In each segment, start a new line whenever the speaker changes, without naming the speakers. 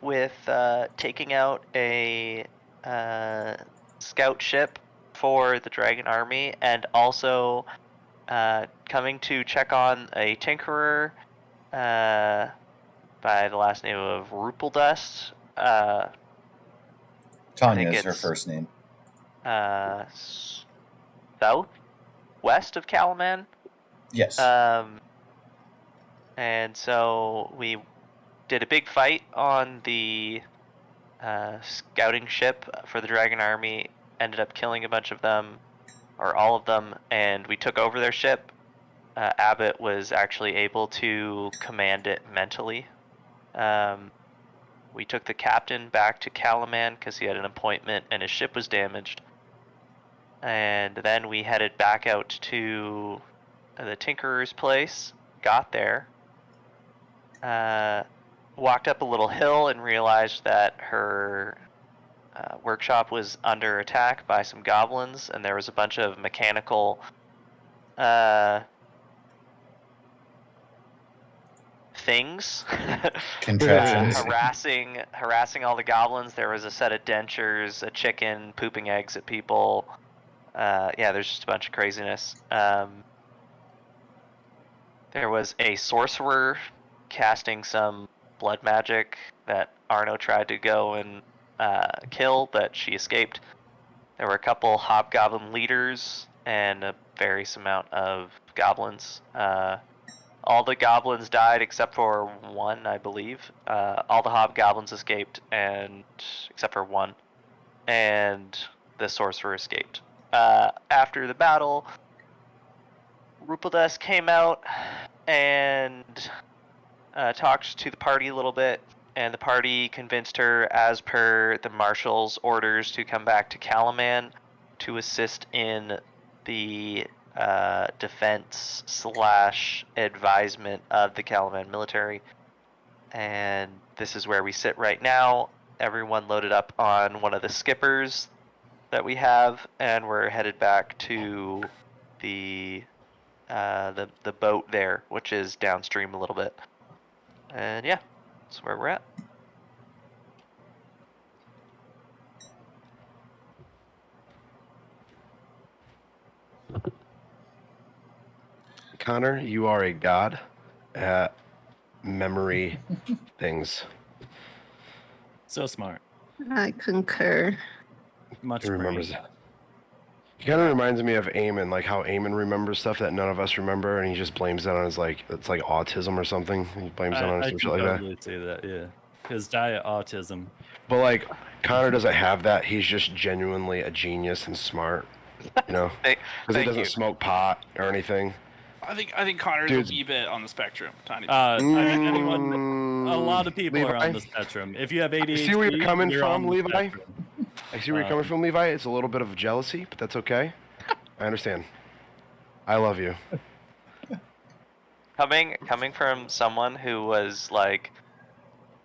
with taking out a scout ship for the Dragon Army, and also coming to check on a tinkerer by the last name of Rupeldust.
Tanya is her first name.
Southwest of Calaman.
Yes.
And so we did a big fight on the scouting ship for the Dragon Army. Ended up killing a bunch of them, or all of them, and we took over their ship. Abbott was actually able to command it mentally. We took the captain back to Calaman because he had an appointment and his ship was damaged. And then we headed back out to the Tinkerer's place, got there, walked up a little hill and realized that her workshop was under attack by some goblins, and there was a bunch of mechanical things
contraptions
harassing all the goblins. There was a set of dentures, a chicken pooping eggs at people. There's just a bunch of craziness. There was a sorcerer casting some blood magic that Arno tried to go and kill, but she escaped. There were a couple hobgoblin leaders and a various amount of goblins. All the goblins died except for one, I believe. All the hobgoblins escaped, and except for one, and the sorcerer escaped. After the battle, Rupeldust came out and talked to the party a little bit, and the party convinced her, as per the marshal's orders, to come back to Calaman to assist in the defense / advisement of the Calaman military. And this is where we sit right now. Everyone loaded up on one of the skippers that we have, and we're headed back to the boat there, which is downstream a little bit. And yeah, that's where we're at.
Connor, you are a god at memory things.
So smart.
I concur.
Much
He remembers
brain.
that. He kind of reminds me of Eamon, like how Eamon remembers stuff that none of us remember, and he just blames that on his it's like autism or something. He blames it on some shit like that. I
totally see that, yeah. His diet autism.
But like Connor doesn't have that. He's just genuinely a genius and smart, you know, because he doesn't smoke pot or anything.
I think Connor's a wee bit on the spectrum, tiny bit.
I think a lot of people are on the spectrum. If you have ADHD,
I see where you're coming from, Levi.
Spectrum.
I see where you're coming from, Levi. It's a little bit of jealousy, but that's okay. I understand. I love you.
Coming from someone who was like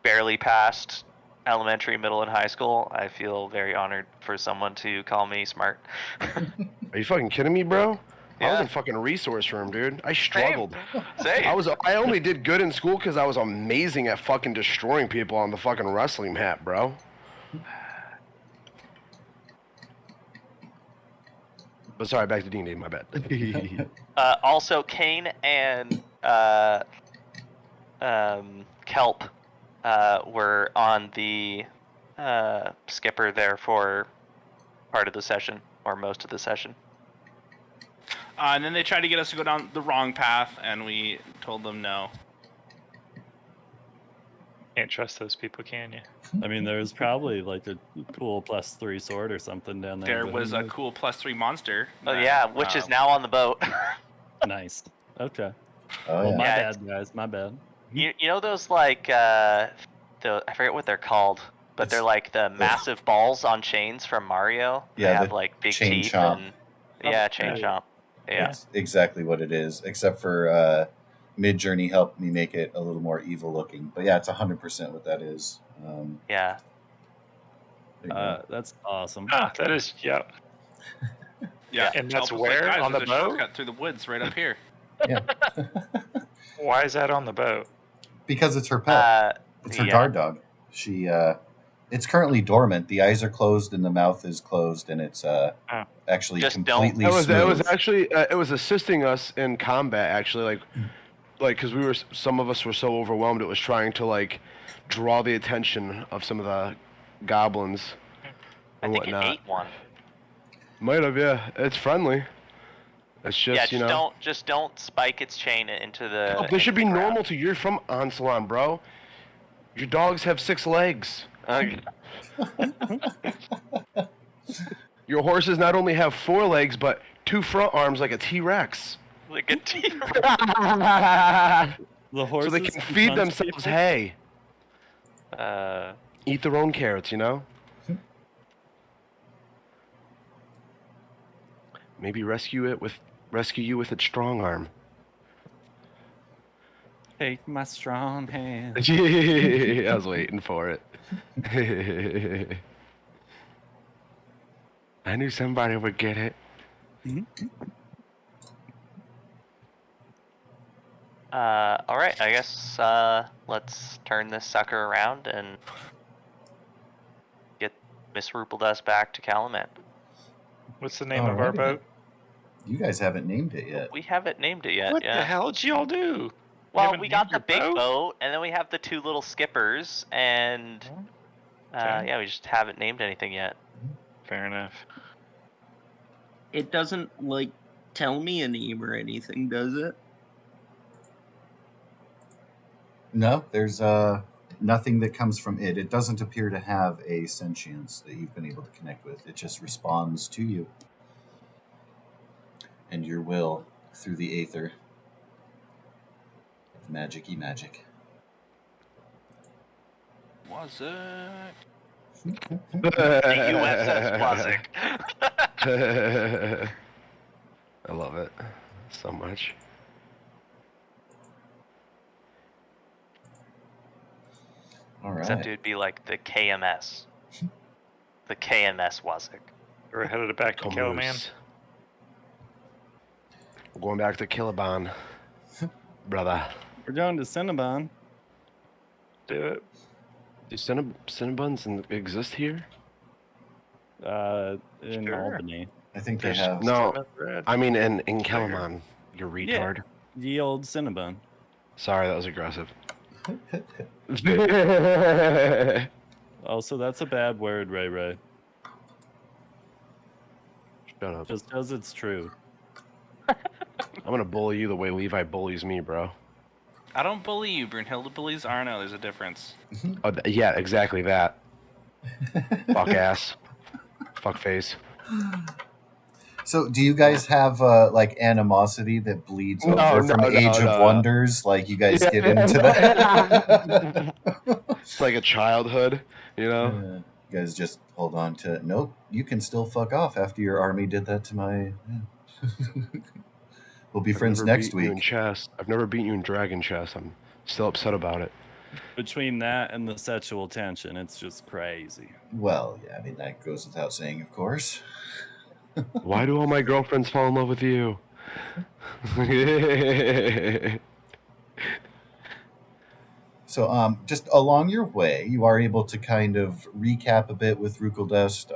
barely past elementary, middle, and high school, I feel very honored for someone to call me smart.
Are you fucking kidding me, bro?
Yeah.
I was in fucking resource room, dude. I struggled.
Same.
I only did good in school because I was amazing at fucking destroying people on the fucking wrestling mat, bro. But sorry, back to D&D, my bad.
Also, Kane and Kelp were on the skipper there for part of the session, or most of the session.
And then they tried to get us to go down the wrong path, and we told them no.
Can't trust those people, can you?
I mean, there's probably like a cool +3 sword or something down there.
There was a cool +3 monster.
Oh yeah, which is now on the boat.
Nice. Okay.
Oh,
well,
yeah.
my bad, guys. My bad.
You know those like I forget what they're called, but they're like the massive balls on chains from Mario.
Yeah,
they have like big
chain
teeth
chomp.
and chain chomp. Yeah,
that's exactly what it is. Except for Mid-Journey helped me make it a little more evil looking. But yeah, it's 100% what that is.
Yeah.
That's awesome.
That is, yeah.
Yeah,
and that's
Elf was
where
like, guys,
on the
there's a
boat.
shortcut through the woods right up here.
Yeah.
Why is that on the boat?
Because it's her pet. It's her guard dog. She it's currently dormant. The eyes are closed and the mouth is closed, and it's actually
Just
completely
It was
smooth.
actually it was assisting us in combat actually, like because some of us were so overwhelmed it was trying to like draw the attention of some of the goblins
I
and
think it
whatnot.
ate one.
Might have, yeah. It's friendly. It's just
Yeah, just don't spike its chain into the.
Oh, this should be
into the
normal to you. You're from Ansalon, bro. Your dogs have 6 legs.
ground.
Your horses not only have 4 legs, but 2 front arms like a T-Rex.
Like a T-Rex.
The horses
So they can feed
punch
themselves
people?
hay.
Uh,
Eat their own carrots, you know? Maybe rescue you with its strong arm.
Take my strong hand.
I was waiting for it. I knew somebody would get it.
all right, I guess let's turn this sucker around and get Miss Rupeldust back to Calaman.
What's the name of our
Alrighty.
boat?
You guys haven't named it yet.
We haven't named it yet.
What
yeah.
the hell did y'all do? You
Well,
haven't
we got
named
the
your
big
boat?
boat, and then we have the 2 little skippers, and
Okay.
yeah, we just haven't named anything yet.
Fair enough.
It doesn't, like, tell me a name or anything, does it?
No, there's nothing that comes from it. It doesn't appear to have a sentience that you've been able to connect with. It just responds to you and your will through the aether of magic-y magic.
Was it?
The USS Wazik.
I love it so much.
All right.
Except it would be like the KMS. The KMS Wazik.
We're headed back to Calaman.
Camus. We're going back to Killaban, brother.
We're going to Cinnabon.
Do it.
Do Cinnabons exist here?
In
Sure.
Albany.
I think they
There's
have.
No,
Cinnamon bread.
I mean in Killaman, you retard.
The old Cinnabon.
Sorry, that was aggressive.
Also, that's a bad word, Ray Ray.
Shut up.
Just because it's true.
I'm gonna bully you the way Levi bullies me, bro.
I don't bully you. Brunhilde bullies Arno. There's a difference.
Oh, yeah, exactly that. Fuck ass. Fuck face.
So, do you guys have like animosity that bleeds over from Age of Wonders? Like, you guys get into that?
It's like a childhood, you know?
You guys just hold on to, nope, you can still fuck off after your army did that to my... We'll be friends next
You in
week.
chess. I've never beaten you in Dragon Chess. I'm still upset about it.
Between that and the sexual tension, it's just crazy.
Well, yeah, I mean, that goes without saying, of course.
Why do all my girlfriends fall in love with you?
So, just along your way, you are able to kind of recap a bit with Rukeldust.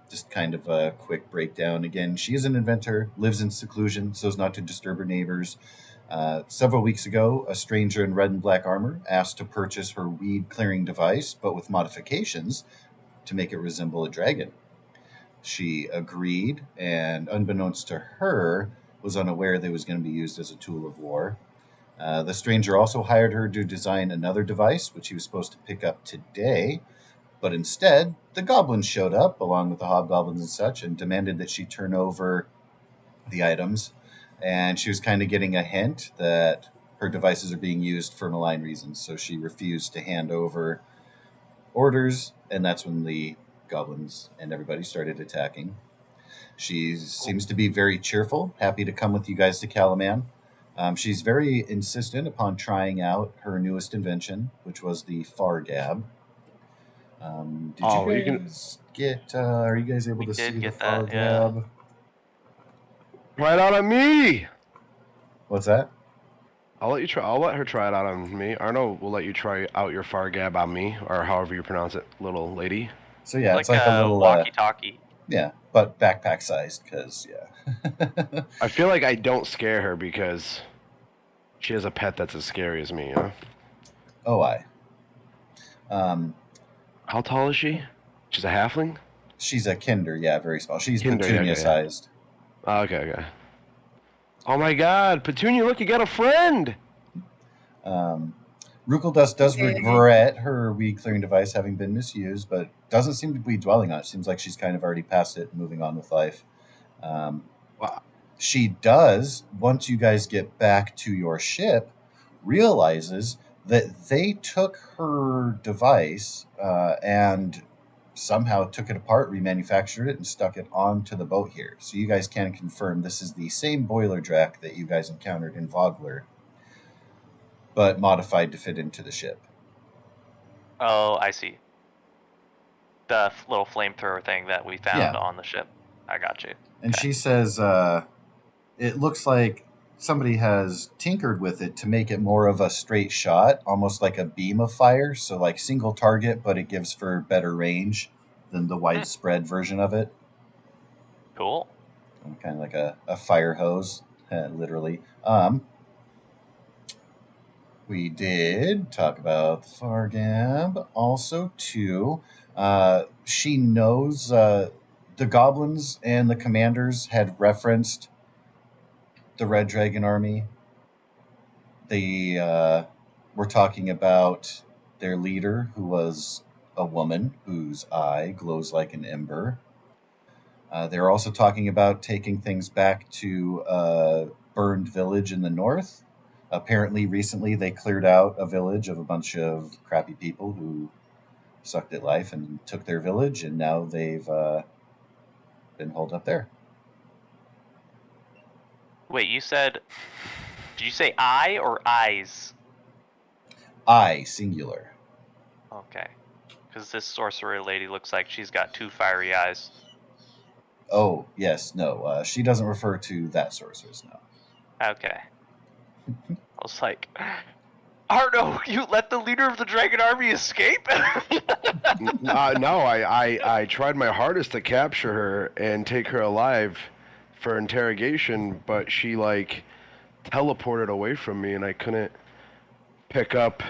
Just kind of a quick breakdown. Again, she is an inventor, lives in seclusion, so as not to disturb her neighbors. Several weeks ago, a stranger in red and black armor asked to purchase her weed-clearing device, but with modifications to make it resemble a dragon. She agreed, and unbeknownst to her, was unaware that it was going to be used as a tool of war. The stranger also hired her to design another device, which he was supposed to pick up today, but instead, the goblins showed up, along with the hobgoblins and such, and demanded that she turn over the items, and she was kind of getting a hint that her devices are being used for malign reasons, so she refused to hand over orders, and that's when the goblins and everybody started attacking. She seems to be very cheerful, happy to come with you guys to Calaman. She's very insistent upon trying out her newest invention, which was the Fargab. Did you guys get? Are you guys able to see the Fargab?
Yeah.
Right out of me!
What's that?
I'll let you try. I'll let her try it out on me. Arno will let you try out your far gab on me, or however you pronounce it, little lady.
So yeah,
It's
it's like a little
walkie-talkie.
yeah, but backpack sized because yeah.
I feel like I don't scare her because she has a pet that's as scary as me. You know?
Oh,
How tall is she? She's a halfling.
she's a kinder, yeah, very small. She's
Kinder, yeah,
Petunia
okay, yeah.
sized.
Oh, okay. Oh my God, Petunia! Look, you got a friend.
Rukeldust does regret her weed clearing device having been misused, but doesn't seem to be dwelling on it. Seems like she's kind of already past it and moving on with life.
Wow.
She does, once you guys get back to your ship, realizes that they took her device and somehow took it apart, remanufactured it, and stuck it onto the boat here. So you guys can confirm this is the same boiler drac that you guys encountered in Vogler, but modified to fit into the ship.
Oh, I see. The little flamethrower thing that we found on the ship. I got you.
And she says, it looks like somebody has tinkered with it to make it more of a straight shot, almost like a beam of fire. So like single target, but it gives for better range than the widespread version of it.
Cool.
Kind of like a fire hose, literally. We did talk about the Fargab. Also, too, she knows the goblins and the commanders had referenced the Red Dragon Army. They were talking about their leader, who was a woman whose eye glows like an ember. They were also talking about taking things back to a burned village in the north. Apparently, recently they cleared out a village of a bunch of crappy people who sucked at life and took their village, and now they've been holed up there.
Wait, did you say eye or eyes?
Eye, singular.
Okay. Because this sorcerer lady looks like she's got 2 fiery eyes.
Oh, yes, no. She doesn't refer to that sorceress, no.
Okay. I was like, Arno, you let the leader of the dragon army escape?
No, I tried my hardest to capture her and take her alive for interrogation, but she like teleported away from me, and I couldn't pick up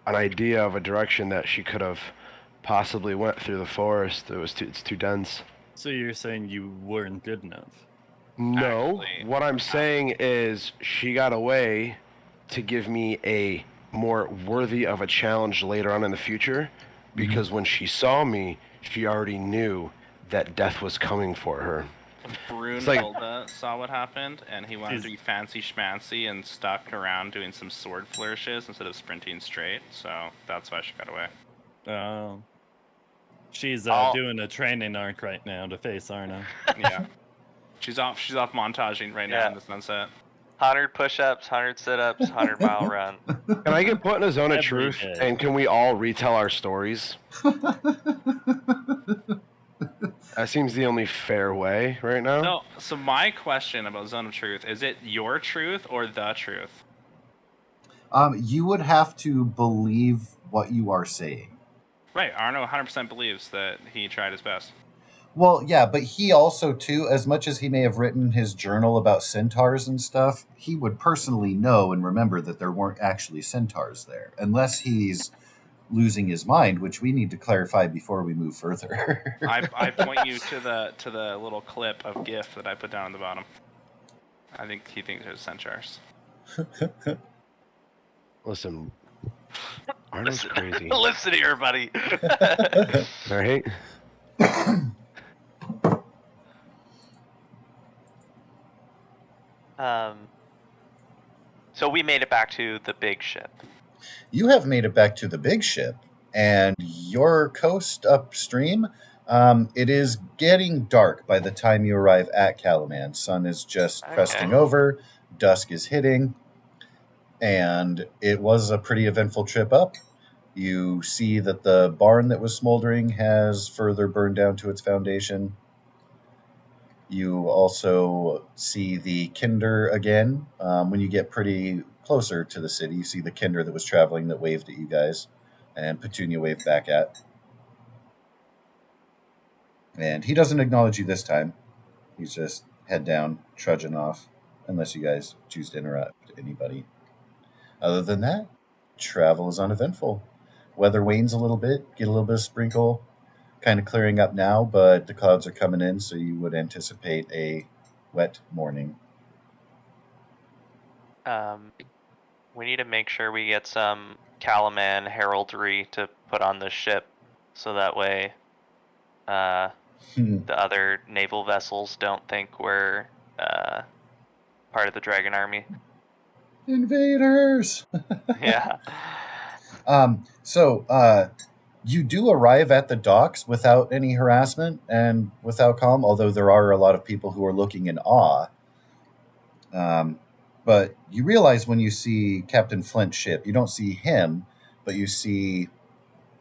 an idea of a direction that she could have possibly went through the forest. It's too dense.
So you're saying you weren't good enough?
No,
Actually,
what I'm saying is she got away to give me a more worthy of a challenge later on in the future, because when she saw me, she already knew that death was coming for her.
Brunhilde saw what happened, and he wanted to be fancy schmancy and stuck around doing some sword flourishes instead of sprinting straight, so that's why she got away.
Oh. She's doing a training arc right now to face Arno.
Yeah. She's off montaging right now in the sunset.
100 push-ups, 100 sit-ups, 100-mile run.
Can I get put in a zone of
Every
truth,
day.
and can we all retell our stories? That seems the only fair way right now.
So my question about Zone of Truth, is it your truth or the truth?
You would have to believe what you are saying.
Right, Arno 100% believes that he tried his best.
Well, yeah, but he also, too, as much as he may have written his journal about centaurs and stuff, he would personally know and remember that there weren't actually centaurs there, unless he's losing his mind, which we need to clarify before we move further.
I point you to the little clip of GIF that I put down on the bottom. I think he thinks there's centaurs.
Listen, Arno's crazy.
Listen here, buddy.
All right.
So we made it back to the big ship.
You have made it back to the big ship, and your coast upstream, it is getting dark by the time you arrive at Calaman. Sun is just cresting over, dusk is hitting, and it was a pretty eventful trip up. You see that the barn that was smoldering has further burned down to its foundation. You also see the Kinder again. When you get pretty closer to the city, you see the Kinder that was traveling that waved at you guys, and Petunia waved back at. And he doesn't acknowledge you this time. He's just head down, trudging off, unless you guys choose to interrupt anybody. Other than that, travel is uneventful. Weather wanes a little bit, get a little bit of sprinkle, kind of clearing up now, but the clouds are coming in, so you would anticipate a wet morning.
We need to make sure we get some Calaman heraldry to put on the ship, so that way the other naval vessels don't think we're part of the Dragon Army.
Invaders!
Yeah.
So you do arrive at the docks without any harassment and without calm, although there are a lot of people who are looking in awe. But you realize when you see Captain Flint's ship, you don't see him, but you see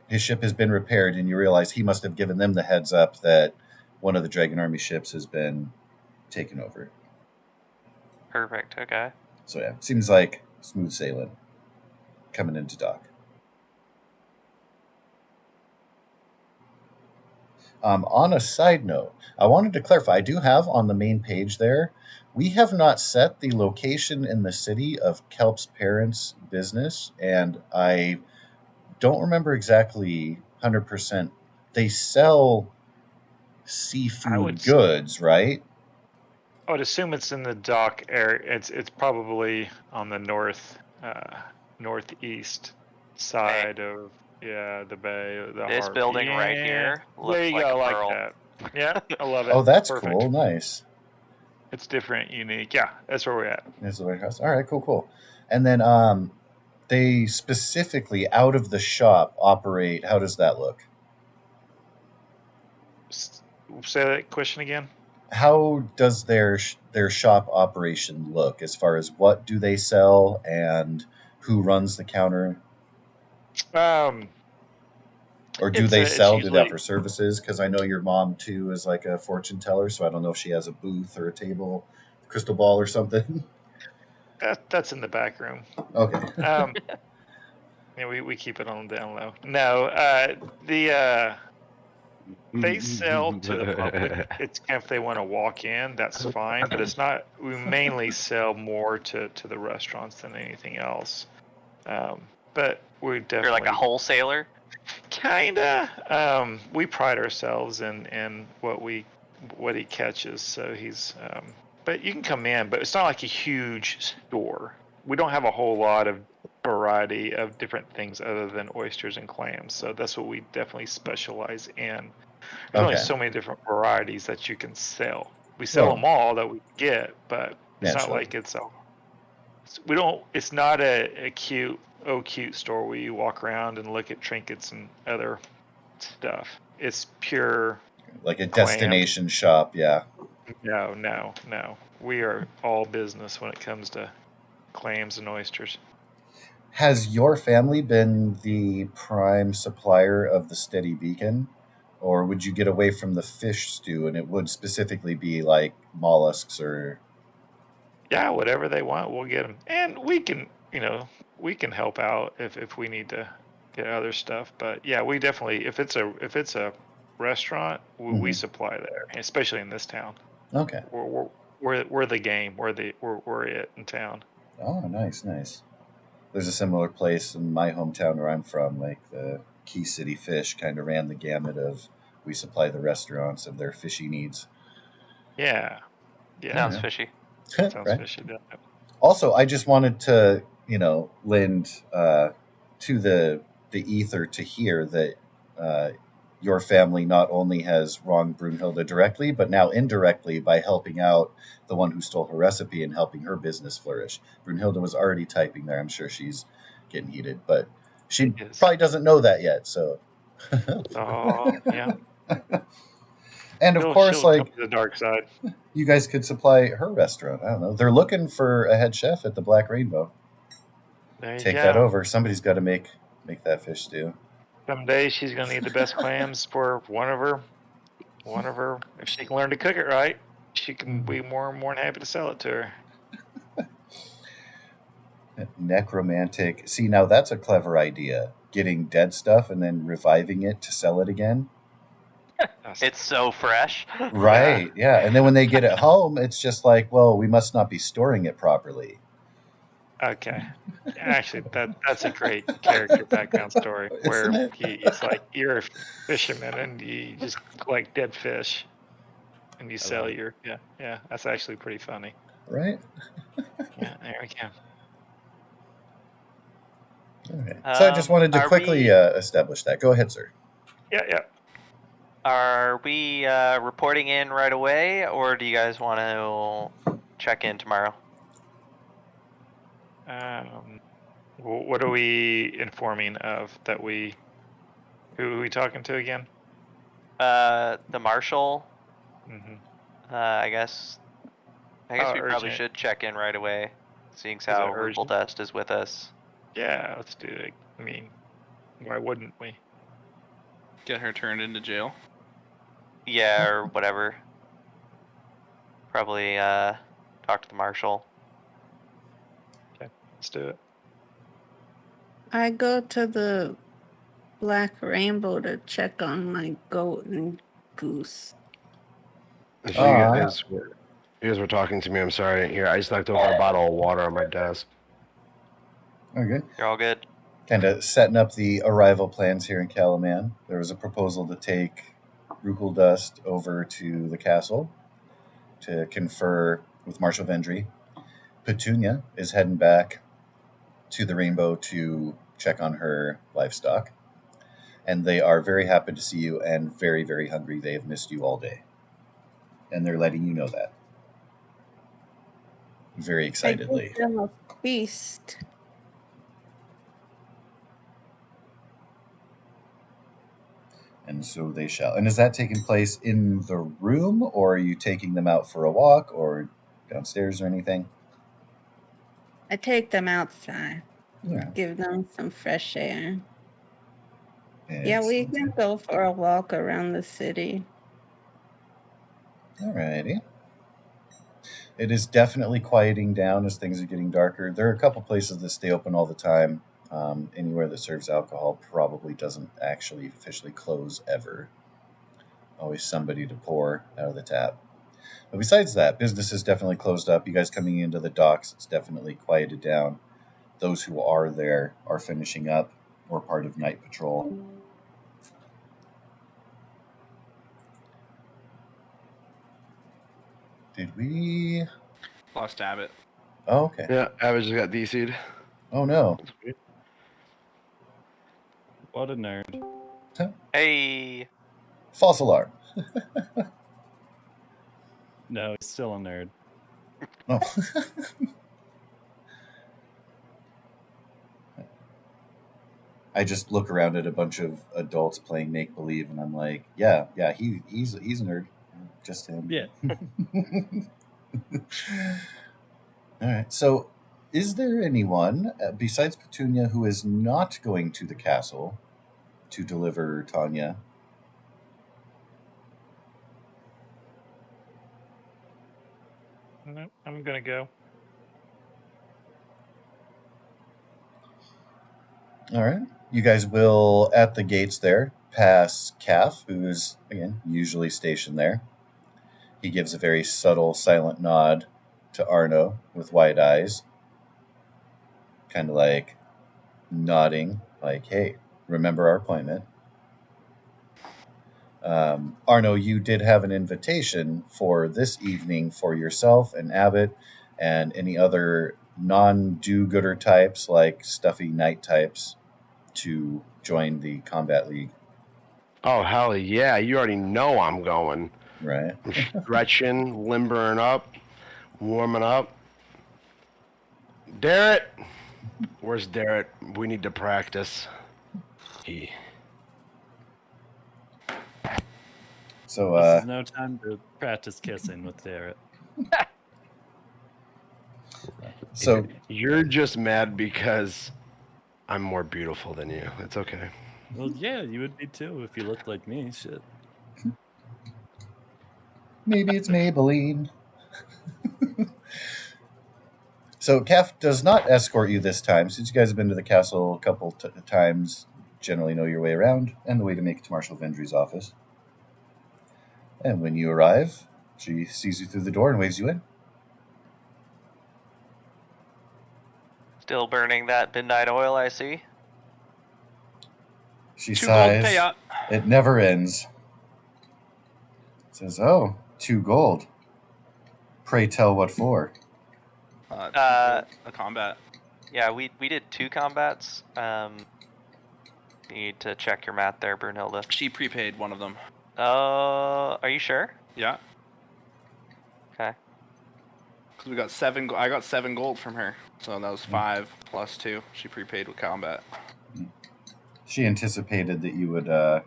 his ship has been repaired, and you realize he must have given them the heads up that one of the Dragon Army ships has been taken over.
Perfect. Okay.
So yeah, seems like smooth sailing coming into dock. On a side note, I wanted to clarify, I do have on the main page there, we have not set the location in the city of Kelp's parents' business, and I don't remember exactly 100%. They sell seafood goods, right?
I would assume it's in the dock area. It's probably on the northeast side of the bay.
This
harbor.
building right here looks
there you
like
go,
a
like
pearl.
that. Yeah, I love it.
Oh, that's
Perfect.
cool. Nice.
It's different, unique. Yeah, that's where we're at.
There's the White House. All right, cool. And then they specifically out of the shop operate. How does that look?
Say that question again.
How does their shop operation look as far as what do they sell and who runs the counter? Or do they sell? Do they offer services? Because I know your mom too is like a fortune teller, so I don't know if she has a booth or a table, crystal ball or something.
That's in the back room.
Okay.
We keep it on the down low. No, they sell to the public. It's if they want to walk in, that's fine. But it's not. We mainly sell more to the restaurants than anything else. But we definitely.
You're like a wholesaler.
Kinda. We pride ourselves in what he catches. So he's. But you can come in, but it's not like a huge store. We don't have a whole lot of variety of different things other than oysters and clams. So that's what we definitely specialize in. There's only so many different varieties that you can sell. We sell them all that we get, but it's not like it's not a cute store where you walk around and look at trinkets and other stuff. It's pure
like a destination shop, yeah.
No. We are all business when it comes to clams and oysters.
Has your family been the prime supplier of the Steady Beacon? Or would you get away from the fish stew and it would specifically be like mollusks or...
Yeah, whatever they want, we'll get them. And we can help out if we need to get other stuff. But yeah, we definitely, if it's a restaurant, we supply there, especially in this town.
Okay.
We're the game. We're it in town.
Oh, nice. There's a similar place in my hometown where I'm from, like the Key City Fish kind of ran the gamut of we supply the restaurants of their fishy needs.
Yeah.
Sounds fishy.
Sounds
right?
fishy. Yeah.
Also, I just wanted to, lend to the ether to hear that your family not only has wronged Brunhilde directly, but now indirectly by helping out the one who stole her recipe and helping her business flourish. Brunhilde was already typing there. I'm sure she's getting heated, but she probably doesn't know that yet. So,
oh yeah.
And of course, like
come to the dark side,
you guys could supply her restaurant. I don't know. They're looking for a head chef at the Black Rainbow. Take that over. Somebody's got to make that fish stew.
Someday she's gonna need the best clams for one of her. If she can learn to cook it right. she can be more than happy to sell it to her.
Necromantic. See, now that's a clever idea. Getting dead stuff and then reviving it to sell it again.
It's so fresh.
Right, yeah. And then when they get it home, it's just like, well, we must not be storing it properly.
Okay. Actually, that's a great character background story where he's like, you're a fisherman and you just collect dead fish and you sell your yeah. That's actually pretty funny.
Right?
Yeah, there we go.
All right. So I just wanted to quickly establish that. Go ahead, sir.
Yeah.
Are we reporting in right away, or do you guys want to check in tomorrow?
What are we informing of that we? Who are we talking to again?
The marshal.
Mm-hmm.
I guess we probably should check in right away, seeing how Rupal Dust is with us.
Yeah, let's do it. I mean, why wouldn't we?
Get her turned into jail.
Yeah, or whatever. Probably talk to the marshal.
Okay, let's do it.
I go to the Black Rainbow to check on my goat and goose.
So you guys were talking to me. I'm sorry I didn't hear. I just knocked over a bottle of water on my desk.
Okay.
You're all good.
Kind of setting up the arrival plans here in Calaman. There was a proposal to take Rupal Dust over to the castle to confer with Marshal Vendry. Petunia is heading back to the Rainbow to check on her livestock. And they are very happy to see you and very, very hungry. They have missed you all day. And they're letting you know that. Very excitedly.
I give them a feast.
And so they shall. And is that taking place in the room, or are you taking them out for a walk, or downstairs or anything?
I take them outside.
Yeah.
Give them some fresh air. Yeah, we can go for a walk around the city.
Alrighty. It is definitely quieting down as things are getting darker. There are a couple places that stay open all the time. Anywhere that serves alcohol probably doesn't actually officially close ever. Always somebody to pour out of the tap. But besides that, business is definitely closed up. You guys coming into the docks, it's definitely quieted down. Those who are there are finishing up or part of night patrol. Did we...
Lost Abbott.
Oh, okay.
Yeah, Abbott just got DC'd.
Oh, no.
What a nerd.
Hey!
False alarm.
No, he's still a nerd.
Oh. I just look around at a bunch of adults playing make-believe, and I'm like, yeah, he's a nerd. Just him.
Yeah.
All right. So, is there anyone besides Petunia who is not going to the castle to deliver Tanya?
No, I'm gonna go.
All right. You guys will, at the gates there, pass Calf, who is, again, usually stationed there. He gives a very subtle, silent nod to Arno with wide eyes. Kind of like nodding, like, hey, remember our appointment. Arno, you did have an invitation for this evening for yourself and Abbott and any other non-do-gooder types like stuffy knight types to join the combat league.
Oh, hell yeah. You already know I'm going.
Right.
I'm stretching, limbering up, warming up. Darrett! Where's Darrett? We need to practice.
So,
this is no time to practice kissing with Darrett.
So
you're just mad because I'm more beautiful than you. It's okay.
Well, yeah, you would be too if you looked like me. Shit.
Maybe it's Maybelline. So Kef does not escort you this time, since you guys have been to the castle a couple times, generally know your way around, and the way to make it to Marshal Vendry's office. And when you arrive, she sees you through the door and waves you in.
Still burning that midnight oil, I see.
She
2 gold
sighs.
pay up.
It never ends. Says, "Oh, 2 gold. Pray tell what for?"
2 gold, a combat.
Yeah, we did 2 combats. You need to check your math there, Brunhilde.
She prepaid one of them.
Are you sure?
Yeah.
Okay.
Because we got 7. I got 7 gold from her, so that was 5 plus 2. She prepaid with combat.
She anticipated that you would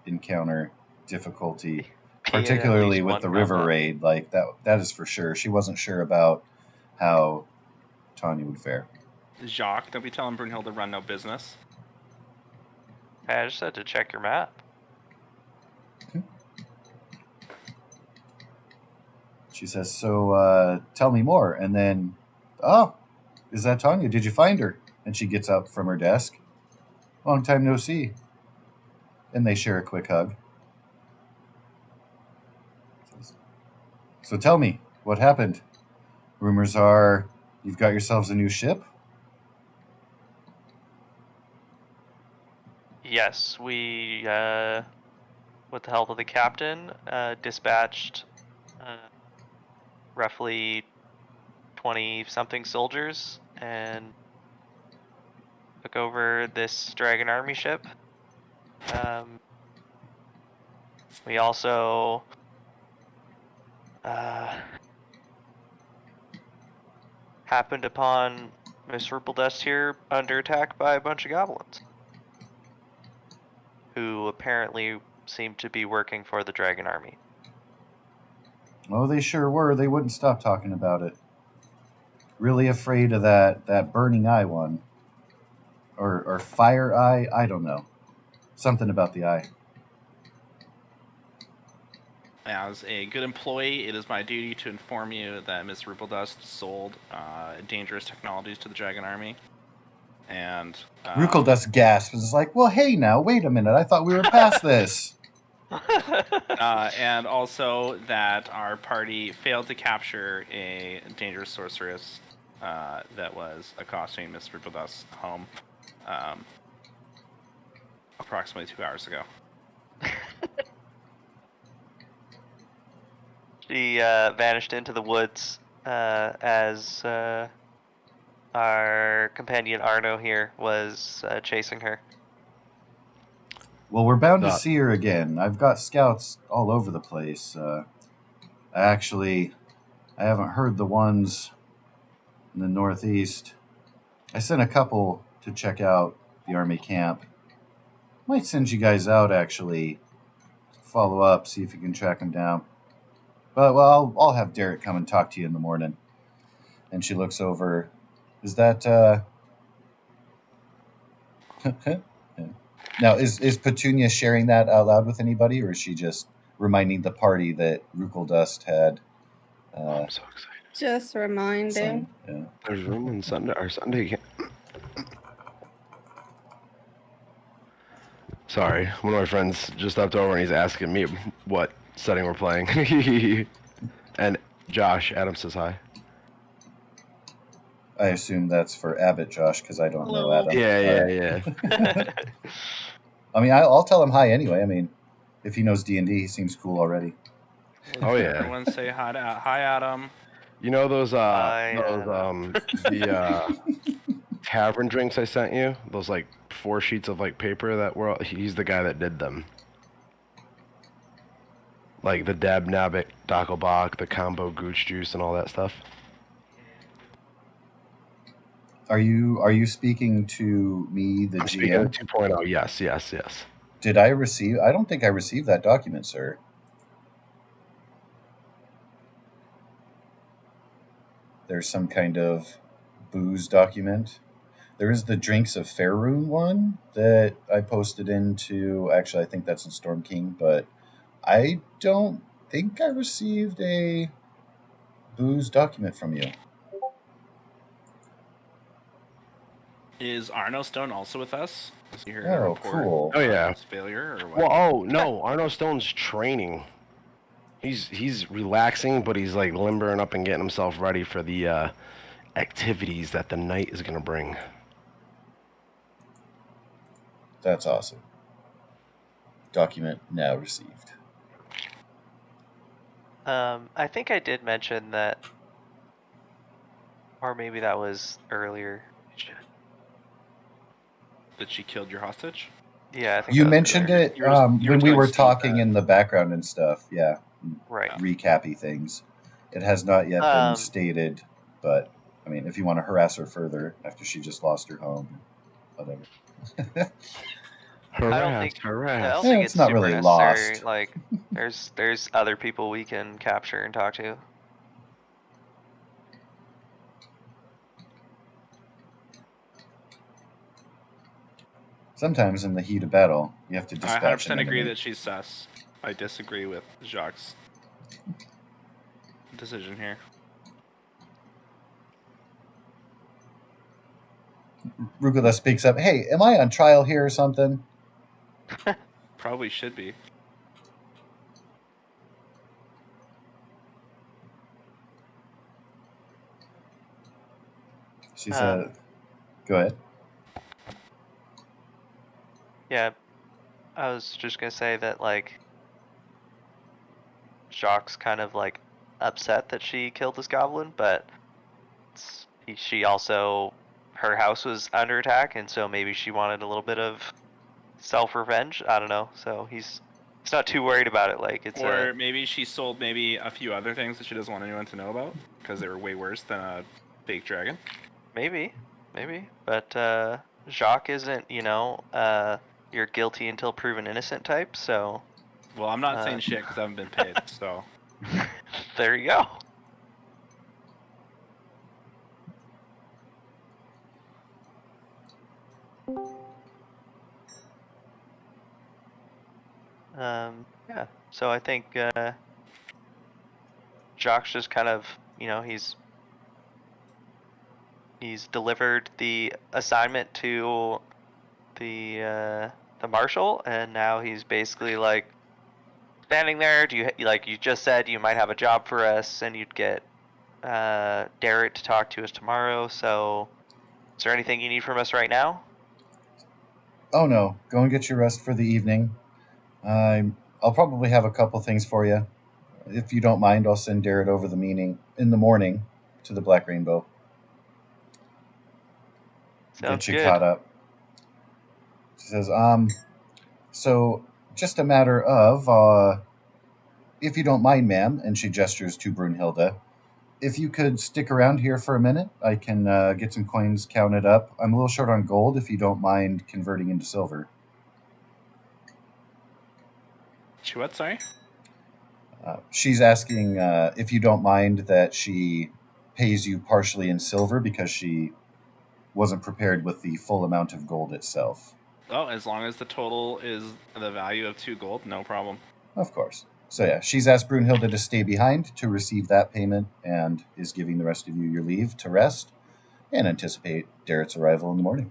encounter difficulty,
Be at
particularly
least
with
one
the river
combat.
raid. Like that is for sure. She wasn't sure about how Tanya would fare.
Jacques, don't be telling Brunhilde to run no business.
I just had to check your map.
She says, "So tell me more." And then, "Oh, is that Tanya? Did you find her?" And she gets up from her desk. "Long time no see." And they share a quick hug. "So tell me, what happened? Rumors are you've got yourselves a new ship?"
Yes, we, with the help of the captain, dispatched roughly 20-something soldiers and took over this Dragon Army ship. We also happened upon Miss Rupeldust here under attack by a bunch of goblins, who apparently seemed to be working for the Dragon Army.
Oh, they sure were. They wouldn't stop talking about it. Really afraid of that burning eye one. Or fire eye, I don't know. Something about the eye.
As a good employee, it is my duty to inform you that Miss Rupeldust sold dangerous technologies to the Dragon Army. And
Rukeldust gasps. It's like, well, hey now, wait a minute. I thought we were past this.
and also that our party failed to capture a dangerous sorceress that was accosting Miss Rupeldust's home approximately 2 hours ago.
She vanished into the woods as our companion Arno here was chasing her.
Well, we're bound to
Stop.
see her again. I've got scouts all over the place. I haven't heard the ones in the northeast. I sent a couple to check out the army camp. Might send you guys out, actually. Follow up, see if you can track them down. But, well, I'll have Derek come and talk to you in the morning. And she looks over. Is that, Now, is Petunia sharing that out loud with anybody, or is she just reminding the party that Rukeldust had...
I'm so excited.
Just reminding.
Yeah.
There's room on Sunday or Sunday. Sorry, one of my friends just stepped over and he's asking me what setting we're playing. And Josh, Adam says hi.
I assume that's for Abbott, Josh, because I don't know Adam.
Yeah.
I mean, I'll tell him hi anyway. I mean, if he knows D&D, he seems cool already.
Oh yeah.
Everyone say hi to hi Adam.
You know those
Adam.
the tavern drinks I sent you? Those like 4 sheets of like paper that were. He's the guy that did them. Like the Dab Nabbit Doppelbock, the combo gooch juice, and all that stuff.
Are you speaking to me, the
I'm speaking of
GM?
2.0. Yes.
Did I receive? I don't think I received that document, sir. There's some kind of booze document. There is the Drinks of Faerun one that I posted into. Actually, I think that's in Storm King, but I don't think I received a booze document from you.
Is Arno Stone also with us? Is he here to
Oh,
report
cool.
Oh, yeah.
his failure or what?
Well, oh no, Arno Stone's training. He's relaxing, but he's like limbering up and getting himself ready for the activities that the night is gonna bring.
That's awesome. Document now received.
I think I did mention that, or maybe that was earlier.
That she killed your hostage?
Yeah, I think
You
that was
mentioned
earlier.
it
You were
when we
telling
were
Steve
talking
that.
in the background and stuff. Yeah,
Right.
recappy things. It has not yet been
Um,
stated, but I mean, if you want to harass her further after she just lost her home, whatever.
I don't think
It's
it's
not
super
really
necessary.
lost.
Like, there's other people we can capture and talk to.
Sometimes in the heat of battle, you have to
I
dispatch
100%
an
agree
enemy.
that she's sus. I disagree with Jacques' decision here.
Rugula speaks up. Hey, am I on trial here or something?
Probably should be.
She said, "Go ahead."
Yeah, I was just gonna say that, like, Jacques kind of like upset that she killed this goblin, but she also, her house was under attack, and so maybe she wanted a little bit of self-revenge. I don't know. So he's not too worried about it. Like, it's
Or maybe she sold maybe a few other things that she doesn't want anyone to know about because they were way worse than a fake dragon.
maybe, but Jacques isn't, you're guilty until proven innocent type. So
Well, I'm not saying shit because I haven't been paid. So
there you go. Yeah. So I think Jacques just kind of, he's delivered the assignment to the marshal, and now he's basically like standing there. Do you, like you just said, you might have a job for us, and you'd get Darrett to talk to us tomorrow. So, is there anything you need from us right now?
Oh no, go and get your rest for the evening. I'll probably have a couple things for you. If you don't mind, I'll send Darrett over the meeting in the morning to the Black Rainbow.
Sounds
Get you
good.
caught up. She says, so just a matter of, if you don't mind, ma'am, and she gestures to Brunhilde, if you could stick around here for a minute, I can get some coins counted up. I'm a little short on gold if you don't mind converting into silver.
she what? Sorry.
She's asking if you don't mind that she pays you partially in silver because she wasn't prepared with the full amount of gold itself.
Oh, as long as the total is the value of 2 gold, no problem.
Of course. So yeah, she's asked Brunhilde to stay behind to receive that payment and is giving the rest of you your leave to rest and anticipate Darrett's arrival in the morning.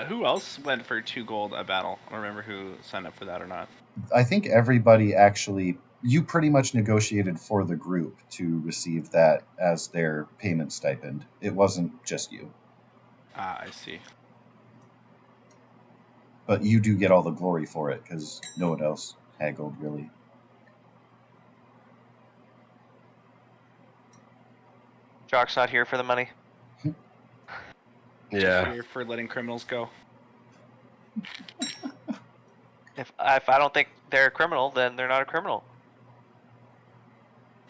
Who else went for 2 gold a battle? I don't remember who signed up for that or not.
I think everybody actually, you pretty much negotiated for the group to receive that as their payment stipend. It wasn't just you.
Ah, I see.
But you do get all the glory for it because no one else haggled really.
Jock's not here for the money.
Just here for letting criminals go.
If I don't think they're a criminal, then they're not a criminal.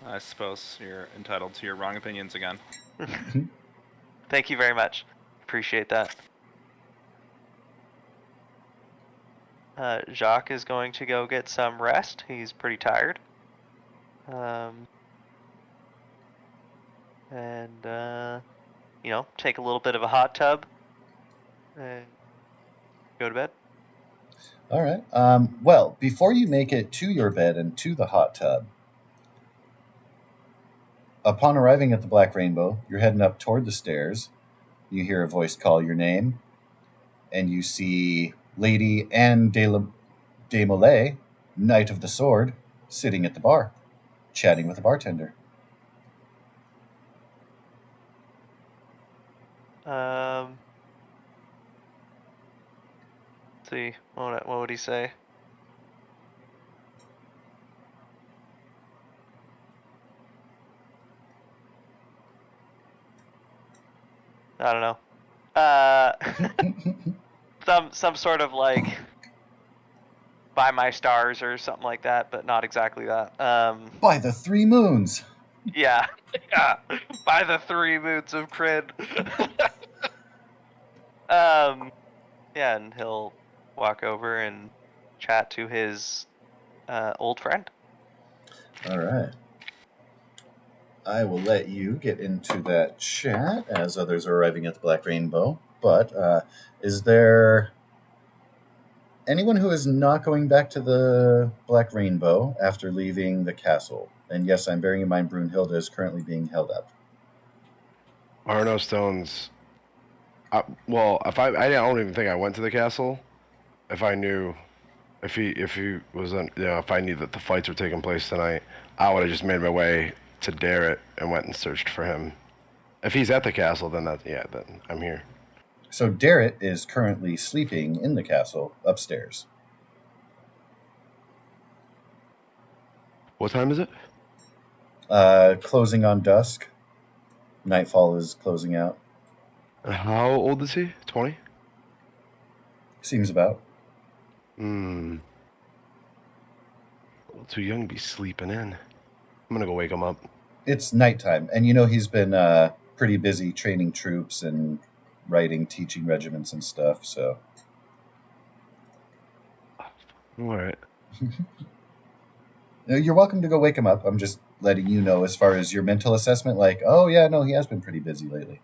I suppose you're entitled to your wrong opinions again.
Thank you very much. Appreciate that. Jacques is going to go get some rest. He's pretty tired. And take a little bit of a hot tub and go to bed.
All right. Well, before you make it to your bed and to the hot tub, upon arriving at the Black Rainbow, you're heading up toward the stairs. You hear a voice call your name, and you see Lady Anne de Molay, Knight of the Sword, sitting at the bar, chatting with a bartender.
Let's see, what would he say? I don't know. Some sort of like by my stars or something like that, but not exactly that.
By the 3 moons.
Yeah, yeah, by the 3 moons of Crid. Yeah, and he'll walk over and chat to his old friend.
All right. I will let you get into that chat as others are arriving at the Black Rainbow. But is there anyone who is not going back to the Black Rainbow after leaving the castle? And yes, I'm bearing in mind Brunhilde is currently being held up.
Arno Stone's. Well, I don't even think I went to the castle. If I knew, if he was, if I knew that the fights were taking place tonight, I would have just made my way to Darrett and went and searched for him. If he's at the castle, then then I'm here.
So Darrett is currently sleeping in the castle upstairs.
What time is it?
Closing on dusk. Nightfall is closing out.
How old is he? 20?
Seems about.
A little too young to be sleeping in. I'm gonna go wake him up.
It's nighttime, and he's been pretty busy training troops and writing, teaching regiments and stuff, so.
All right.
You're welcome to go wake him up. I'm just letting you know as far as your mental assessment, like, oh yeah, no, he has been pretty busy lately.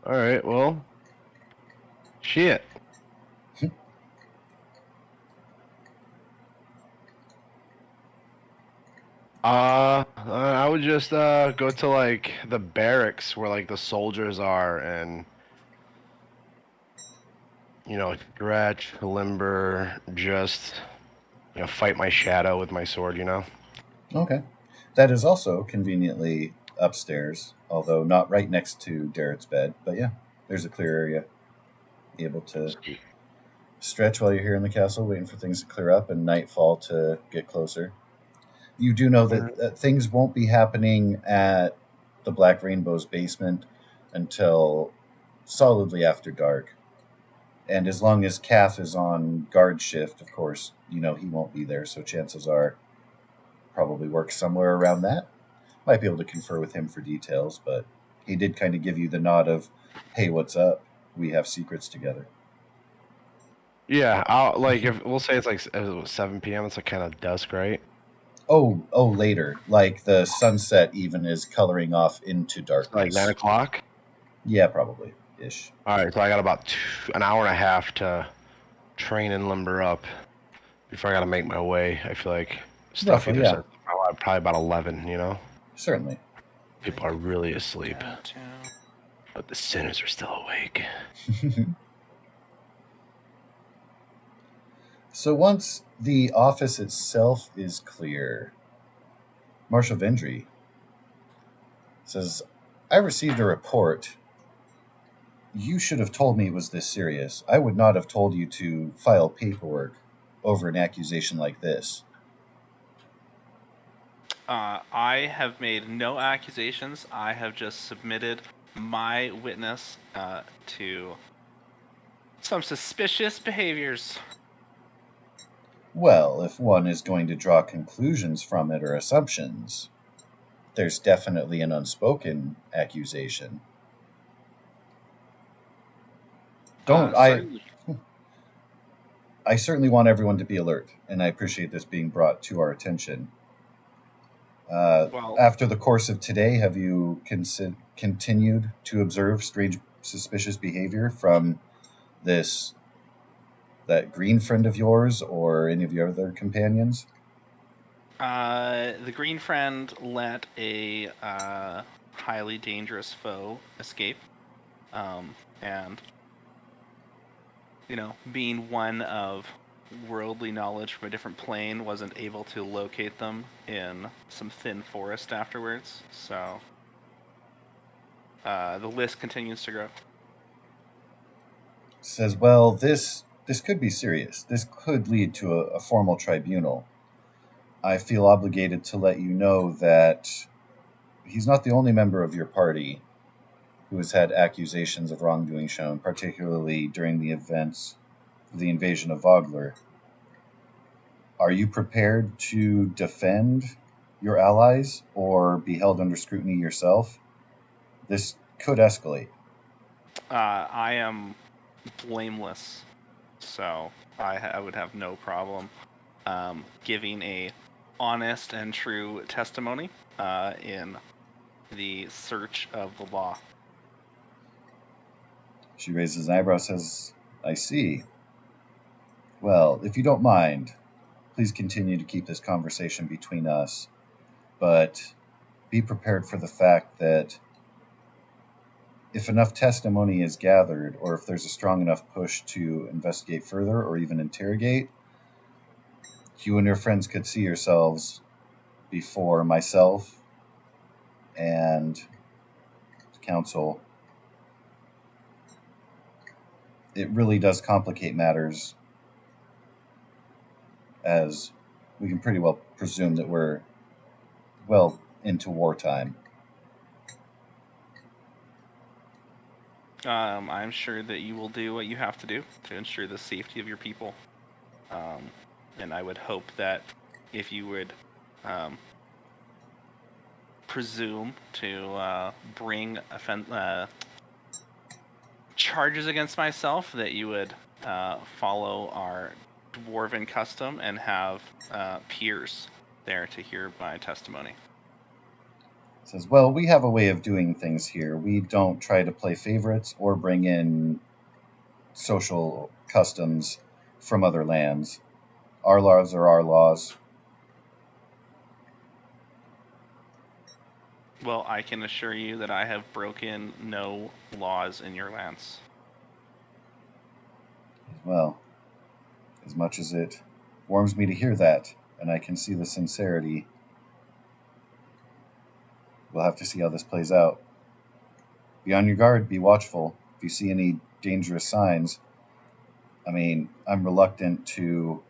All right, well, shit. I would just go to like the barracks where like the soldiers are and stretch, limber, just fight my shadow with my sword,
Okay. That is also conveniently upstairs, although not right next to Darrett's bed, but yeah, there's a clear area. Be able to stretch while you're here in the castle, waiting for things to clear up and nightfall to get closer. You do know that things won't be happening at the Black Rainbow's basement until solidly after dark. And as long as Calf is on guard shift, of course, he won't be there, so chances are probably work somewhere around that. Might be able to confer with him for details, but he did kind of give you the nod of, hey, what's up? We have secrets together.
Yeah, if we'll say it's like 7 p.m. It's like kind of dusk, right?
Oh, later. Like the sunset even is coloring off into darkness.
Like 9 o'clock?
Yeah, probably ish.
All right, so I got about an hour and a half to train and limber up before I got to make my way. I feel like stuff
Roughly,
either probably about 11,
Certainly.
People are really asleep, but the sinners are still awake.
So once the office itself is clear, Marshal Vendry says, I received a report. You should have told me it was this serious. I would not have told you to file paperwork over an accusation like this.
I have made no accusations. I have just submitted my witness to some suspicious behaviors.
Well, if one is going to draw conclusions from it or assumptions, there's definitely an unspoken accusation. I certainly want everyone to be alert, and I appreciate this being brought to our attention.
Well,
After the course of today, have you continued to observe strange, suspicious behavior from that green friend of yours or any of your other companions?
the green friend let a highly dangerous foe escape, and being one of worldly knowledge from a different plane, wasn't able to locate them in some thin forest afterwards. So the list continues to grow.
Says, well, this could be serious. This could lead to a formal tribunal. I feel obligated to let you know that he's not the only member of your party who has had accusations of wrongdoing shown, particularly during the events of the invasion of Vogler. Are you prepared to defend your allies or be held under scrutiny yourself? This could escalate.
I am blameless, so I would have no problem giving a honest and true testimony in the search of the law.
She raises an eyebrow, says, I see. Well, if you don't mind, please continue to keep this conversation between us, but be prepared for the fact that if enough testimony is gathered, or if there's a strong enough push to investigate further or even interrogate, you and your friends could see yourselves before myself and the council. It really does complicate matters, as we can pretty well presume that we're well into wartime.
I'm sure that you will do what you have to do to ensure the safety of your people. And I would hope that if you would presume to bring charges against myself, that you would follow our dwarven custom and have peers there to hear my testimony.
Says, well, we have a way of doing things here. We don't try to play favorites or bring in social customs from other lands. Our laws are our laws.
Well, I can assure you that I have broken no laws in your lands.
Well, as much as it warms me to hear that, and I can see the sincerity, we'll have to see how this plays out. Be on your guard, be watchful. If you see any dangerous signs, I'm reluctant to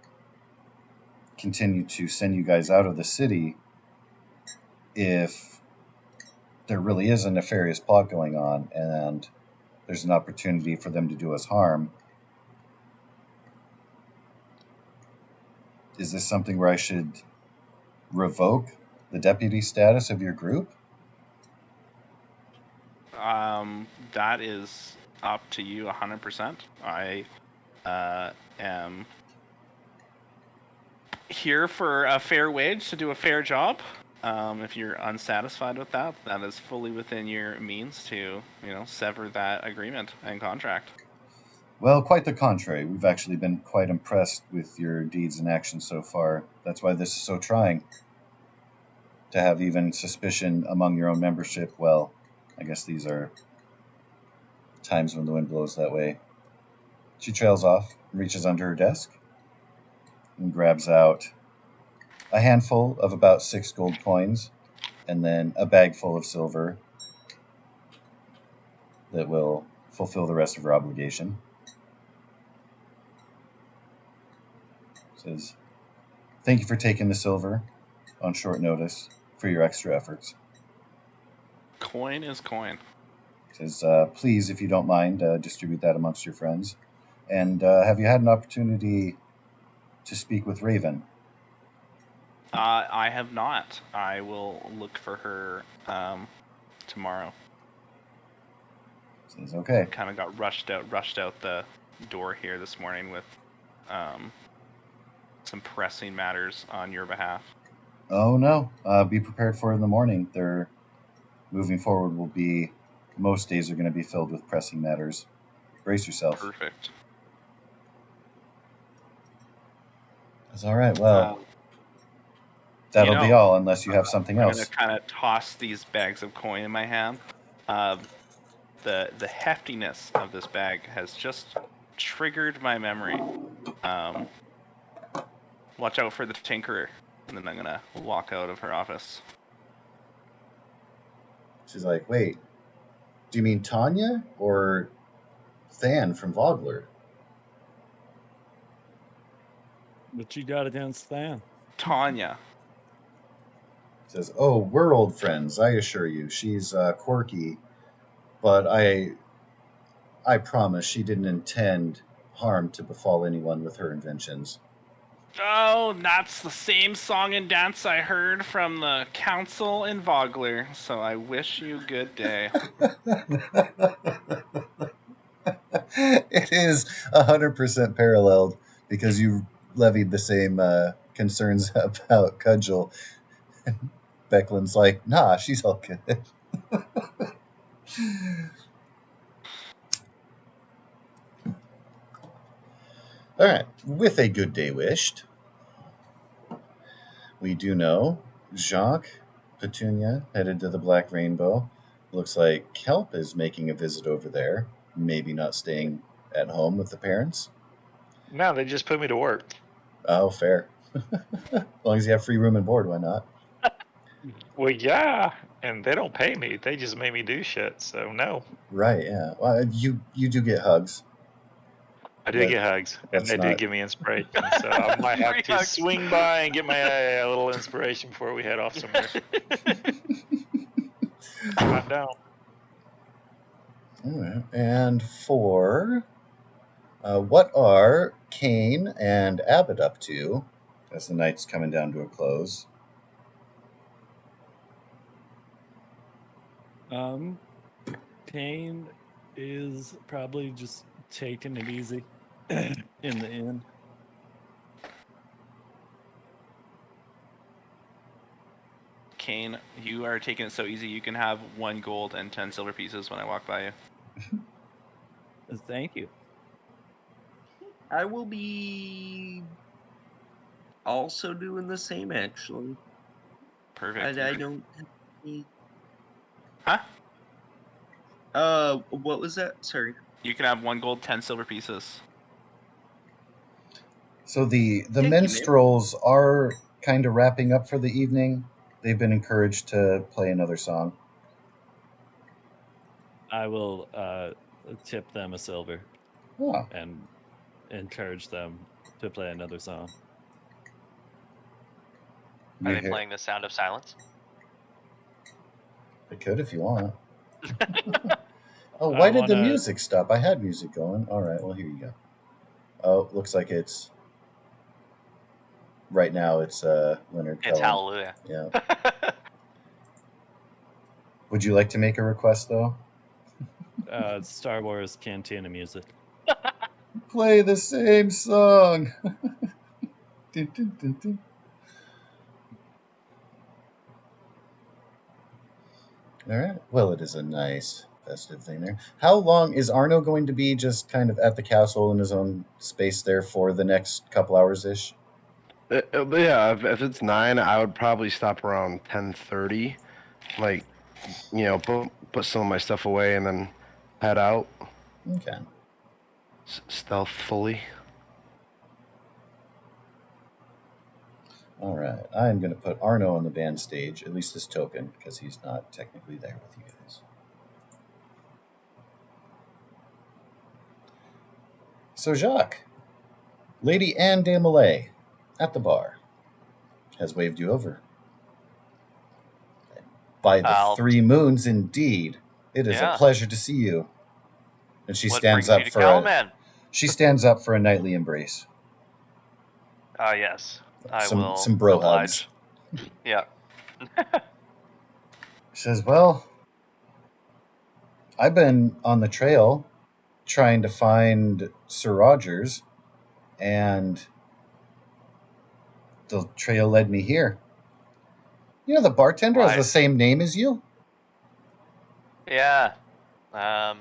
continue to send you guys out of the city if there really is a nefarious plot going on and there's an opportunity for them to do us harm. Is this something where I should revoke the deputy status of your group?
That is up to you 100%. I am here for a fair wage to do a fair job. If you're unsatisfied with that, that is fully within your means to, sever that agreement and contract.
Well, quite the contrary. We've actually been quite impressed with your deeds and actions so far. That's why this is so trying. To have even suspicion among your own membership, well, I guess these are times when the wind blows that way. She trails off, reaches under her desk, and grabs out a handful of about 6 gold coins, and then a bag full of silver that will fulfill the rest of her obligation. Says, thank you for taking the silver on short notice for your extra efforts.
Coin is coin.
Says, please, if you don't mind, distribute that amongst your friends. And have you had an opportunity to speak with Raven?
I have not. I will look for her tomorrow.
Says, okay.
Kind of got rushed out the door here this morning with some pressing matters on your behalf?
Oh no, be prepared for it in the morning. They're moving forward. Most days are going to be filled with pressing matters. Brace yourself.
Perfect.
That's all right. Well, that'll be all, unless you have something
I'm
else.
going to kind of toss these bags of coin in my hand. The heftiness of this bag has just triggered my memory. Watch out for the tinkerer. And then I'm going to walk out of her office.
She's like, wait, do you mean Tanya or Than from Vogler?
What you got against Stan?
Tanya.
Says, oh, we're old friends, I assure you. She's quirky, but I promise she didn't intend harm to befall anyone with her inventions.
Oh, that's the same song and dance I heard from the council in Vogler, so I wish you good day.
It is 100% paralleled because you levied the same concerns about Cudgel. Beckland's like, nah, she's all good. All right, with a good day wished, we do know Jacques, Petunia headed to the Black Rainbow. Looks like Kelp is making a visit over there. Maybe not staying at home with the parents.
No, they just put me to work.
Oh, fair. As long as you have free room and board, why not?
Well, yeah, and they don't pay me. They just make me do shit. So no.
Right, yeah. Well, you do get hugs.
I do get hugs, and they do give me inspiration. So I might have to swing by and get my a little inspiration before we head off somewhere. I don't.
All right. And for what are Kane and Abbott up to as the night's coming down to a close?
Kane is probably just taking it easy in the inn.
Kane, you are taking it so easy you can have 1 gold and 10 silver pieces when I walk by you.
Thank you.
I will be also doing the same, actually.
Perfect.
I don't have any...
Huh?
What was that? Sorry.
You can have 1 gold, 10 silver pieces.
So the minstrels are kind of wrapping up for the evening. They've been encouraged to play another song.
I will tip them a silver and encourage them to play another song.
Are they playing The Sound of Silence?
They could if you want. Oh, why did the music stop? I had music going. All right, well, here you go. Oh, looks like it's... Right now, it's Leonard Cohen.
It's Hallelujah.
Yeah. Would you like to make a request, though?
Star Wars Cantina music.
Play the same song. Dun, dun, dun, dun. All right. Well, it is a nice festive thing there. How long is Arno going to be just kind of at the castle in his own space there for the next couple hours-ish?
Yeah, if it's 9, I would probably stop around 10:30. Like, put some of my stuff away and then head out.
Okay.
Stealthfully.
All right. I'm going to put Arno on the band stage, at least as token, because he's not technically there with you guys. So Jacques, Lady Anne de Malay, at the bar, has waved you over. By the 3 moons, indeed. It is a pleasure to see you. And she stands up for she stands up for a nightly embrace.
Yes. I will
some bro
oblige.
Hugs.
Yeah.
She says, well, I've been on the trail trying to find Sir Rogers, and the trail led me here. You know, the bartender has the same name as you?
Yeah. I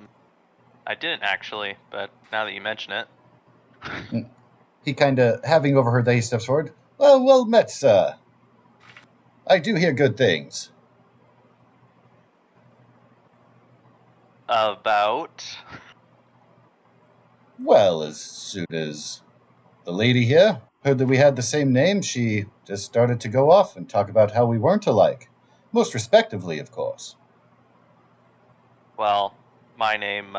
didn't actually, but now that you mention it.
He kind of, having overheard that, he steps forward. Well met, sir. I do hear good things.
About?
Well, as soon as the lady here heard that we had the same name, she just started to go off and talk about how we weren't alike. Most respectively, of course.
Well, my name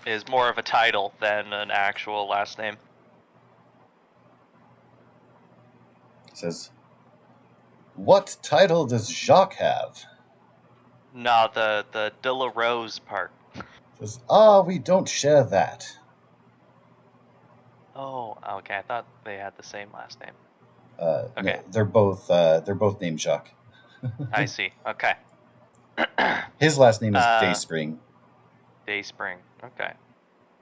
is more of a title than an actual last name.
Says, what title does Jacques have?
No, the De La Rose part.
Says, we don't share that.
Oh, okay. I thought they had the same last name.
Okay. No, they're both named Jacques.
I see. Okay.
His last name is Dayspring.
Dayspring. Okay.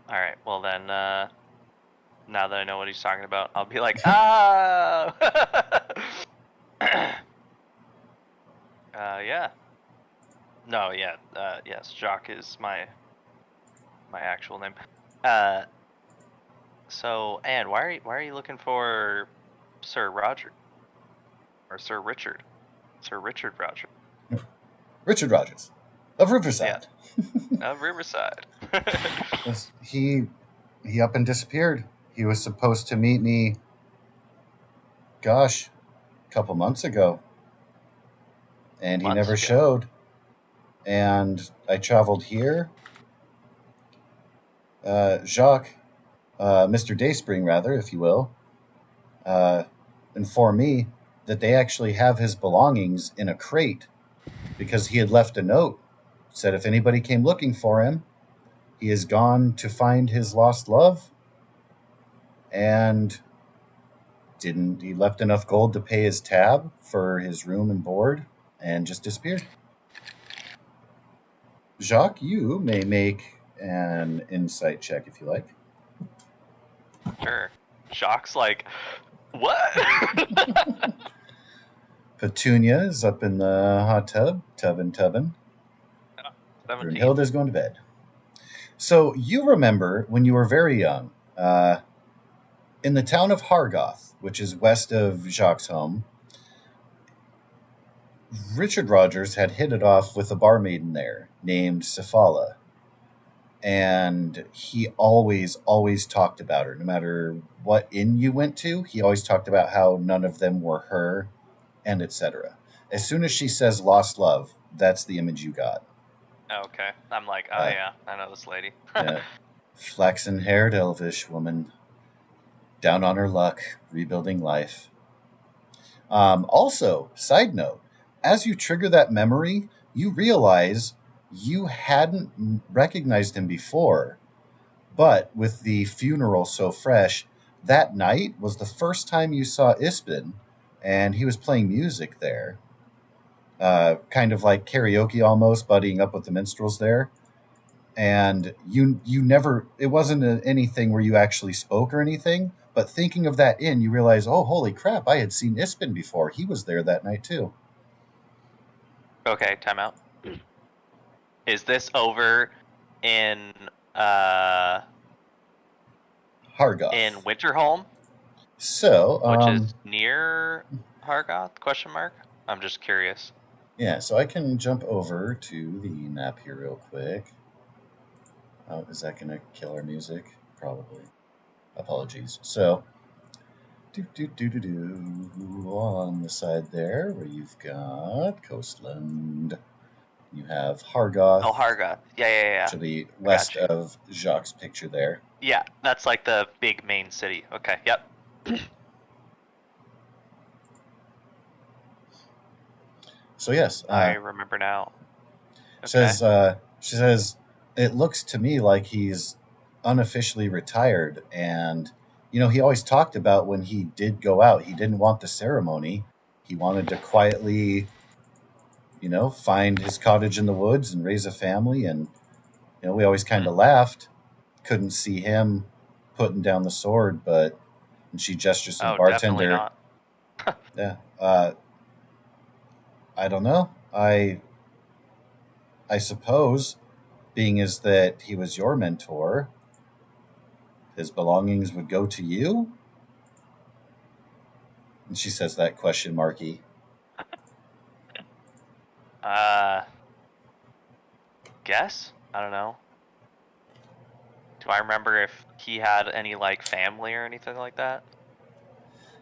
All right. Well then, now that I know what he's talking about, I'll be like, yeah. No, yeah. Yes, Jacques is my actual name. So, Anne, why are you looking for Sir Roger or Sir Richard? Sir Richard Roger.
Richard Rogers of Riverside.
Yeah. Of Riverside.
He up and disappeared. He was supposed to meet me, gosh, a couple months ago. And he never showed. And I traveled here. Jacques, Mr. Dayspring, rather, if you will, informed me that they actually have his belongings in a crate because he had left a note. Said if anybody came looking for him, he is gone to find his lost love. And he left enough gold to pay his tab for his room and board and just disappeared. Jacques, you may make an insight check if you like.
Sure. Jacques like, what?
Petunia is up in the hot tub, tubbing. Brunhilde's going to bed. So you remember when you were very young, in the town of Hargoth, which is west of Jacques' home, Richard Rogers had hit it off with a barmaiden there named Cephala. And he always talked about her. No matter what inn you went to, he always talked about how none of them were her, and etc. As soon as she says lost love, that's the image you got.
Okay. I'm like, yeah, I know this lady.
Flaxen-haired elvish woman, down on her luck, rebuilding life. Also, side note, as you trigger that memory, you realize you hadn't recognized him before, but with the funeral so fresh, that night was the first time you saw Ispin, and he was playing music there. Kind of like karaoke almost, buddying up with the minstrels there. And you never, it wasn't anything where you actually spoke or anything, but thinking of that inn, you realize, oh, holy crap, I had seen Ispin before. He was there that night too.
Okay, time out. Is this over in
Hargoth?
In Winterholm?
So,
which is near Hargoth? ? I'm just curious.
Yeah, so I can jump over to the map here real quick. Oh, is that going to kill our music? Probably. Apologies. So, on the side there where you've got Coastland, you have Hargoth.
Oh, Hargoth. Yeah.
To the west of Jacques' picture there.
Yeah, that's like the big main city. Okay, yep.
So yes,
I remember now.
Okay. She says, it looks to me like he's unofficially retired, and he always talked about when he did go out, he didn't want the ceremony. He wanted to quietly, find his cottage in the woods and raise a family, and we always kind of laughed. Couldn't see him putting down the sword, but And she gestures to the
Definitely
bartender.
not.
Yeah. I don't know. I suppose, being as that he was your mentor, his belongings would go to you? And she says that question marky.
Guess? I don't know. Do I remember if he had any, like, family or anything like that?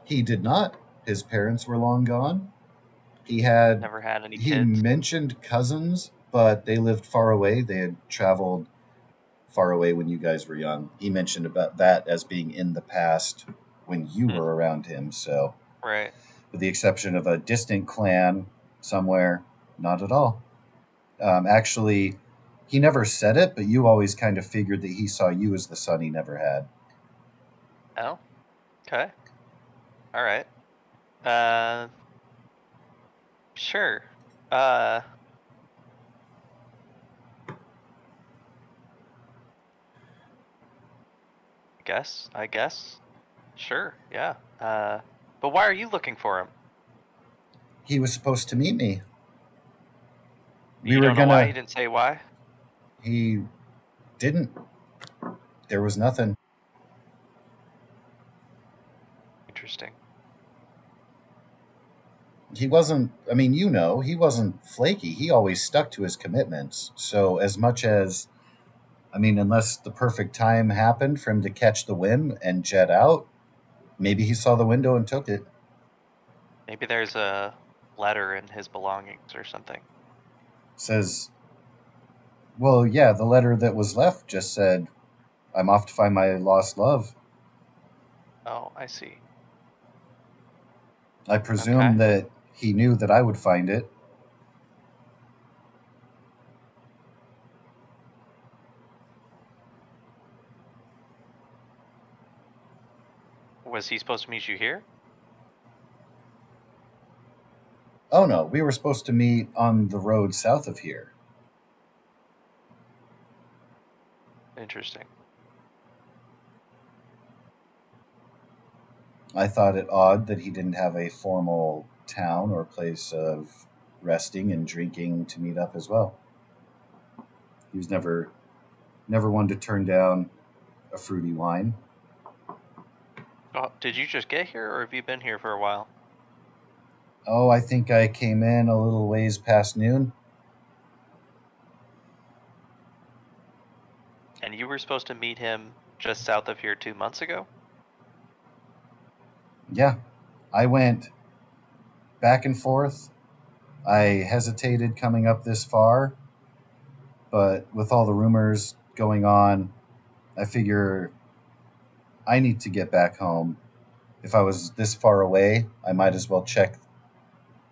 He did not. His parents were long gone. He had...
Never had any
He
kids?
mentioned cousins, but they lived far away. They had traveled far away when you guys were young. He mentioned about that as being in the past when you were around him, so...
Right.
With the exception of a distant clan somewhere, not at all. Actually, he never said it, but you always kind of figured that he saw you as the son he never had.
Oh, okay. All right. Sure. I guess. Sure, yeah. But why are you looking for him?
He was supposed to meet me.
You don't know why? You didn't say why?
He didn't. There was nothing.
Interesting.
He wasn't, I mean, he wasn't flaky. He always stuck to his commitments. So as much as, unless the perfect time happened for him to catch the whim and jet out, maybe he saw the window and took it.
Maybe there's a letter in his belongings or something.
Says, well, yeah, the letter that was left just said, I'm off to find my lost love.
Oh, I see.
I presume that he knew that I would find it.
Was he supposed to meet you here?
Oh no, we were supposed to meet on the road south of here.
Interesting.
I thought it odd that he didn't have a formal town or place of resting and drinking to meet up as well. He was never one to turn down a fruity wine.
Oh, did you just get here, or have you been here for a while?
Oh, I think I came in a little ways past noon.
And you were supposed to meet him just south of here 2 months ago?
Yeah, I went back and forth. I hesitated coming up this far, but with all the rumors going on, I figure I need to get back home. If I was this far away, I might as well check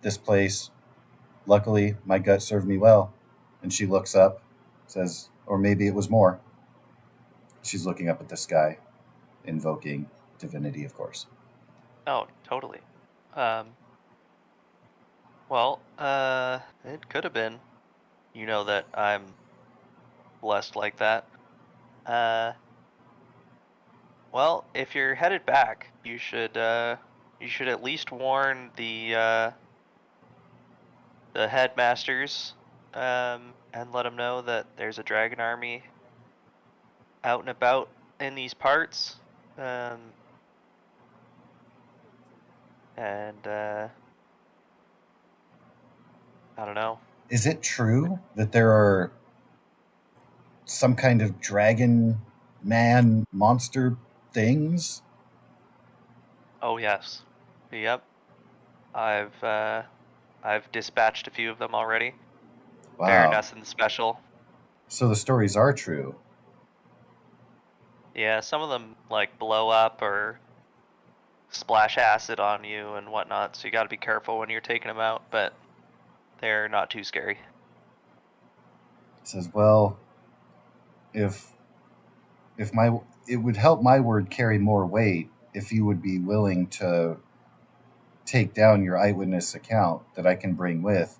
this place. Luckily, my gut served me well. And she looks up, says, or maybe it was more. She's looking up at the sky, invoking divinity, of course.
Oh, totally. Well, it could have been. You know that I'm blessed like that. Well, if you're headed back, you should at least warn the headmasters, and let them know that there's a dragon army out and about in these parts. And I don't know.
Is it true that there are some kind of dragon man monster things?
Oh yes. Yep. I've dispatched a few of them already.
Wow.
They're nothing special.
So the stories are true.
Yeah, some of them like blow up or splash acid on you and whatnot, so you gotta be careful when you're taking them out, but they're not too scary.
Says, well, if it would help my word carry more weight if you would be willing to take down your eyewitness account that I can bring with.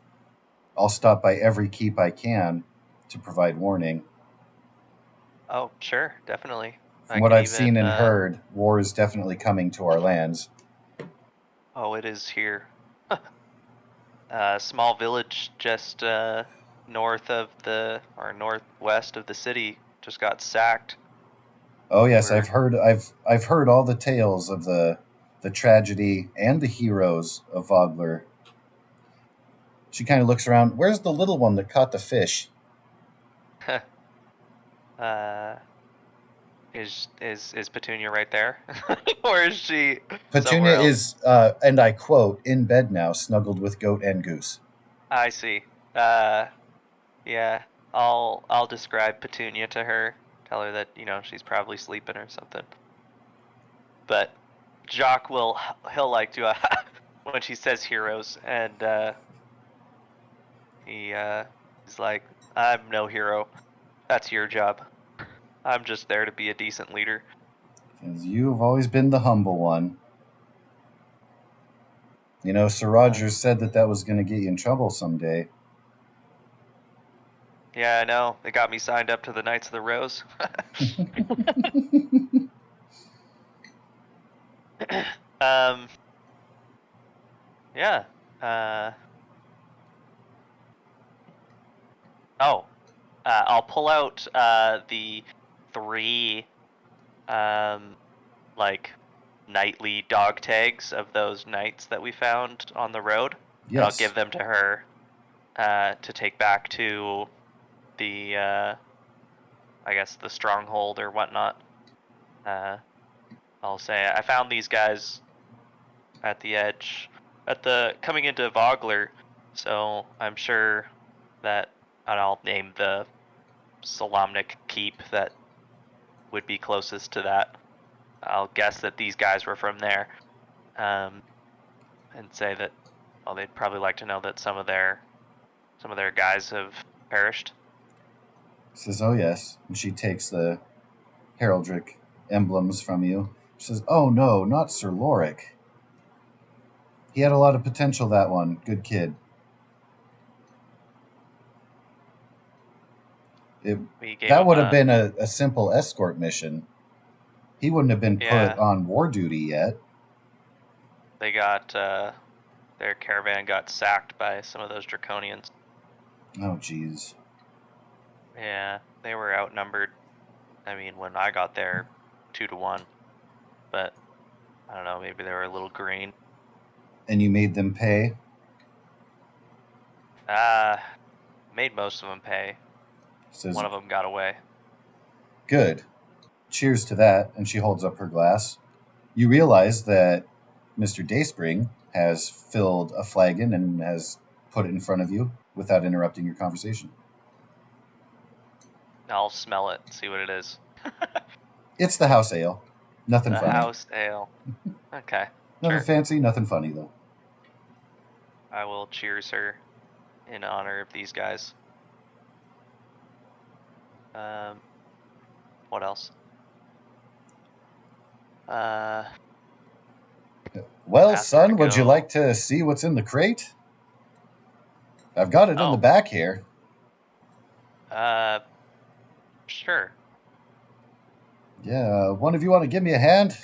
I'll stop by every keep I can to provide warning.
Oh, sure, definitely.
From what I've seen and heard, war is definitely coming to our lands.
Oh, it is here. Small village just northwest of the city just got sacked.
Oh yes, I've heard all the tales of the tragedy and the heroes of Vogler. She kind of looks around. Where's the little one that caught the fish?
Is Petunia right there? Or is she
Petunia is, and I quote, in bed now, snuggled with goat and goose.
I see. Yeah. I'll describe Petunia to her. Tell her that, she's probably sleeping or something. But Jock he'll like to when she says heroes, and he's like, I'm no hero. That's your job. I'm just there to be a decent leader.
Because you have always been the humble one. Sir Rogers said that was going to get you in trouble someday.
Yeah, I know. They got me signed up to the Knights of the Rose. Yeah. I'll pull out the 3 nightly dog tags of those knights that we found on the road.
Yes.
And I'll give them to her to take back to the I guess the stronghold or whatnot. I'll say I found these guys at the edge, coming into Vogler, so I'm sure that, and I'll name the Solamnic keep that would be closest to that. I'll guess that these guys were from there, and say that, well, they'd probably like to know that some of their guys have perished.
Says, oh yes, and she takes the heraldic emblems from you. She says, oh no, not Sir Lorik. He had a lot of potential, that one. Good kid. That would have been a simple escort mission. He wouldn't have been put on war duty yet.
They got, their caravan got sacked by some of those Draconians.
Oh, jeez.
Yeah, they were outnumbered. I mean, when I got there, 2-1. But, I don't know, maybe they were a little green.
And you made them pay?
Made most of them pay. One of them got away.
Good. Cheers to that, and she holds up her glass. You realize that Mr. Dayspring has filled a flagon and has put it in front of you without interrupting your conversation.
I'll smell it, see what it is.
It's the house ale. Nothing funny.
The house ale. Okay.
Nothing fancy, nothing funny, though.
I will cheers her in honor of these guys. What else?
Well, son, would you like to see what's in the crate? I've got it in the back here.
Sure.
Yeah, one of you want to give me a hand?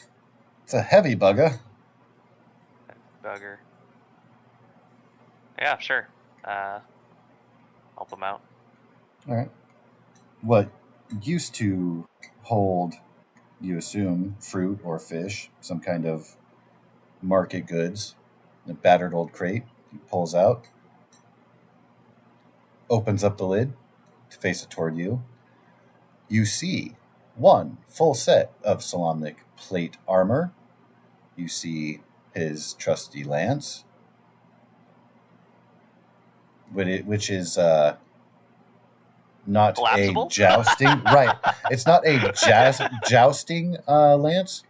It's a heavy bugger.
Bugger. Yeah, sure. Help them out.
All right. What used to hold, you assume, fruit or fish, some kind of market goods, a battered old crate, he pulls out, opens up the lid to face it toward you. You see one full set of Solamnic plate armor. You see his trusty lance, which is not
collapsible?
A jousting. Right. It's not a jousting lance.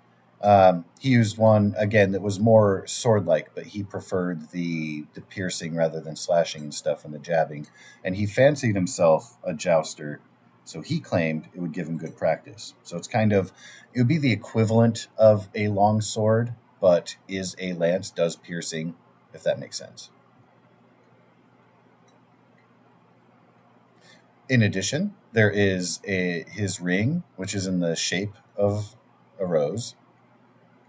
He used one, again, that was more sword-like, but he preferred the piercing rather than slashing and stuff and the jabbing. And he fancied himself a jouster, so he claimed it would give him good practice. So it's it would be the equivalent of a long sword, but is a lance, does piercing, if that makes sense. In addition, there is his ring, which is in the shape of a rose,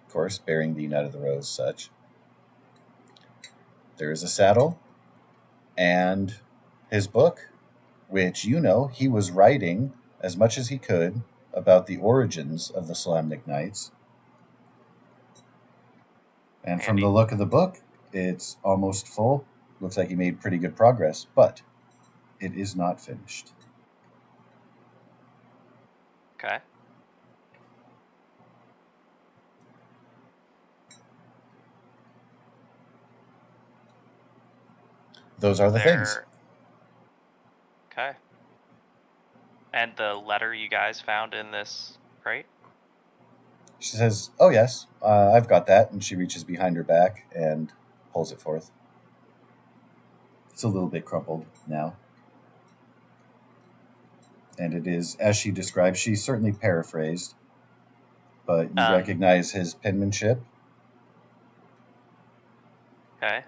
of course, bearing the nut of the rose, such. There is a saddle, and his book, which he was writing as much as he could about the origins of the Solamnic Knights. And from the look of the book, it's almost full. Looks like he made pretty good progress, but it is not finished.
Okay.
Those are the things.
Okay. And the letter you guys found in this crate?
She says, "Oh yes, I've got that," and she reaches behind her back and pulls it forth. It's a little bit crumpled now. And it is, as she describes, she certainly paraphrased, but you recognize his penmanship.
Okay.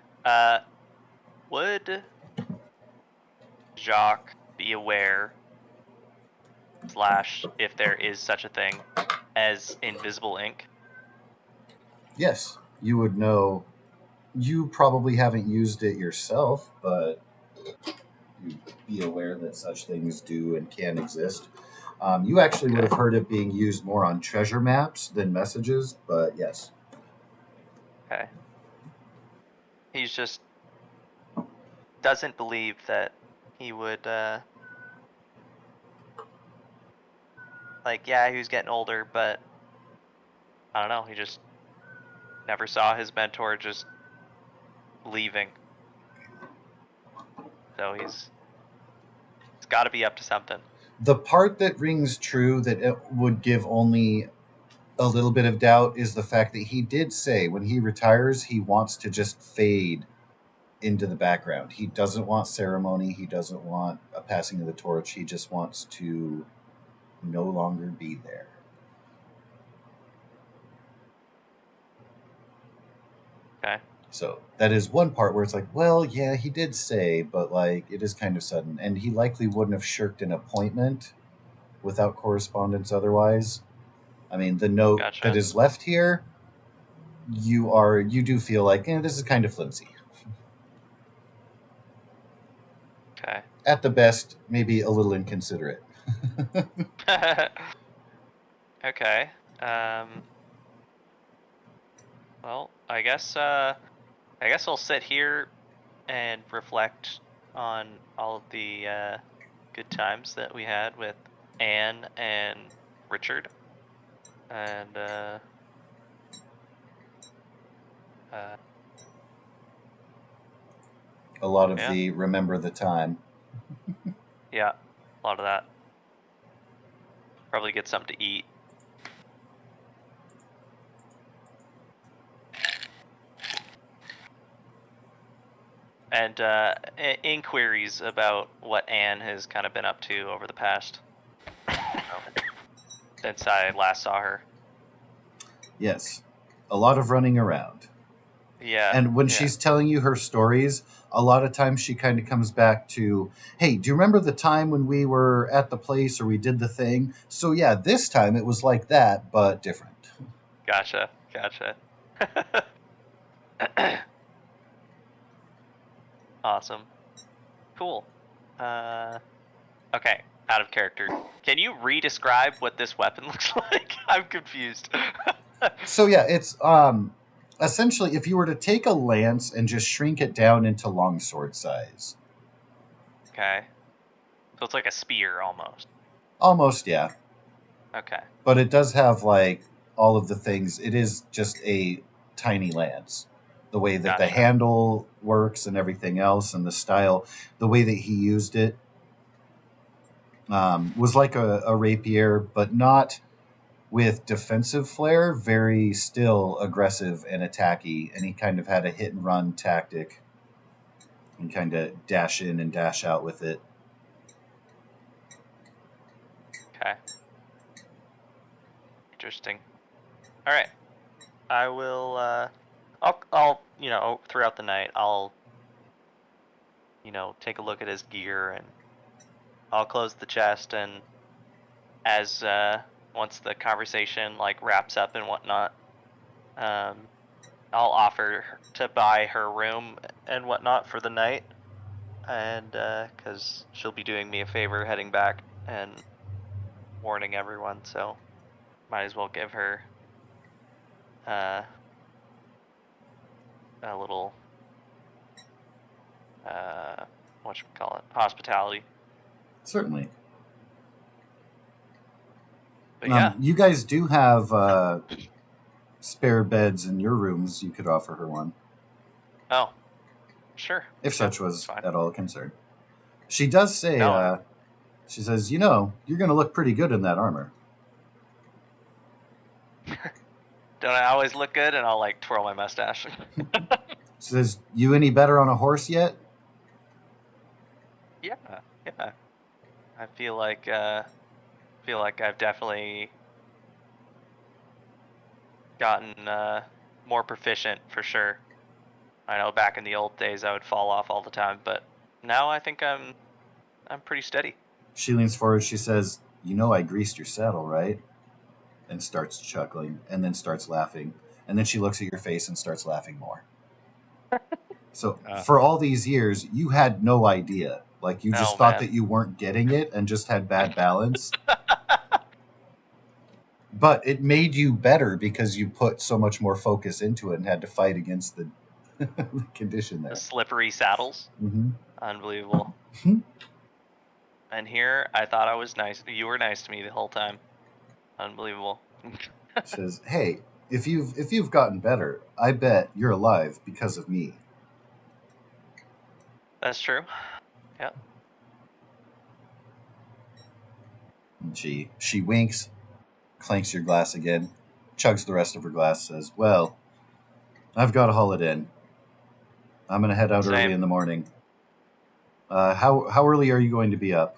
Would Jacques be aware, / if there is such a thing, as invisible ink?
Yes, you would know. You probably haven't used it yourself, but you'd be aware that such things do and can exist. You actually would have heard it being used more on treasure maps than messages, but yes.
Okay. He's just doesn't believe that he would, he was getting older, but I don't know, he just never saw his mentor just leaving. So he's got to be up to something.
The part that rings true that it would give only a little bit of doubt is the fact that he did say when he retires, he wants to just fade into the background. He doesn't want ceremony. He doesn't want a passing of the torch. He just wants to no longer be there.
Okay.
So that is one part where it's like, well, yeah, he did say, but it is kind of sudden. And he likely wouldn't have shirked an appointment without correspondence otherwise. I mean, the note that is left here, you do feel like, this is kind of flimsy.
Okay.
At the best, maybe a little inconsiderate.
Okay. Well, I guess I'll sit here and reflect on all of the good times that we had with Anne and Richard, and
a lot of the remember the time.
Yeah, a lot of that. Probably get something to eat. And inquiries about what Anne has kind of been up to over the past since I last saw her.
Yes, a lot of running around.
Yeah.
And when she's telling you her stories, a lot of times she kind of comes back to, hey, do you remember the time when we were at the place or we did the thing? So yeah, this time it was like that, but different.
Gotcha. Awesome. Cool. Okay, out of character. Can you re-describe what this weapon looks like? I'm confused.
So yeah, it's essentially if you were to take a lance and just shrink it down into longsword size.
Okay. So it's like a spear almost.
Almost, yeah.
Okay.
But it does have all of the things. It is just a tiny lance. The way that the handle works and everything else and the style, the way that he used it was like a rapier, but not with defensive flair, very still aggressive and attacky. And he kind of had a hit and run tactic and kind of dash in and dash out with it.
Okay. Interesting. All right. I will. I'll throughout the night, I'll take a look at his gear and I'll close the chest, and as once the conversation like wraps up and whatnot, I'll offer to buy her room and whatnot for the night, and because she'll be doing me a favor heading back and warning everyone, so might as well give her a little whatchamacallit, hospitality.
Certainly.
But yeah.
You guys do have spare beds in your rooms. You could offer her one.
Oh, sure.
If such was at all a concern. She does say,
No.
She says, you know, you're going to look pretty good in that armor.
Don't I always look good? And I'll like twirl my mustache.
She says, you any better on a horse yet?
Yeah. I feel like I've definitely gotten more proficient for sure. I know back in the old days I would fall off all the time, but now I think I'm pretty steady.
She leans forward. She says, you know I greased your saddle, right? And starts chuckling, and then starts laughing. And then she looks at your face and starts laughing more. So for all these years, you had no idea. Like, you just thought that you weren't getting it and just had bad balance. But it made you better because you put so much more focus into it and had to fight against the condition there.
The slippery saddles.
Mm-hmm.
Unbelievable. And here, I thought I was nice. You were nice to me the whole time. Unbelievable.
Says, hey, if you've gotten better, I bet you're alive because of me.
That's true. Yep.
And she winks, clanks your glass again, chugs the rest of her glass, says, well, I've got to haul it in. I'm going to head out early in the morning. How early are you going to be up?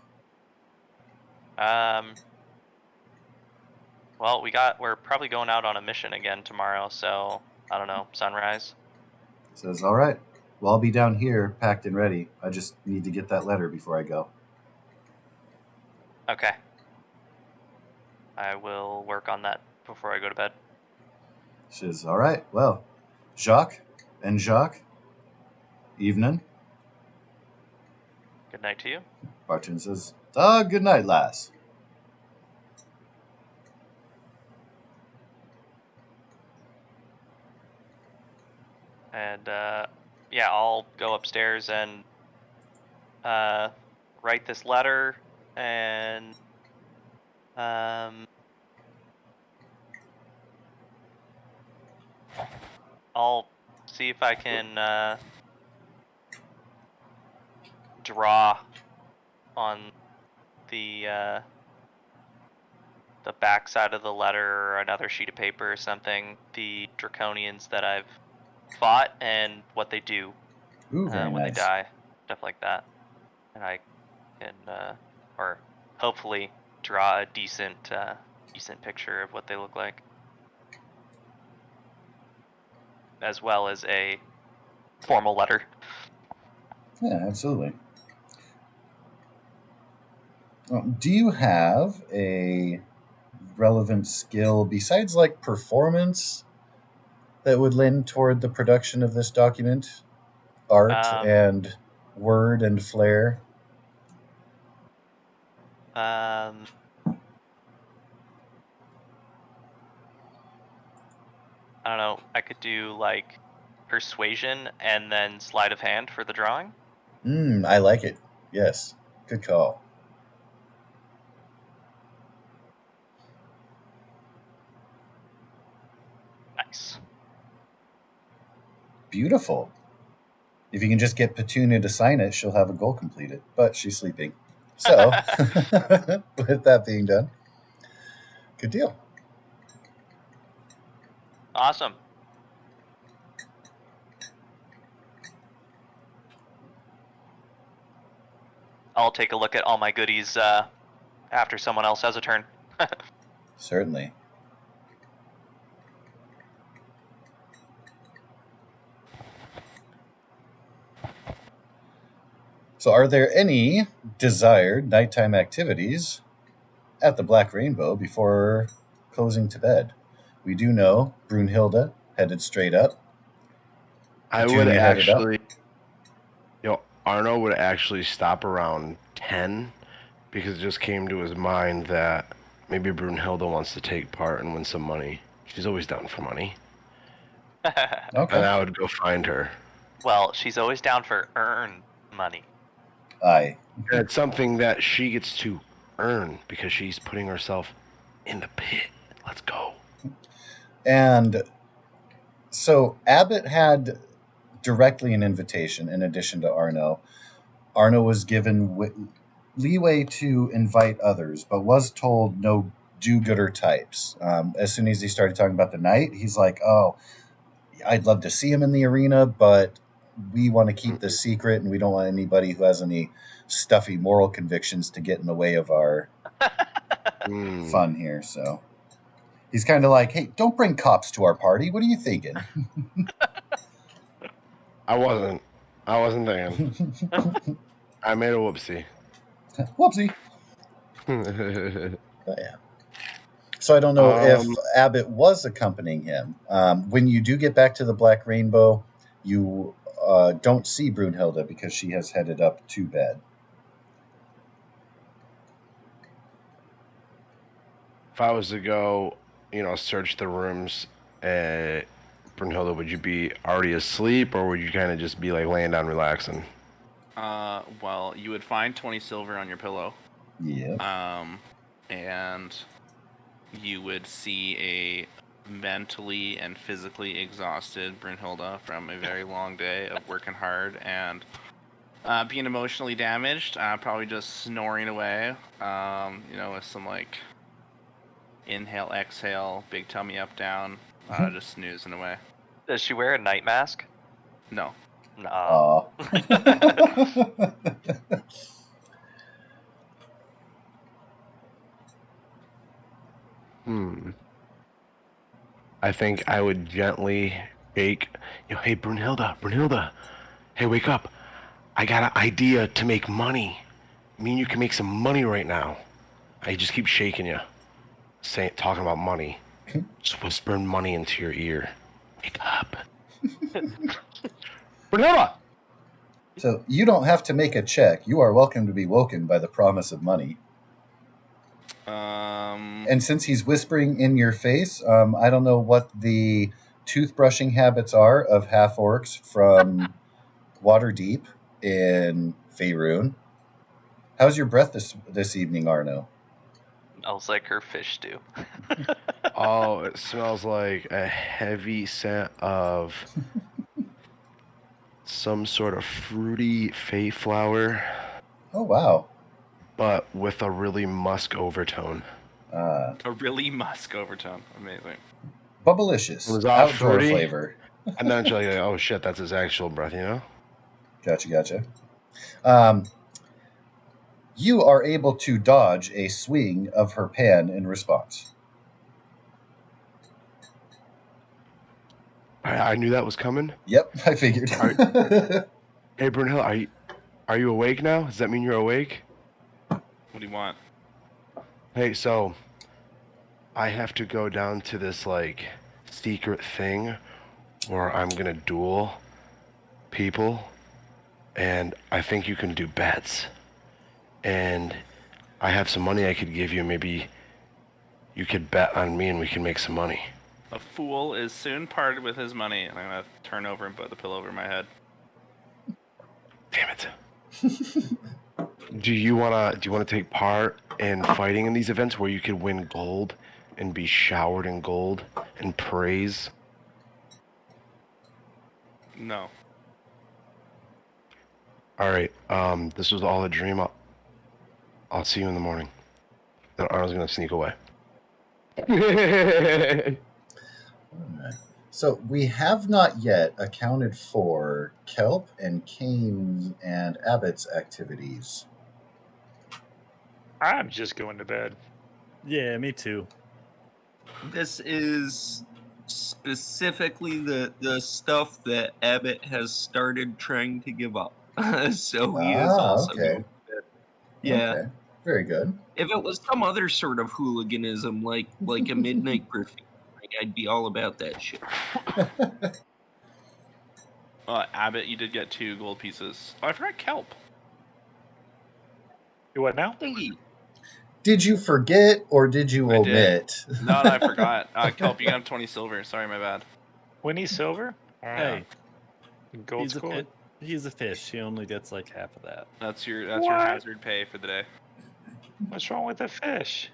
Well, we're probably going out on a mission again tomorrow, so I don't know, sunrise.
Says, all right. Well, I'll be down here, packed and ready. I just need to get that letter before I go.
Okay. I will work on that before I go to bed.
Says, all right. Well, Jacques, evening.
Good night to you.
Barton says, good night, lass.
And yeah, I'll go upstairs and write this letter, and I'll see if I can draw on the back side of the letter or another sheet of paper or something the draconians that I've fought and what they do.
Ooh, very
when
nice.
they die, stuff like that, and I can or hopefully draw a decent picture of what they look like, as well as a formal letter.
Yeah, absolutely. Do you have a relevant skill besides like performance that would lend toward the production of this document? Art and word and flair?
I don't know. I could do like persuasion and then sleight of hand for the drawing.
I like it. Yes. Good call.
Nice.
Beautiful. If you can just get Petunia to sign it, she'll have a goal completed. But she's sleeping. So, with that being done, good deal.
Awesome. I'll take a look at all my goodies after someone else has a turn.
Certainly. So are there any desired nighttime activities at the Black Rainbow before closing to bed? We do know Brunhilde headed straight up.
I would actually, Arno would actually stop around 10 because it just came to his mind that maybe Brunhilde wants to take part and win some money. She's always down for money.
Okay.
And I would go find her.
Well, she's always down for earned money.
Aye.
And it's something that she gets to earn because she's putting herself in the pit. Let's go.
And so Abbott had directly an invitation in addition to Arno. Arno was given leeway to invite others, but was told no do-gooder types. As soon as he started talking about the night, he's like, oh, I'd love to see him in the arena, but we want to keep this secret, and we don't want anybody who has any stuffy moral convictions to get in the way of our fun here. So he's kind of like, hey, don't bring cops to our party. What are you thinking?
I wasn't thinking. I made a whoopsie.
Whoopsie. But yeah. So I don't know if Abbott was accompanying him. When you do get back to the Black Rainbow, you don't see Brunhilde because she has headed up to bed.
If I was to go, search the rooms, Brunhilde, would you be already asleep, or would you kind of just be like laying down relaxing?
Well, you would find 20 silver on your pillow.
Yeah.
And you would see a mentally and physically exhausted Brunhilde from a very long day of working hard and being emotionally damaged, probably just snoring away, with some like inhale, exhale, big tummy up, down, just snoozing away.
Does she wear a night mask?
No.
No.
I think I would gently shake. Hey, Brunhilde, hey, wake up. I got an idea to make money. Me and you can make some money right now. I just keep shaking you, talking about money. Just whispering money into your ear. Wake up. Brunhilde!
So you don't have to make a check. You are welcome to be woken by the promise of money. And since he's whispering in your face, I don't know what the toothbrushing habits are of half-orcs from Waterdeep in Faerun. How's your breath this evening, Arno?
Smells like her fish stew.
Oh, it smells like a heavy scent of some sort of fruity fey flower.
Oh, wow.
But with a really musk overtone.
A really musk overtone. Amazing.
Bubblicious.
It was all
outdoor
fruity,
flavor.
And then it's like, oh shit, that's his actual breath,
Gotcha. You are able to dodge a swing of her pan in response.
I knew that was coming.
Yep, I figured.
Hey, Brunhilde, are you awake now? Does that mean you're awake?
What do you want?
Hey, so I have to go down to this secret thing where I'm gonna duel people, and I think you can do bets. And I have some money I could give you. Maybe you could bet on me and we can make some money.
A fool is soon parted with his money, and I'm gonna turn over and put the pillow over my head.
Damn it. Do you wanna take part in fighting in these events where you could win gold and be showered in gold and praise?
No.
All right. This was all a dream. I'll see you in the morning. Then Arnold's gonna sneak away.
So we have not yet accounted for Kelp and Kane's and Abbott's activities.
I'm just going to bed.
Yeah, me too.
This is specifically the stuff that Abbott has started trying to give up. So he is also
okay.
going to bed. Yeah.
Okay. Very good.
If it was some other sort of hooliganism, like a midnight graffiti, I'd be all about that shit.
Abbott, you did get 2 gold pieces. Oh, I forgot kelp.
You what now?
Did you forget or did you omit?
No, I forgot. Kelp, you got 20 silver. Sorry, my bad.
20 silver?
Hey,
gold's cool.
He's a fish. He only gets like half of that.
That's your hazard pay for the day.
What's wrong with the fish?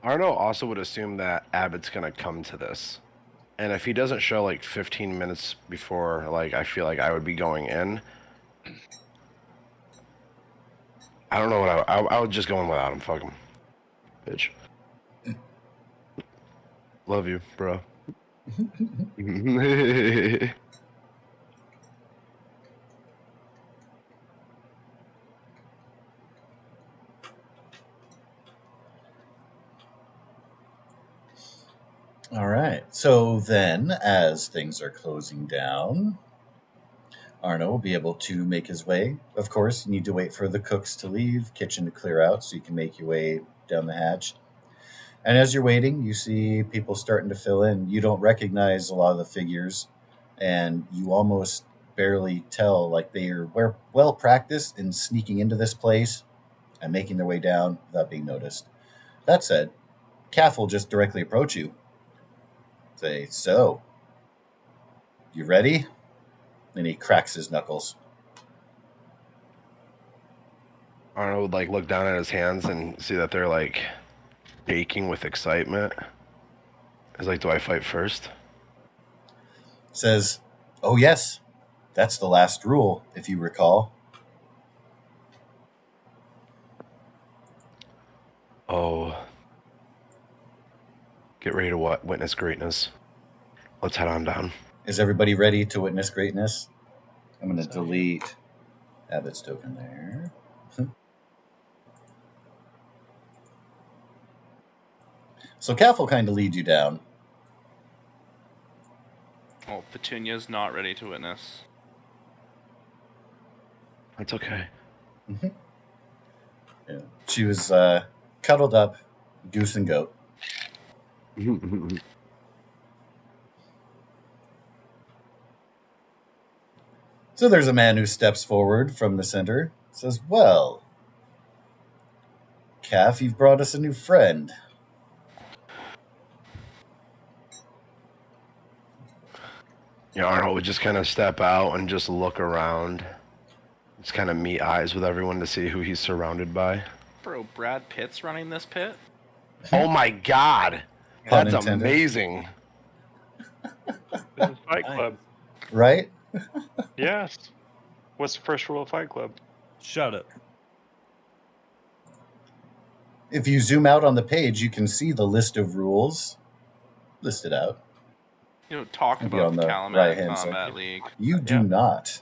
Arno also would assume that Abbott's gonna come to this, and if he doesn't show like 15 minutes before, like I feel like I would be going in. I don't know what I would just go in without him. Fuck him, bitch. Love you, bro.
All right. So then, as things are closing down, Arno will be able to make his way. Of course, you need to wait for the cooks to leave, kitchen to clear out, so you can make your way down the hatch. And as you're waiting, you see people starting to fill in. You don't recognize a lot of the figures, and you almost barely tell, like they are well practiced in sneaking into this place and making their way down without being noticed. That said, Calf will just directly approach you. Say, so, you ready? And he cracks his knuckles.
Arno would like look down at his hands and see that they're like baking with excitement. He's like, do I fight first?
Says, oh yes, that's the last rule, if you recall.
Oh. Get ready to witness greatness. Let's head on down.
Is everybody ready to witness greatness? I'm going to delete Abbott's token there. So Calf will kind of lead you down.
Oh, Petunia's not ready to witness.
That's okay.
Mm-hmm. Yeah. She was cuddled up, goose and goat. So there's a man who steps forward from the center. Says, well, Calf, you've brought us a new friend.
Yeah, Arnold would just kind of step out and just look around. Just kind of meet eyes with everyone to see who he's surrounded by.
Bro, Brad Pitt's running this pit?
Oh my god!
Pun
That's
intended.
Amazing.
This is Fight Club.
Right?
Yes. What's the first rule of Fight Club?
Shut up.
If you zoom out on the page, you can see the list of rules listed out.
You don't talk
Maybe
about
on
the
the
Calumet
right-hand
Combat
side.
League.
You do not.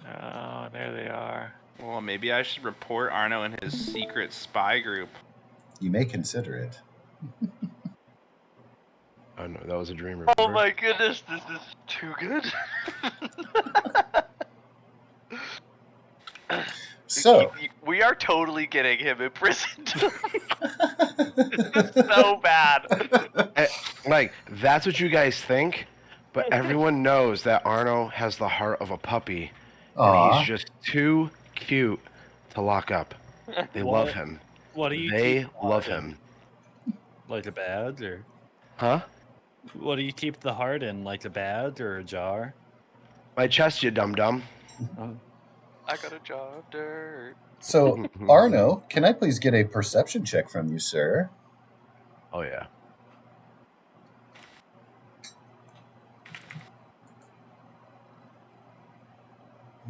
Oh, there they are.
Well, maybe I should report Arno and his secret spy group.
You may consider it.
Oh no, that was a dream.
Oh my goodness, this is too good.
So
we are totally getting him imprisoned. This is so bad.
Like, that's what you guys think, but everyone knows that Arno has the heart of a puppy.
Aww.
And he's just too cute to lock up. They love him.
What do you?
They love him.
Like a badge, or?
Huh?
What do you keep the heart in? Like a badge or a jar?
My chest, you dum-dum.
I got a jar of dirt.
So, Arno, can I please get a perception check from you, sir?
Oh, yeah.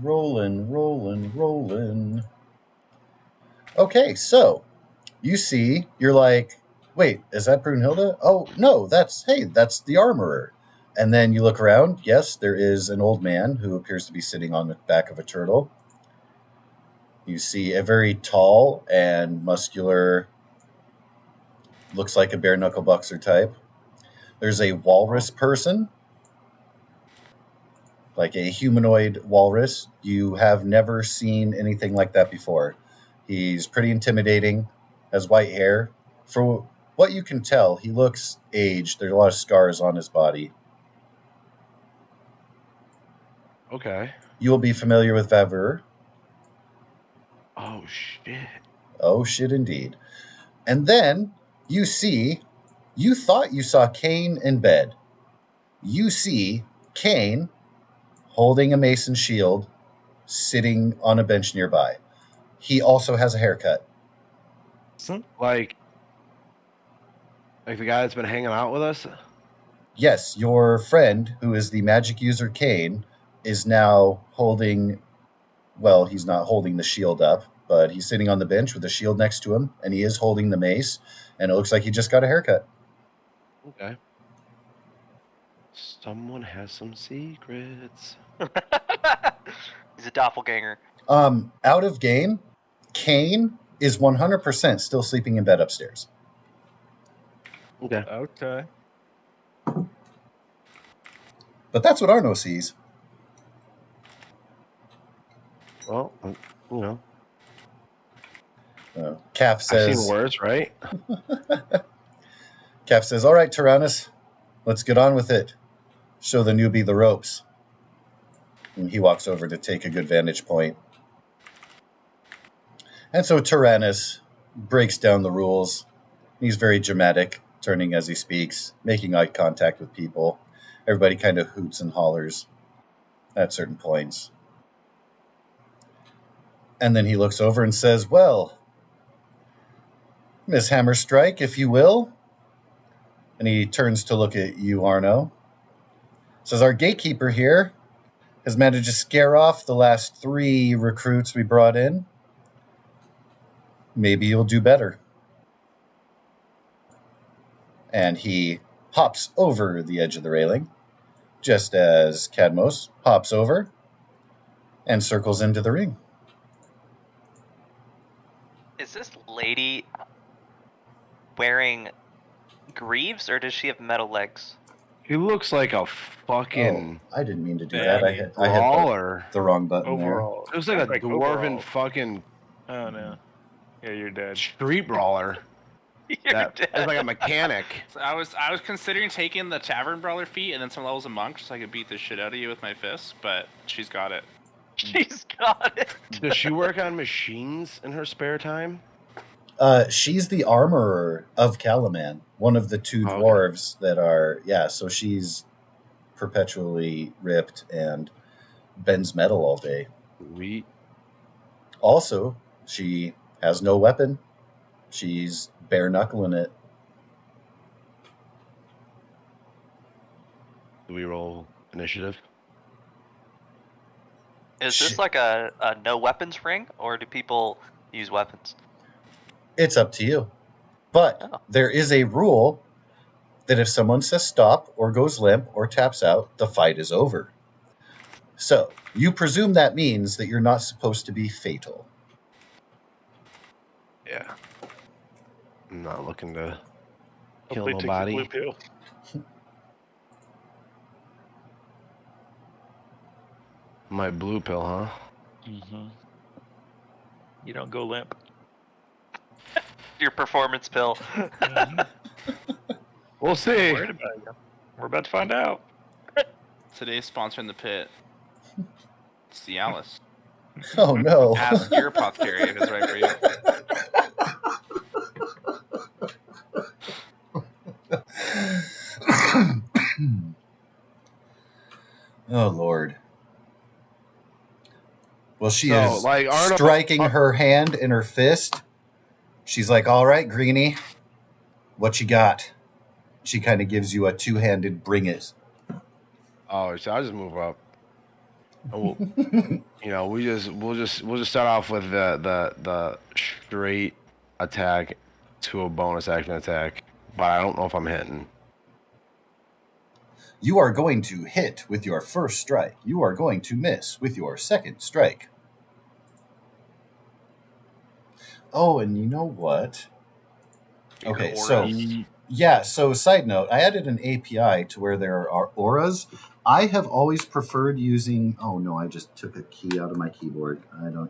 Rolling. Okay, so you see, you're like, wait, is that Brunhilde? Oh, no, that's the armorer. And then you look around. Yes, there is an old man who appears to be sitting on the back of a turtle. You see a very tall and muscular, looks like a bare knuckle boxer type. There's a walrus person. like a humanoid walrus. You have never seen anything like that before. He's pretty intimidating, has white hair. For what you can tell, he looks aged. There's a lot of scars on his body.
Okay.
You will be familiar with Vavur.
Oh, shit.
Oh, shit, indeed. And then you thought you saw Kane in bed. You see Kane holding a mason shield sitting on a bench nearby. He also has a haircut.
Like the guy that's been hanging out with us?
Yes, your friend, who is the magic user Kane, is now holding, well, he's not holding the shield up, but he's sitting on the bench with the shield next to him, and he is holding the mace, and it looks like he just got a haircut.
Okay. Someone has some secrets.
He's a doppelganger.
Out of game, Kane is 100% still sleeping in bed upstairs.
Okay.
Okay.
But that's what Arno sees.
Well, you know.
Calf says...
I've seen worse, right?
Calf says, all right, Tyrannus, let's get on with it. Show the newbie the ropes. And he walks over to take a good vantage point. And so Tyrannus breaks down the rules. He's very dramatic, turning as he speaks, making eye contact with people. Everybody kind of hoots and hollers at certain points. And then he looks over and says, well, Miss Hammerstrike, if you will. And he turns to look at you, Arno. Says, our gatekeeper here has managed to scare off the last 3 recruits we brought in. Maybe you'll do better. And he hops over the edge of the railing, just as Cadmos hops over and circles into the ring.
Is this lady wearing greaves, or does she have metal legs?
He looks like a fucking...
Oh, I didn't mean to do
Yeah,
that. I hit the wrong button
Overall.
It looks like a dwarven
overall.
fucking
Oh, no. Yeah, you're dead.
street brawler. That's like a mechanic.
So I was considering taking the tavern brawler feat and then some levels of monk so I could beat the shit out of you with my fists, but she's got it.
She's got it.
Does she work on machines in her spare time?
She's the armorer of Calaman, one of the 2 dwarves that are... Yeah, so she's perpetually ripped and bends metal all day.
Sweet.
Also, she has no weapon. She's bare-knuckling it.
Do we roll initiative?
Is this like a no weapons ring, or do people use weapons?
It's up to you. But there is a rule that if someone says stop or goes limp or taps out, the fight is over. So, you presume that means that you're not supposed to be fatal.
Yeah. I'm not looking to kill
Hopefully take the blue
nobody.
pill.
My blue pill, huh?
Mm-hmm. You don't go limp.
Your performance pill.
We'll see.
I'm worried about you. We're about to find out.
Today's sponsor in the pit. It's the Alice.
Oh, no.
Ask your apothecary if it's right for you.
Oh, Lord. Well, she
So,
is
like, Arno-
striking her hand in her fist. She's like, all right, Greenie, what you got? She kind of gives you a 2-handed bring it.
Oh, so I'll just move up. We'll just start off with the straight attack to a bonus action attack, but I don't know if I'm hitting.
You are going to hit with your first strike. You are going to miss with your second strike. Oh, and you know what? Okay, so Yeah, so side note, I added an API to where there are auras. I have always preferred using. Oh no, I just took a key out of my keyboard. I don't.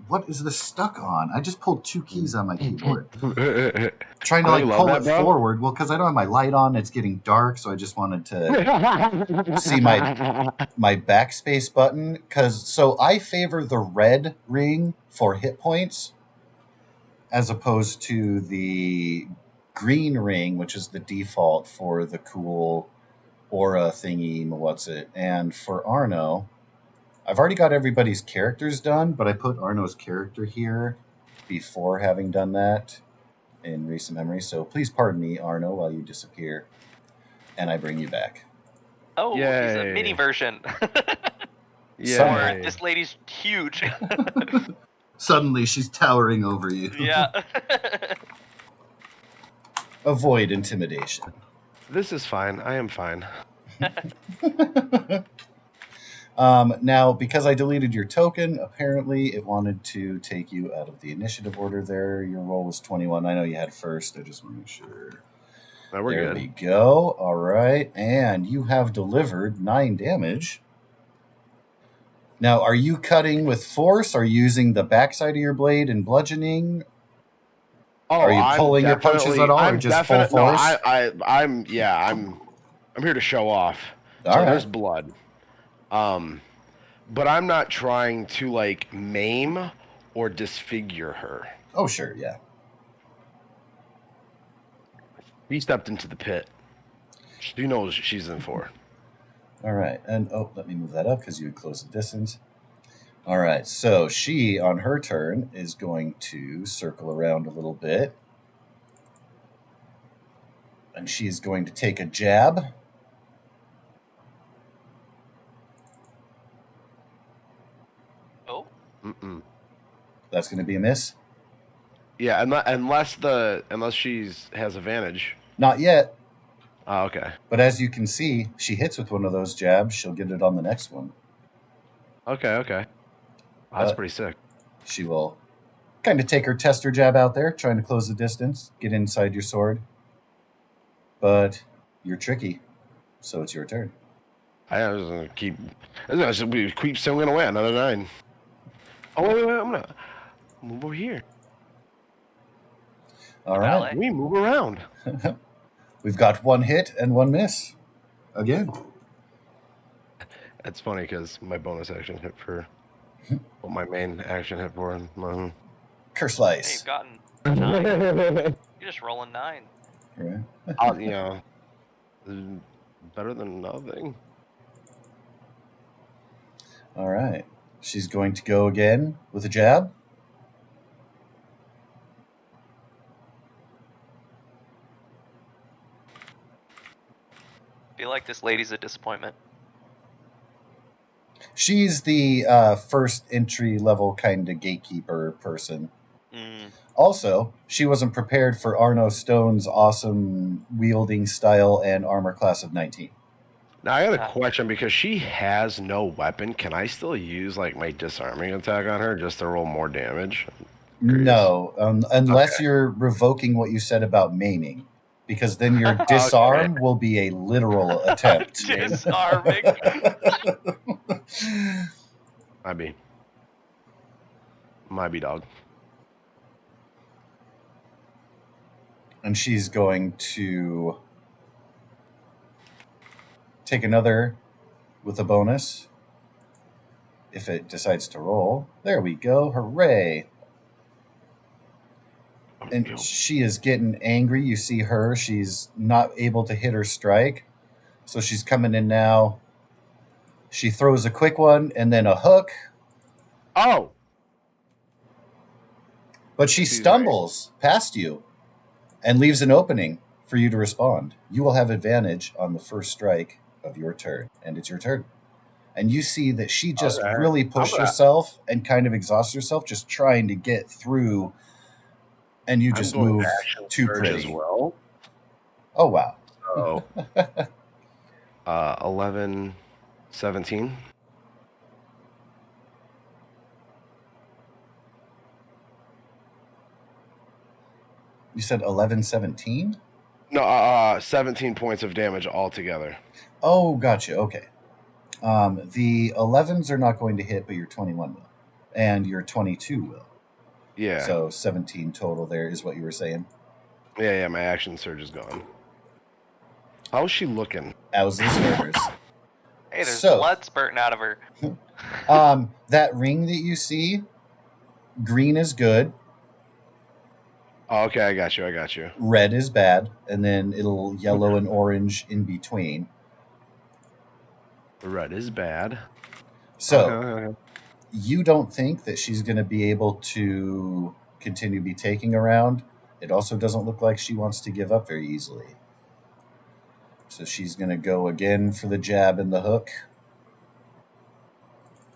What is this stuck on? I just pulled 2 keys on my keyboard. Trying to
Don't you
like
love
pull
that,
it
bro?
forward. Well, because I don't have my light on, it's getting dark, so I just wanted to see my backspace button. Because so I favor the red ring for hit points as opposed to the green ring, which is the default for the cool aura thingy. What's it? And for Arno, I've already got everybody's characters done, but I put Arno's character here before having done that in recent memory. So please pardon me, Arno, while you disappear, and I bring you back.
Oh, he's a
Yay.
mini version.
Yeah.
Or this lady's huge.
Suddenly, she's towering over you.
Yeah.
Avoid intimidation.
This is fine. I am fine.
Now, because I deleted your token, apparently it wanted to take you out of the initiative order there. Your roll was 21. I know you had first. I just want to make sure.
No, we're
There
good.
we go. All right. And you have delivered 9 damage. Now, are you cutting with force? Are you using the backside of your blade and bludgeoning?
Oh,
Are you pulling your punches at all, or just full force?
No, I'm here to show off.
All
so
right.
There's blood. But I'm not trying to like maim or disfigure her.
Oh, sure, yeah.
He stepped into the pit. She knows she's in for.
All right, and let me move that up because you would close the distance. All right, so she, on her turn, is going to circle around a little bit. And she's going to take a jab.
Oh.
Mm-mm.
That's going to be a miss.
Yeah, unless she's has advantage.
Not yet.
Oh, okay.
But as you can see, she hits with one of those jabs. She'll get it on the next one.
Okay. That's pretty sick.
She will kind of take her tester jab out there, trying to close the distance, get inside your sword. But you're tricky, so it's your turn.
I was gonna keep swinging away. Another 9. Oh wait! I'm gonna move over here.
All right.
We move around.
We've got 1 hit and 1 miss. Again.
That's funny because my bonus action hit for what my main action hit for.
Curse Slice.
Hey, you've gotten 9. You're just rolling 9.
Right.
Better than nothing.
All right. She's going to go again with a jab.
I feel like this lady's a disappointment.
She's the first entry level kind of gatekeeper person.
Mm.
Also, she wasn't prepared for Arno Stone's awesome wielding style and armor class of 19.
Now I got a question because she has no weapon. Can I still use like my disarming attack on her just to roll more damage?
No, unless you're revoking what you said about maiming, because then your disarm will be a literal attempt.
Disarming.
Might be dog.
And she's going to take another with a bonus if it decides to roll. There we go. Hooray. And she is getting angry. You see her. She's not able to hit her strike. So she's coming in now. She throws a quick one and then a hook.
Oh!
But she stumbles past you and leaves an opening for you to respond. You will have advantage on the first strike of your turn. And it's your turn. And you see that she just really pushed herself and kind of exhausts herself just trying to get through. And you just move too pretty.
As well.
Oh, wow.
So, 11, 17.
You said 11, 17?
No, 17 points of damage altogether.
Oh, gotcha. Okay. The 11s are not going to hit, but your 21 will. And your 22 will.
Yeah.
So 17 total there is what you were saying.
Yeah, my action surge is gone. How's she looking?
As is hers.
Hey, there's blood spurting out of her.
That ring that you see, green is good.
Oh, okay, I got you.
Red is bad, and then it'll yellow and orange in between.
The red is bad.
So,
okay.
You don't think that she's going to be able to continue to be taking around. It also doesn't look like she wants to give up very easily. So she's going to go again for the jab and the hook.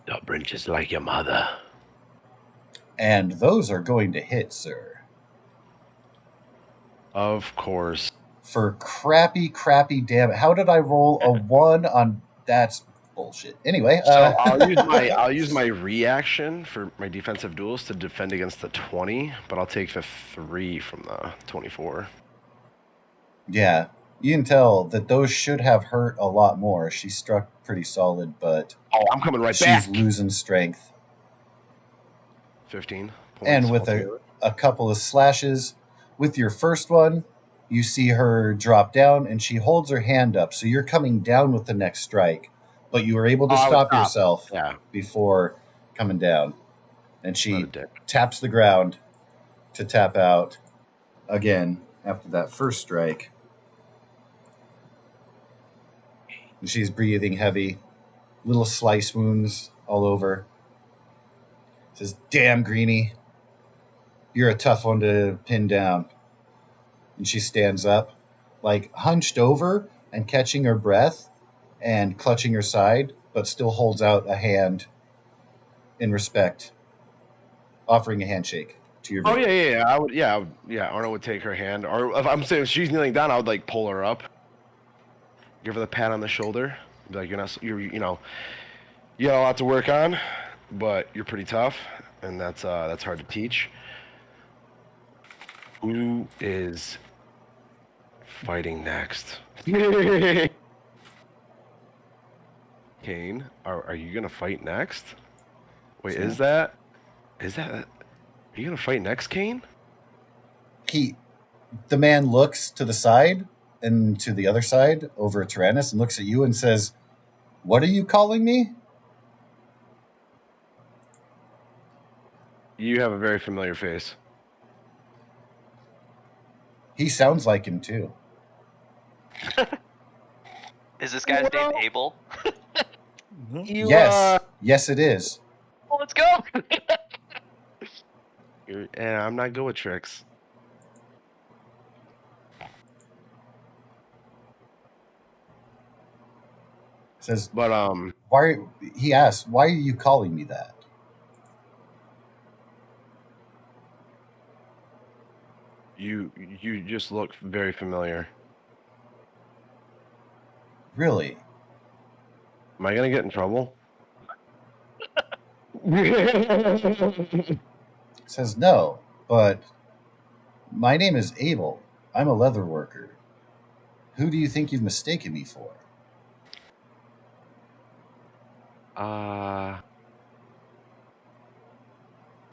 Stubborn just like your mother.
And those are going to hit, sir.
Of course.
For crappy damage. How did I roll a 1 on... That's bullshit. Anyway.
So I'll use my reaction for my defensive duels to defend against the 20, but I'll take the 3 from the 24.
Yeah. You can tell that those should have hurt a lot more. She struck pretty solid, but...
Oh, I'm coming right back.
She's losing strength.
15 points.
And with a couple of slashes, with your first one, you see her drop down, and she holds her hand up. So you're coming down with the next strike, but you were able to stop yourself before coming down. And she taps the ground to tap out again after that first strike. And she's breathing heavy, little slice wounds all over. Says, "Damn, Greenie, you're a tough one to pin down." And she stands up, like hunched over and catching her breath and clutching her side, but still holds out a hand in respect, offering a handshake to your victim.
Oh yeah. Arno would take her hand, or if I'm saying if she's kneeling down, I would like pull her up, give her the pat on the shoulder, be like, you got a lot to work on, but you're pretty tough, and that's hard to teach. Who is fighting next? Kane, are you gonna fight next? Wait, are you gonna fight next, Kane?
The man looks to the side and to the other side over at Tyrannus and looks at you and says, "What are you calling me?"
You have a very familiar face.
He sounds like him too.
Is this guy's name Abel?
Yes, it is.
Well, let's go.
I'm not good with tricks.
Says,
but
he asks, "Why are you calling me that?"
You just look very familiar.
Really?
Am I gonna get in trouble?
Says, "No, but my name is Abel. I'm a leather worker. Who do you think you've mistaken me for?"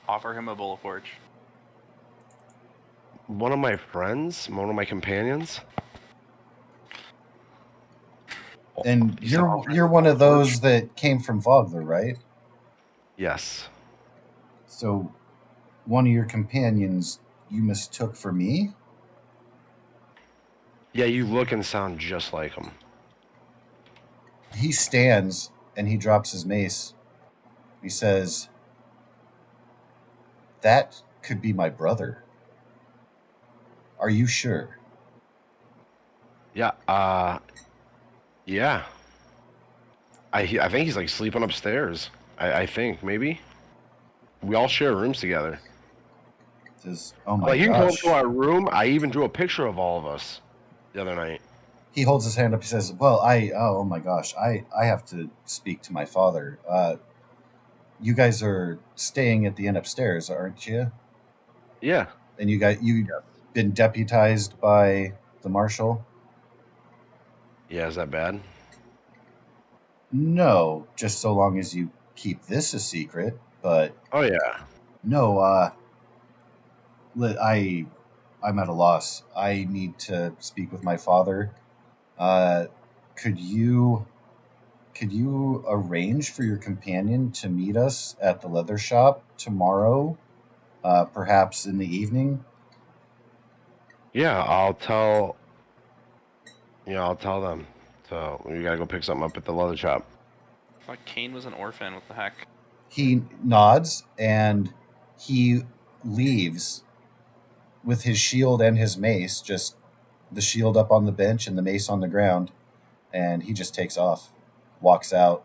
Offer him a bowl of porridge.
One of my friends, one of my companions.
And you're one of those that came from Vogler, right?
Yes.
So, one of your companions you mistook for me?
Yeah, you look and sound just like him.
He stands and he drops his mace. He says, "That could be my brother. Are you sure?"
Yeah, yeah. I think he's like sleeping upstairs. I think maybe. We all share rooms together.
Says, "Oh my gosh."
You can go to our room. I even drew a picture of all of us the other night.
He holds his hand up. He says, "Well, oh my gosh, I have to speak to my father. You guys are staying at the inn upstairs, aren't you?"
Yeah.
And you've been deputized by the marshal.
Yeah, is that bad?
No, just so long as you keep this a secret. But
oh yeah,
no. I'm at a loss. I need to speak with my father. Could you arrange for your companion to meet us at the leather shop tomorrow, perhaps in the evening?
Yeah, I'll tell them. So we gotta go pick something up at the leather shop.
I thought Kane was an orphan. What the heck?
He nods and he leaves with his shield and his mace, just the shield up on the bench and the mace on the ground, and he just takes off, walks out.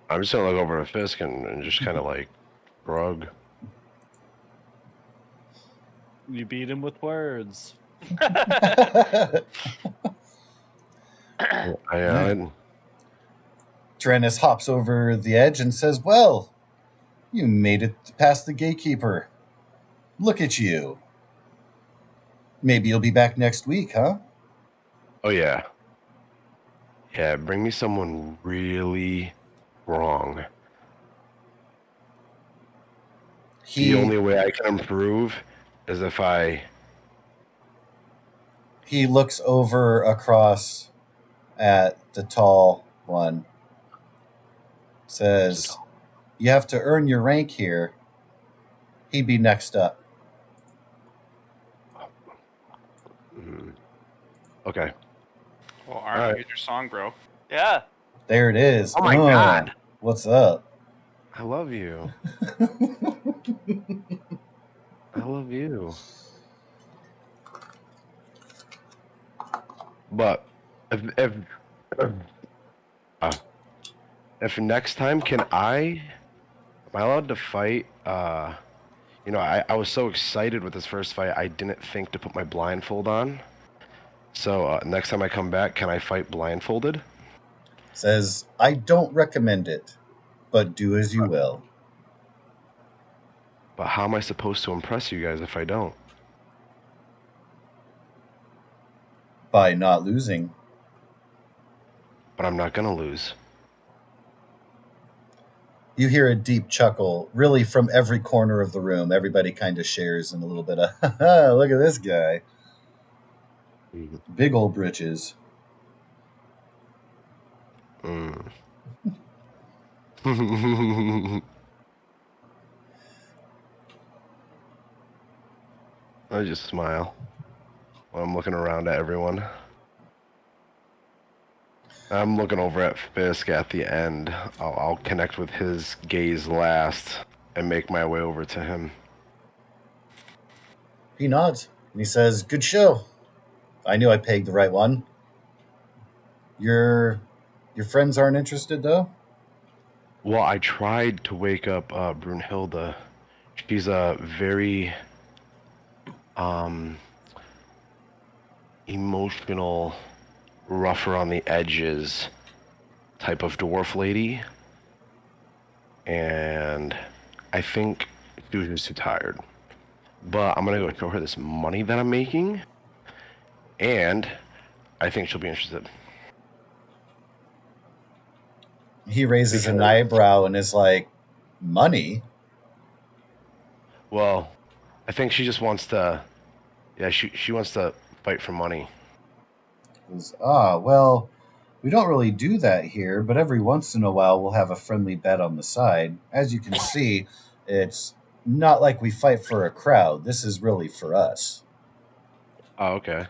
I'm just gonna look over at Fisk and just kind of like shrug.
You beat him with words.
Tyrannus hops over the edge and says, "Well, you made it past the gatekeeper. Look at you. Maybe you'll be back next week, huh?"
Oh yeah. Yeah, bring me someone really wrong. The only way I can improve is if
He looks over across at the tall one. Says, "You have to earn your rank here. He'd be next up."
Okay.
Well, Arnold, here's your song, bro.
Yeah.
There it is.
Oh my God.
What's up?
I love you. I love you. But if next time am I allowed to fight? I was so excited with this first fight, I didn't think to put my blindfold on. So next time I come back, can I fight blindfolded?
Says, "I don't recommend it, but do as you will."
But how am I supposed to impress you guys if I don't?
By not losing.
But I'm not gonna lose.
You hear a deep chuckle, really from every corner of the room. Everybody kind of shares in a little bit of, look at this guy. Big old britches.
I just smile while I'm looking around at everyone. I'm looking over at Fisk at the end. I'll connect with his gaze last and make my way over to him.
He nods and he says, "Good show. I knew I pegged the right one. Your friends aren't interested, though?"
Well, I tried to wake up Brunhilde. She's a very emotional, rougher on the edges type of dwarf lady. And I think she was just too tired. But I'm going to go show her this money that I'm making. And I think she'll be interested.
He raises an eyebrow and is like, "Money?"
Well, I think she just wants to, she wants to fight for money.
Well, we don't really do that here, but every once in a while we'll have a friendly bet on the side. As you can see, it's not like we fight for a crowd. This is really for us.
Oh, okay.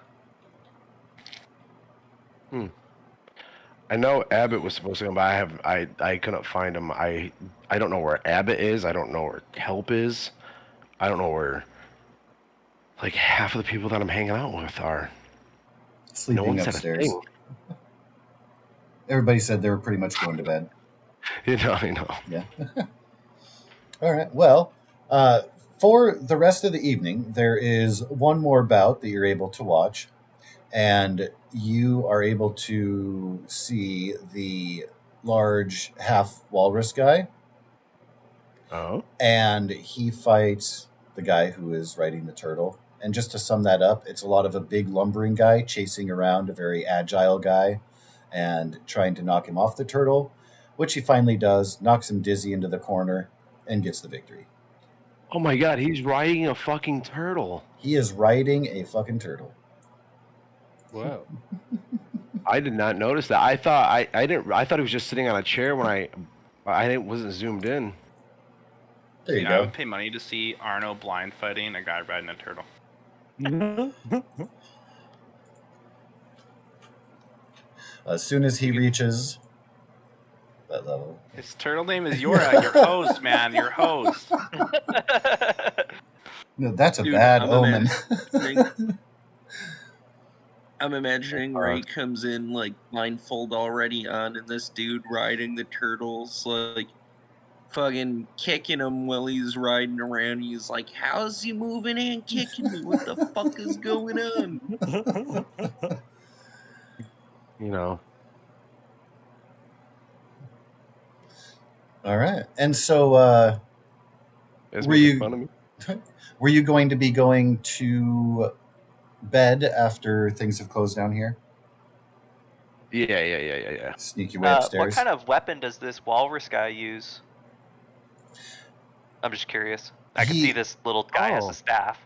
I know Abbott was supposed to come, but I couldn't find him. I don't know where Abbott is. I don't know where Kelp is. I don't know where, like, half of the people that I'm hanging out with are.
Sleeping upstairs. Everybody said they were pretty much going to bed.
I know.
Yeah. All right. Well, for the rest of the evening, there is one more bout that you're able to watch. And you are able to see the large half walrus guy.
Oh.
And he fights the guy who is riding the turtle. And just to sum that up, it's a lot of a big lumbering guy chasing around a very agile guy and trying to knock him off the turtle, which he finally does, knocks him dizzy into the corner, and gets the victory.
Oh my god, he's riding a fucking turtle.
He is riding a fucking turtle.
Wow.
I did not notice that. I thought I thought he was just sitting on a chair when wasn't zoomed in.
There you
I
go.
would pay money to see Arno blind fighting a guy riding a turtle.
As soon as he reaches that level.
His turtle name is Yora, your host, man, your host.
No, that's a
Dude,
bad omen.
I'm imagining Ray comes in like blindfold already on, and this dude riding the turtles, like fucking kicking him while he's riding around. He's like, "How's he moving and kicking me? What the fuck is going on?"
You know.
All right. And so were you going to be going to bed after things have closed down here?
Yeah.
Sneak your way upstairs.
What kind of weapon does this walrus guy use? I'm just curious. I can see this little guy has a staff,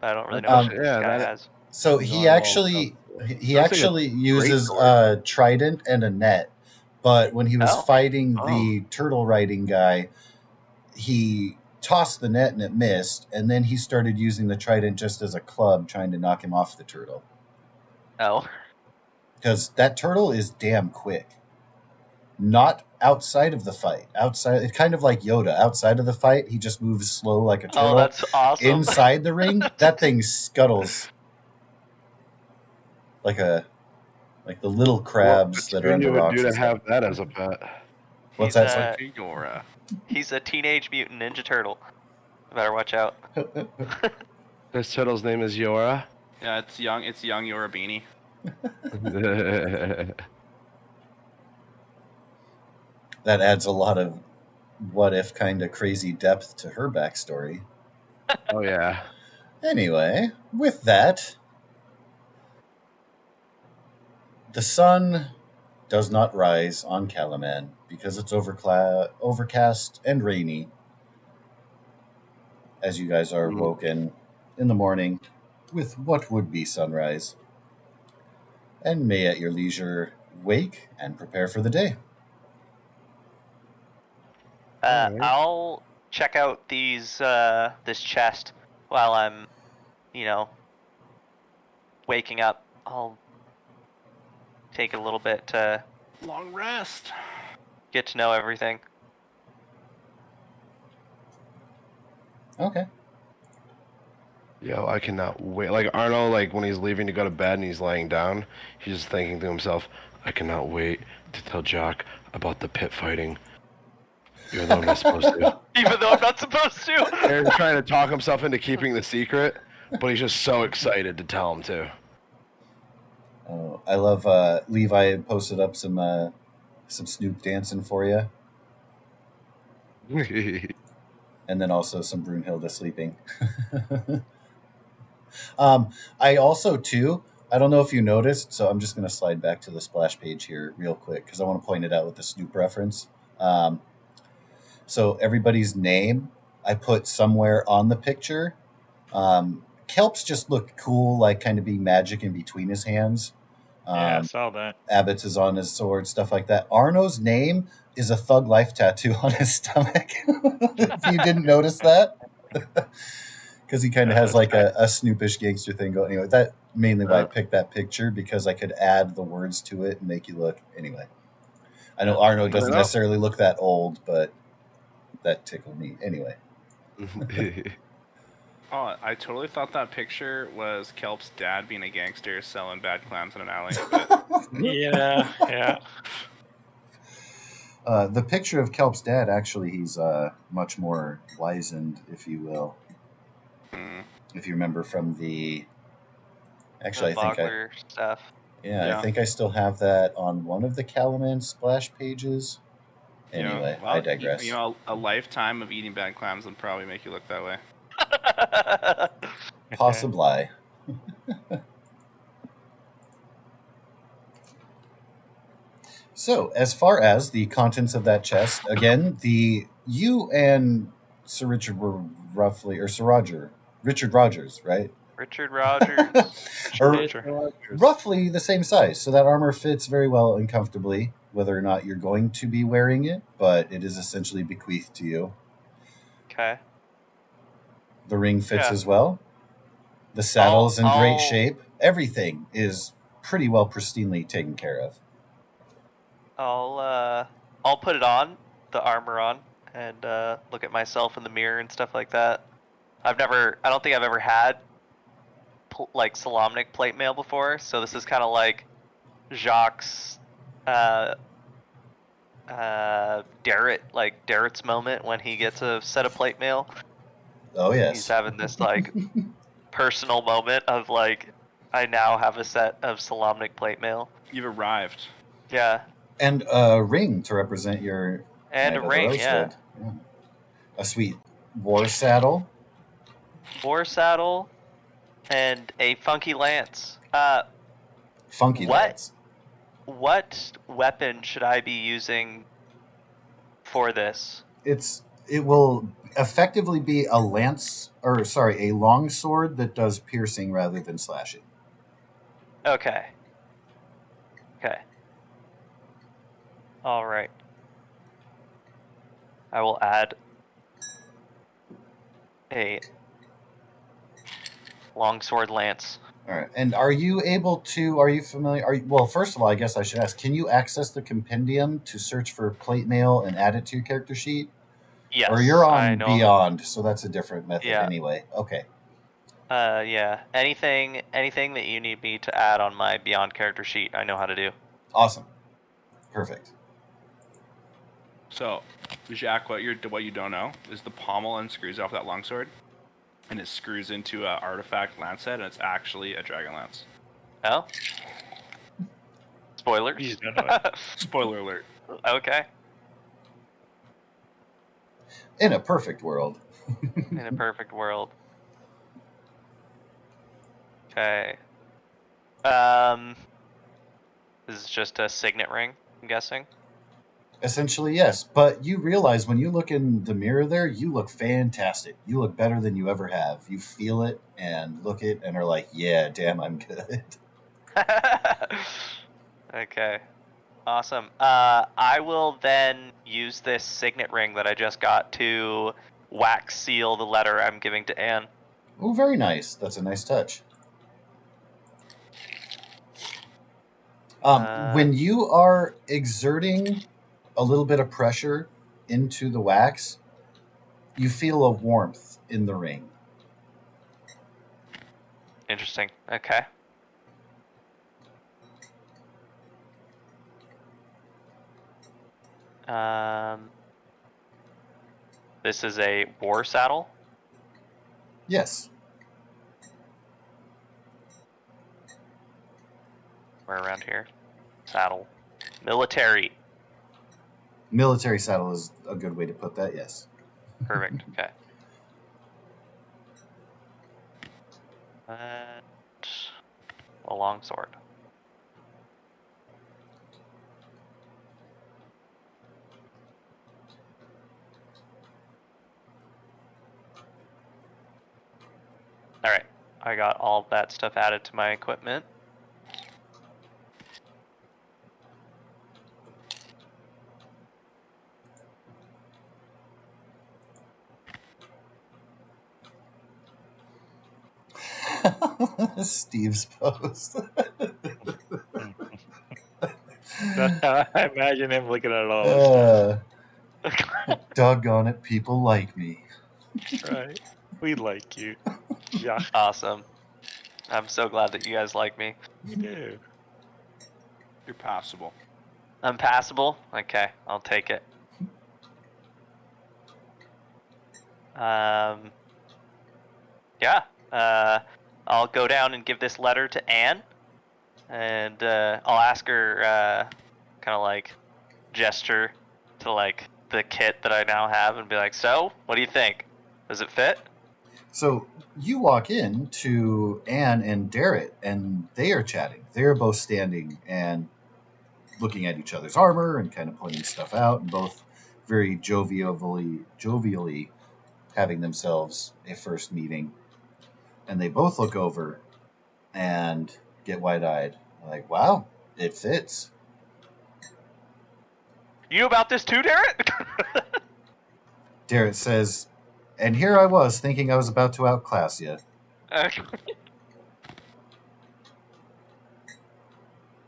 but I don't really know what this guy has.
So he actually uses a trident and a net, but when he was fighting the turtle riding guy, he tossed the net and it missed, and then he started using the trident just as a club, trying to knock him off the turtle.
Oh.
Because that turtle is damn quick. Not outside of the fight. Outside, it's kind of like Yoda. Outside of the fight, he just moves slow like a turtle.
Oh, that's awesome.
Inside the ring, that thing scuttles like the little crabs that are under rocks.
Would do to have that as a pet?
What's that?
Yora.
He's a teenage mutant ninja turtle. Better watch out.
This turtle's name is Yora.
Yeah, it's young Yora Beanie.
That adds a lot of what if kind of crazy depth to her backstory.
Oh yeah.
Anyway, with that, the sun does not rise on Calaman because it's overcast and rainy as you guys are woken in the morning with what would be sunrise. And may at your leisure wake and prepare for the day.
I'll check out this chest while I'm, waking up. I'll take a little bit to
long rest,
get to know everything.
Okay.
Yo, I cannot wait. Like Arno, like when he's leaving to go to bed and he's laying down, he's just thinking to himself, I cannot wait to tell Jock about the pit fighting. Even though I'm not supposed to.
Even though I'm not supposed to.
Aaron's trying to talk himself into keeping the secret, but he's just so excited to tell him to.
Oh, I love Levi posted up some Snoop dancing for you. And then also some Brunhilde sleeping. I also, too, I don't know if you noticed, so I'm just going to slide back to the splash page here real quick because I want to point it out with the Snoop reference. So everybody's name I put somewhere on the picture. Kelp's just looked cool, like kind of being magic in between his hands.
Yeah, I saw that.
Abbott's is on his sword, stuff like that. Arno's name is a Thug Life tattoo on his stomach. If you didn't notice that. Because he kind of has like a snoopish gangster thing going. Anyway, that mainly why I picked that picture, because I could add the words to it and make you look. Anyway, I know Arno doesn't necessarily look that old, but that tickled me. Anyway.
Oh, I totally thought that picture was Kelp's dad being a gangster selling bad clams in an alley. But...
yeah.
The picture of Kelp's dad, actually, he's much more wizened, if you will. If you remember from the... Actually, I think
stuff.
Yeah, I think I still have that on one of the Calaman splash pages. Anyway, I digress.
A lifetime of eating bad clams would probably make you look that way.
Possibly. So, as far as the contents of that chest, again, you and Sir Richard were roughly, or Sir Roger, Richard Rogers, right?
Richard Rogers.
Or
Rogers.
roughly the same size. So that armor fits very well and comfortably, whether or not you're going to be wearing it, but it is essentially bequeathed to you.
Okay.
The ring fits
Yeah.
as well. The saddle's in great shape. Everything is pretty well pristinely taken care of.
I'll put it on, the armor on, and look at myself in the mirror and stuff like that. I don't think I've ever had like Solamnic plate mail before, so this is kind of like Jacques, Darrett's moment when he gets a set of plate mail.
Oh yes.
He's having this like personal moment of like, I now have a set of Solamnic plate mail.
You've arrived.
Yeah.
And a ring to represent your
and
Knight
a
of the
ring,
Rosewood. Yeah. A sweet war saddle.
War saddle, and a funky lance.
Funky lance.
What weapon should I be using for this?
It will effectively be a long sword that does piercing rather than slashing.
Okay. All right. I will add a longsword lance.
All right. And are you familiar? Well, first of all, I guess I should ask, can you access the compendium to search for plate mail and add it to your character sheet?
Yes.
Or you're on Beyond, so that's a different method anyway. Okay.
Yeah. Anything that you need me to add on my Beyond character sheet, I know how to do.
Awesome. Perfect.
So, Jacques, what you don't know is the pommel unscrews off that longsword, and it screws into an artifact lancet, and it's actually a Dragonlance.
Oh? Spoilers?
Spoiler alert.
Okay.
In a perfect world.
In a perfect world. Okay. This is just a signet ring, I'm guessing.
Essentially, yes. But you realize when you look in the mirror there, you look fantastic. You look better than you ever have. You feel it and look it and are like, yeah, damn, I'm good.
Okay. Awesome. I will then use this signet ring that I just got to wax seal the letter I'm giving to Anne.
Oh, very nice. That's a nice touch. When you are exerting a little bit of pressure into the wax, you feel a warmth in the ring.
Interesting. Okay. This is a war saddle?
Yes.
We're around here. Saddle. Military.
Military saddle is a good way to put that, yes.
Perfect. Okay. And a longsword. Alright. I got all that stuff added to my equipment.
Steve's post.
I imagine him looking at it all.
Doggone it, people like me.
Right. We like you. Yeah.
Awesome. I'm so glad that you guys like me.
You do.
You're passable.
I'm passable? Okay, I'll take it. Yeah. I'll go down and give this letter to Anne, and I'll ask her, kind of like gesture to like the kit that I now have, and be like, "So, what do you think? Does it fit?"
So you walk in to Anne and Darrett, and they are chatting. They're both standing and looking at each other's armor and kind of pointing stuff out, and both very jovially having themselves a first meeting. And they both look over and get wide-eyed, like, "Wow, it fits."
You about this too, Darrett?
Darrett says, "And here I was thinking I was about to outclass you."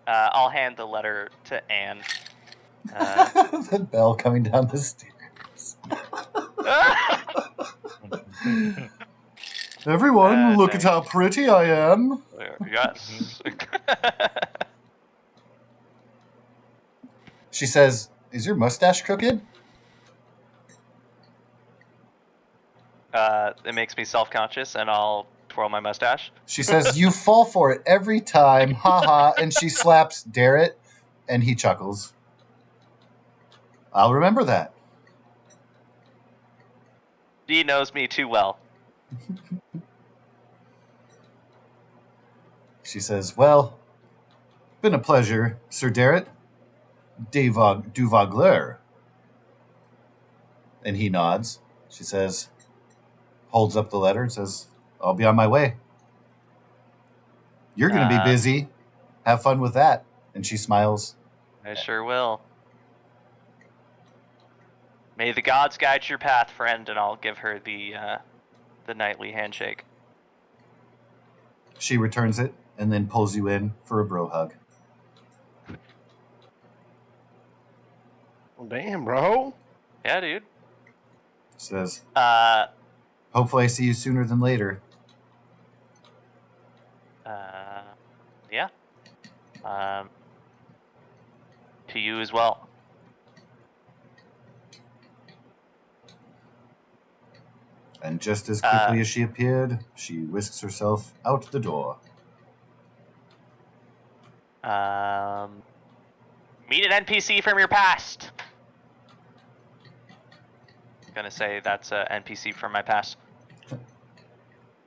I'll hand the letter to Anne.
The bell coming down the stairs. Everyone, look at how pretty I am.
Yes.
She says, "Is your mustache crooked?"
It makes me self-conscious, and I'll twirl my mustache.
She says, "You fall for it every time, haha," and she slaps Darrett, and he chuckles. "I'll remember that."
Dee knows me too well.
She says, "Well, been a pleasure, Sir Darrett. Du Vagler." And he nods. She says, holds up the letter and says, "I'll be on my way." "You're going to be busy. Have fun with that." And she smiles.
I sure will. May the gods guide your path, friend, and I'll give her the knightly handshake.
She returns it and then pulls you in for a bro hug.
Well, damn, bro.
Yeah, dude.
Says, "Hopefully I see you sooner than later."
Yeah. To you as well.
And just as quickly as she appeared, she whisks herself out the door.
Meet an NPC from your past. I'm gonna say that's an NPC from my past.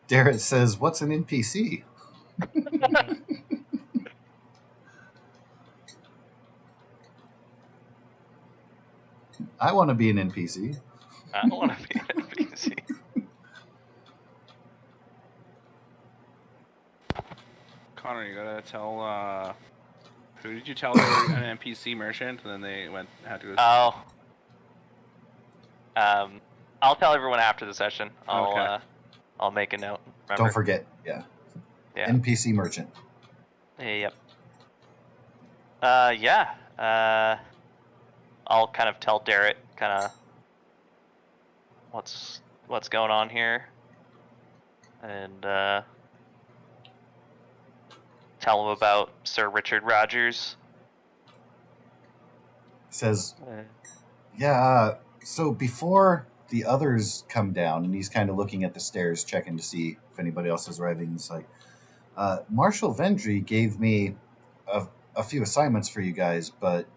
Darrett says, "What's an NPC?" I want to be an NPC.
I don't want to be an NPC.
Connor, you gotta tell, who did you tell they were an NPC merchant, and then they had to go...
Oh. I'll tell everyone after the session. I'll make a note. Remember?
Don't forget, yeah. NPC merchant.
Yep. Yeah. I'll kind of tell Darrett kind of what's going on here, and tell him about Sir Richard Rogers.
Says, "Yeah, so before the others come down," and he's kind of looking at the stairs, checking to see if anybody else is arriving, he's like, "Marshal Vendry gave me a few assignments for you guys, but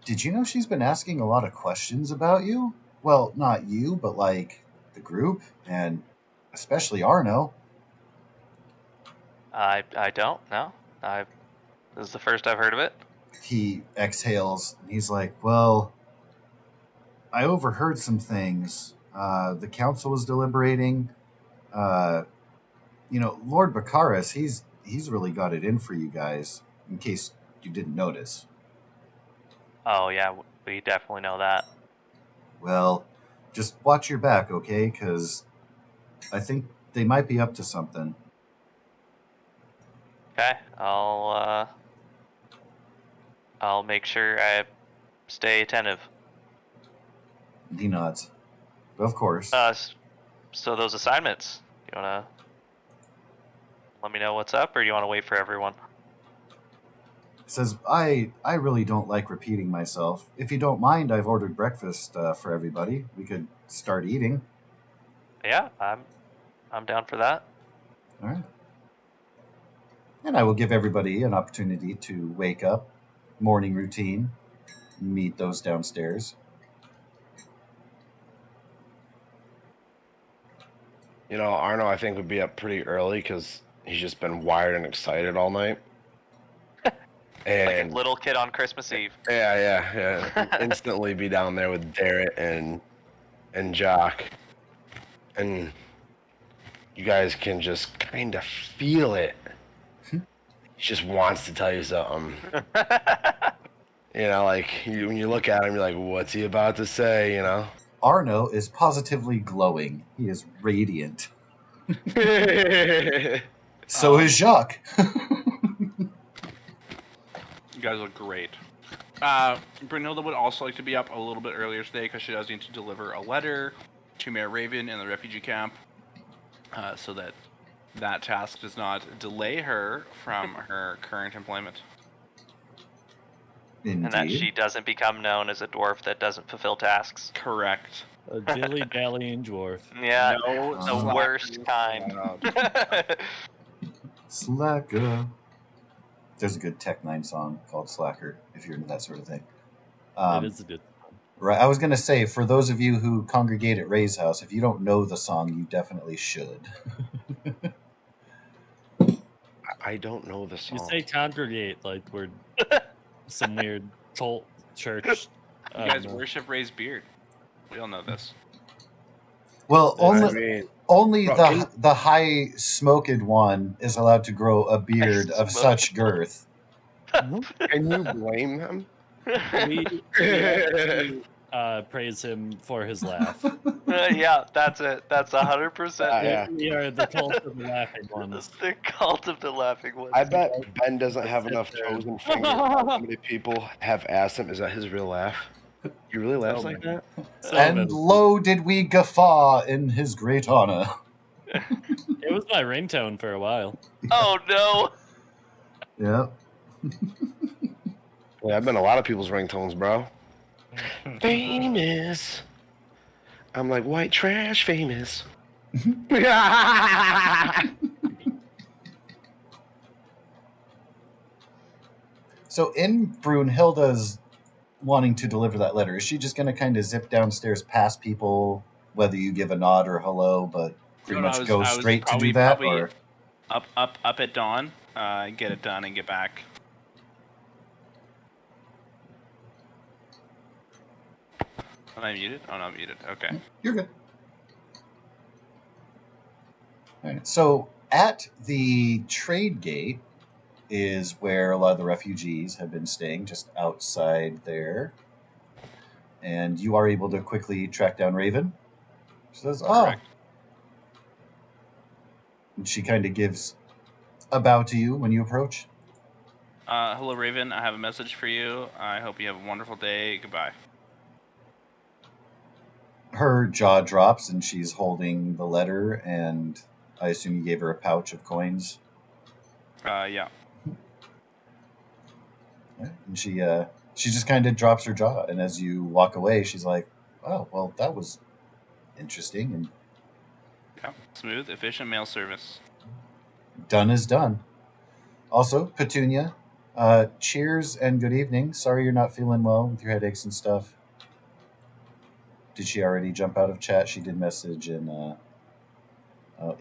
did you know she's been asking a lot of questions about you? Well, not you, but like the group, and especially Arno."
I don't know. This is the first I've heard of it.
He exhales, and he's like, "Well, I overheard some things. The council was deliberating. Lord Baccharis, he's really got it in for you guys, in case you didn't notice."
Oh yeah, we definitely know that.
"Well, just watch your back, okay? Because I think they might be up to something."
Okay, I'll make sure I stay attentive.
He nods. "Of course."
So those assignments, you wanna let me know what's up, or do you want to wait for everyone?
Says, I really don't like repeating myself. If you don't mind, I've ordered breakfast for everybody. We could start eating."
Yeah, I'm down for that.
All right. And I will give everybody an opportunity to wake up, morning routine, meet those downstairs.
You know, Arno, I think, would be up pretty early because he's just been wired and excited all night.
And like a little kid on Christmas Eve.
Yeah. Instantly be down there with Darrett and Jock. And you guys can just kind of feel it. He just wants to tell you something. You know, like, when you look at him, you're like, what's he about to say, you know?
Arno is positively glowing. He is radiant. So is Jacques.
You guys look great. Brunhilde would also like to be up a little bit earlier today because she does need to deliver a letter to Mayor Raven in the refugee camp, so that task does not delay her from her current employment.
Indeed.
And that she doesn't become known as a dwarf that doesn't fulfill tasks.
Correct.
A dilly-dallying dwarf.
Yeah,
No,
the worst kind.
Slacker. There's a good Tech 9 song called Slacker, if you're into that sort of thing.
It is a good song.
Right. I was going to say, for those of you who congregate at Ray's house, if you don't know the song, you definitely should.
I don't know the song.
You say congregate like we're some weird cult church.
You guys worship Ray's beard. We all know this.
Well,
I mean,
only
bro,
the high smoked one is allowed to grow a beard of such girth.
can you blame them?
We actually, praise him for his laugh.
Yeah, that's it. That's 100%.
Yeah.
We are the cult of the laughing ones.
The cult of the laughing ones.
I bet Ben doesn't have enough chosen fingers. How many people have asked him, is that his real laugh? You really laughs like that?
And lo, did we guffaw in his great honor.
It was my ringtone for a while.
Oh, no.
Yeah.
Yeah, I've been a lot of people's ringtones, bro. Famous. I'm like white trash famous.
So in Brunhilde's wanting to deliver that letter, is she just going to kind of zip downstairs past people, whether you give a nod or hello, but pretty much go straight to do that? Or
up at dawn, get it done and get back. Am I muted? Oh, not muted. Okay.
You're good. All right. So at the trade gate is where a lot of the refugees have been staying, just outside there. And you are able to quickly track down Raven. She says,
Correct.
And she kind of gives a bow to you when you approach.
Hello, Raven. I have a message for you. I hope you have a wonderful day. Goodbye.
Her jaw drops and she's holding the letter, and I assume you gave her a pouch of coins.
Yeah.
And she just kind of drops her jaw, and as you walk away, she's like, "Oh, well, that was interesting." And
Yeah. Smooth, efficient mail service.
done is done. Also, Petunia, cheers and good evening. Sorry you're not feeling well with your headaches and stuff. Did she already jump out of chat? She did message in. Oh,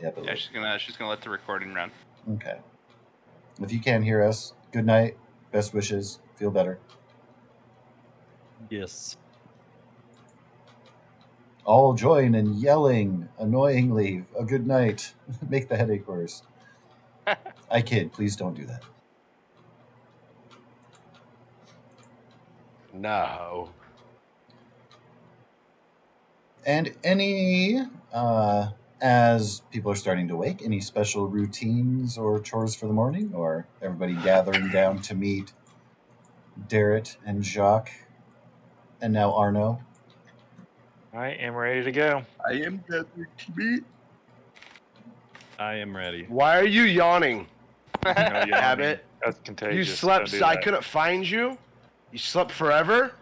yeah, but
Yeah, she's gonna let the recording run.
Okay. If you can't hear us, good night. Best wishes. Feel better.
Yes.
All join in yelling annoyingly a good night. Make the headache worse. I kid. Please don't do that.
No.
And as people are starting to wake, any special routines or chores for the morning? Or everybody gathering down to meet Darrett and Jacques and now Arno?
I am ready to go.
I am gathered to meet.
I am ready.
Why are you yawning?
No,
Habit.
That's contagious.
You slept.
Don't do
I
that.
couldn't find you. You slept forever.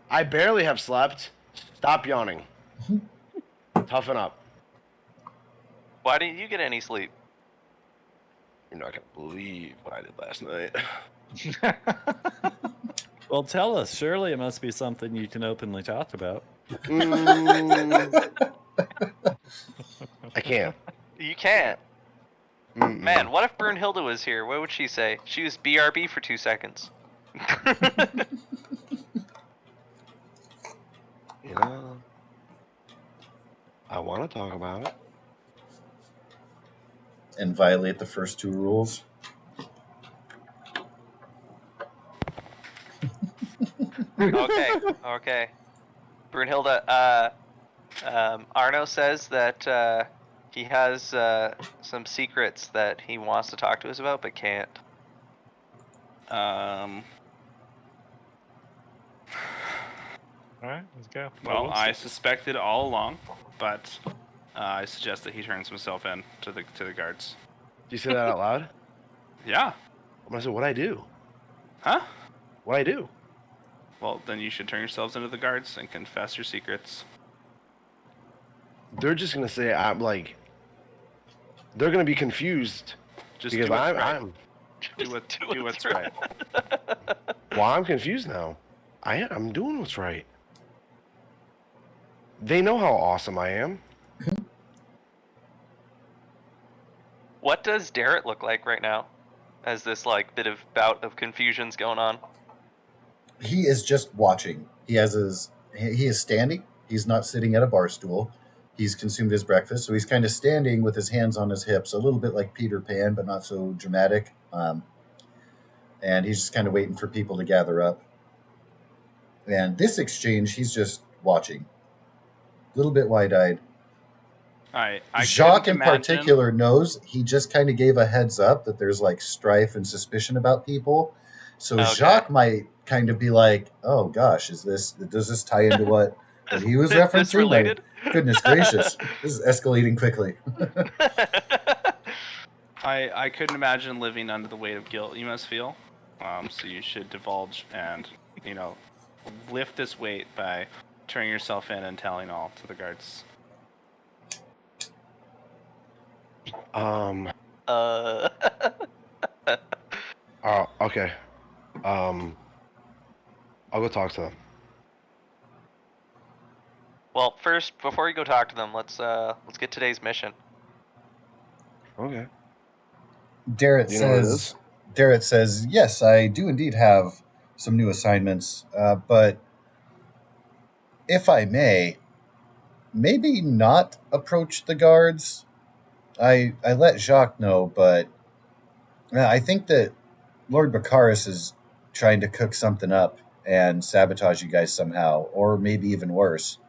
I barely have slept. Stop yawning. Toughen up.
Why didn't you get any sleep?
You're not gonna believe what I did last night.
Well, tell us. Surely it must be something you can openly talk about.
I can't.
You can't.
Mm-mm.
Man, what if Brunhilde was here? What would she say? She was BRB for 2 seconds.
You know, I want to talk about it.
And violate the first 2 rules.
Okay. Brunhilde, Arno says that he has some secrets that he wants to talk to us about, but can't.
All right, let's go.
Well, I suspected all along, but I suggest that he turns himself in to the guards.
Do you say that out loud?
Yeah.
I'm gonna say, what'd I do?
Huh?
What'd I do?
Well, then you should turn yourselves into the guards and confess your secrets.
They're just gonna say I'm like. They're gonna be confused.
Just
because
do what's right.
I'm.
Do what's right.
Well, I'm confused now. I'm doing what's right. They know how awesome I am.
What does Darrett look like right now? As this like bit of bout of confusion's going on.
He is just watching. He is standing. He's not sitting at a bar stool. He's consumed his breakfast, so he's kind of standing with his hands on his hips, a little bit like Peter Pan, but not so dramatic. And he's just kind of waiting for people to gather up. And this exchange, he's just watching, a little bit wide-eyed. Jacques in particular knows. He just kind of gave a heads up that there's like strife and suspicion about people. So Jacques might kind of be like, "Oh gosh, does this tie into what he was referencing?"
Related?
Like, goodness gracious, this is escalating quickly.
I couldn't imagine living under the weight of guilt you must feel. So you should divulge and lift this weight by turning yourself in and telling all to the guards.
Okay. I'll go talk to them.
Well, first, before you go talk to them, let's get today's mission.
Okay.
Darrett says, "Yes, I do indeed have some new assignments, but if I may, maybe not approach the guards. I let Jacques know, but I think that Lord Baccharis is trying to cook something up and sabotage you guys somehow, or maybe even worse.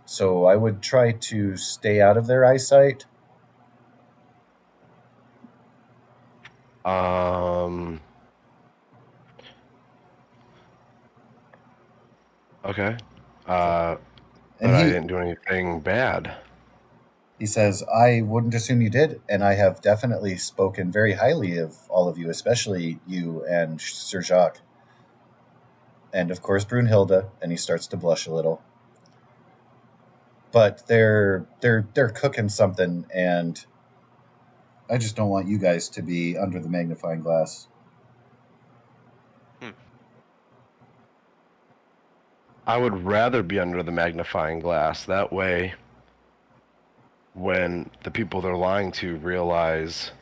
So I would try to stay out of their eyesight."
Okay. But I didn't do anything bad.
He says, "I wouldn't assume you did, and I have definitely spoken very highly of all of you, especially you and Sir Jacques. And of course Brunhilde," and he starts to blush a little. "But they're cooking something, and I just don't want you guys to be under the magnifying glass."
I would rather be under the magnifying glass. That way, when the people they're lying to realize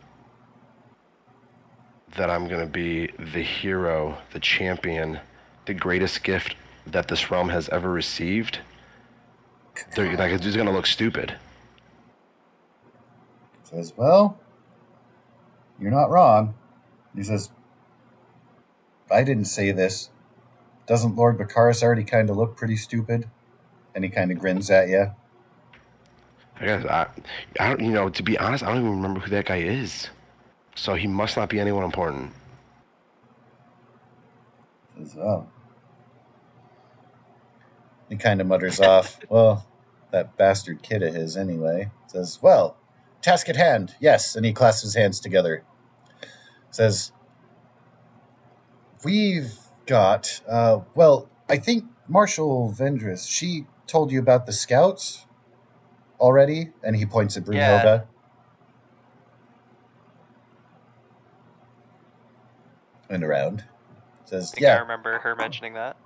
that I'm going to be the hero, the champion, the greatest gift that this realm has ever received, they're like, just going to look stupid.
He says, "Well, you're not wrong." He says, "I didn't say this. Doesn't Lord Baccharis already kind of look pretty stupid?" And he kind of grins at you.
I guess I don't. To be honest, I don't even remember who that guy is. So he must not be anyone important.
Says, "Oh." He kind of mutters off, "Well, that bastard kid of his anyway." Says, "Well, task at hand, yes." And he clasps his hands together. Says, "We've got, I think Marshal Vendris, she told you about the scouts already?" And he points at Brunhilde.
Yeah.
And around. Says,
I think I remember her mentioning that.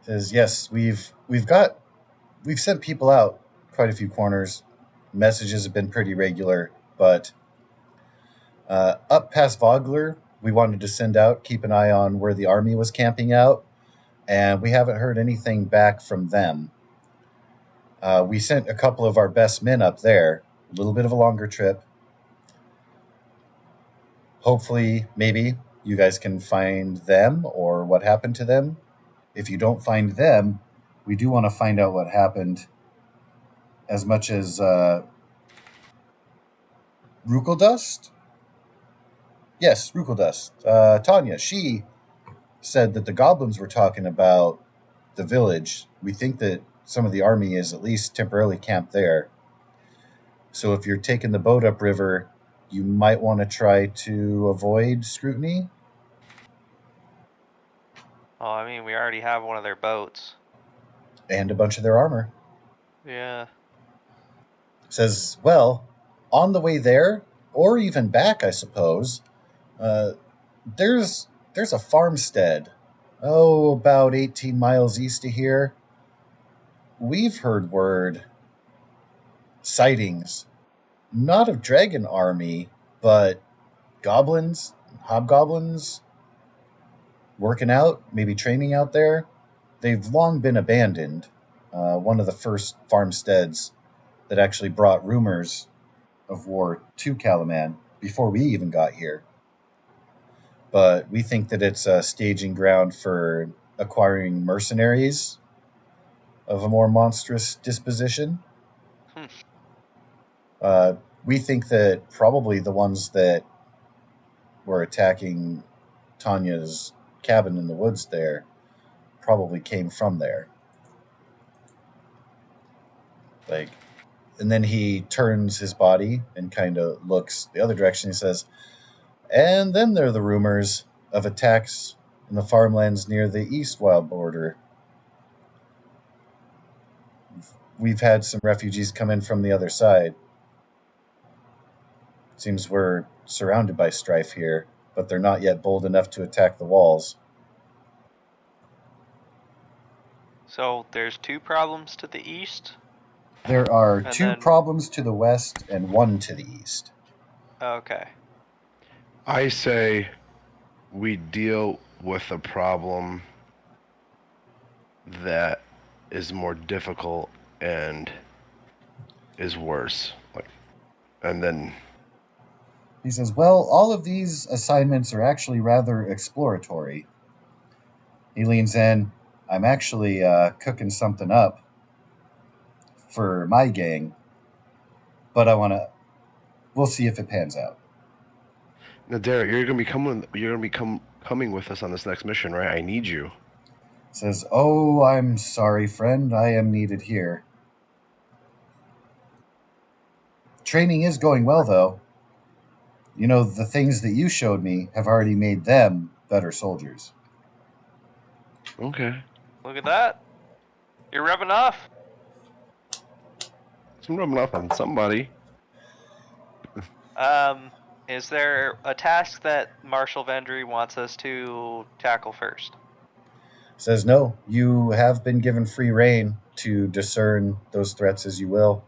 Says, "Yes, we've sent people out quite a few corners. messages have been pretty regular, but up past Vogler, we wanted to send out, keep an eye on where the army was camping out, and we haven't heard anything back from them. We sent a couple of our best men up there, a little bit of a longer trip. Hopefully, maybe you guys can find them or what happened to them. If you don't find them, we do want to find out what happened as much as Rukeldust? Yes, Rukeldust. Tanya, she said that the goblins were talking about the village. We think that some of the army is at least temporarily camped there. So if you're taking the boat upriver, you might want to try to avoid scrutiny.
Oh, I mean, we already have one of their boats.
And a bunch of their armor.
Yeah.
Says, well, on the way there, or even back, I suppose, there's a farmstead, about 18 miles east of here. We've heard sightings, not of dragon army, but goblins, hobgoblins, working out, maybe training out there. They've long been abandoned. One of the first farmsteads that actually brought rumors of war to Calaman before we even got here. But we think that it's a staging ground for acquiring mercenaries of a more monstrous disposition. We think that probably the ones that were attacking Tanya's cabin in the woods there probably came from there. And then he turns his body and kind of looks the other direction. He says, and then there are the rumors of attacks in the farmlands near the east wild border. We've had some refugees come in from the other side. Seems we're surrounded by strife here, but they're not yet bold enough to attack the walls.
So there's 2 problems to the east?
There are 2 problems to the west and 1 to the east.
Okay.
I say we deal with a problem that is more difficult and is worse. And then
he says, well, all of these assignments are actually rather exploratory. He leans in. I'm actually cooking something up for my gang, but we'll see if it pans out.
Now, Derek, you're gonna be coming with us on this next mission, right? I need you.
Says, oh, I'm sorry, friend. I am needed here. Training is going well, though. You know, the things that you showed me have already made them better soldiers.
Okay.
Look at that. You're rubbing off.
I'm rubbing off on somebody.
Is there a task that Marshal Vendry wants us to tackle first?
Says, no, you have been given free rein to discern those threats as you will.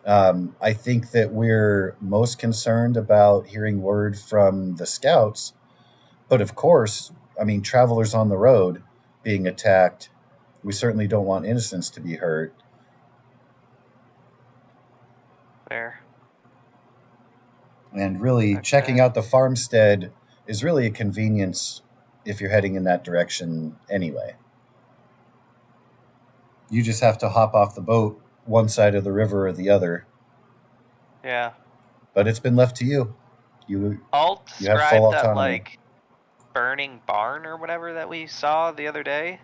I think that we're most concerned about hearing word from the scouts. But of course, I mean, travelers on the road being attacked, we certainly don't want innocents to be hurt.
Fair.
And really, checking out the farmstead is really a convenience if you're heading in that direction anyway. You just have to hop off the boat one side of the river or the other.
Yeah.
But it's been left to you.
I'll
describe you have full autonomy.
Burning barn or whatever that we saw the other day.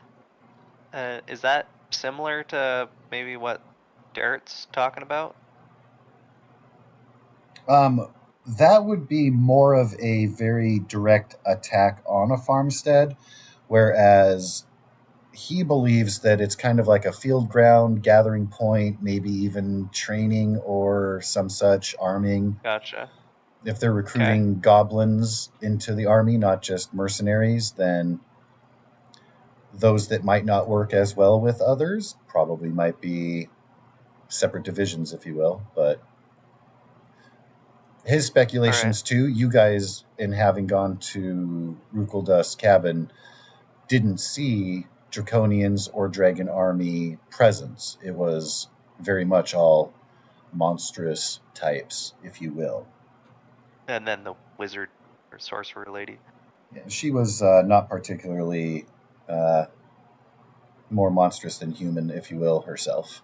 Is that similar to maybe what Derek's talking about?
That would be more of a very direct attack on a farmstead, whereas he believes that it's kind of like a field ground, gathering point, maybe even training or some such, arming.
Gotcha.
If they're recruiting goblins into the army, not just mercenaries, then those that might not work as well with others probably might be separate divisions, if you will. But his speculations too, you guys, in having gone to Rukeldust's cabin, didn't see Draconians or Dragon Army presence. It was very much all monstrous types, if you will.
And then the wizard or sorcerer lady.
Yeah, she was not particularly more monstrous than human, if you will, herself.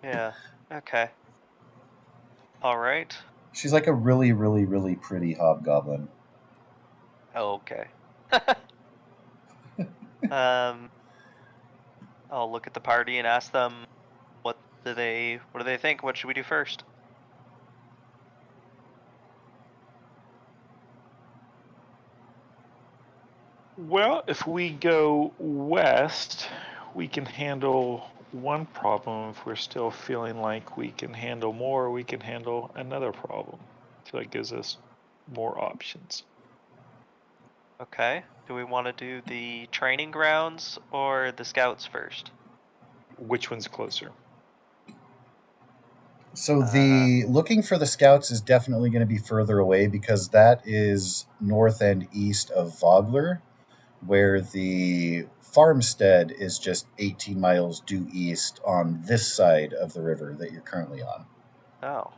Yeah. Okay. All right.
She's like a really, really, really pretty hobgoblin.
Okay. I'll look at the party and ask them what do they think? What should we do first?
Well, if we go west, we can handle one problem. If we're still feeling like we can handle more, we can handle another problem. So it gives us more options.
Okay. Do we want to do the training grounds or the scouts first?
Which one's closer?
So the looking for the scouts is definitely going to be further away because that is north and east of Vogler, where the farmstead is just 18 miles due east on this side of the river that you're currently on.
Oh.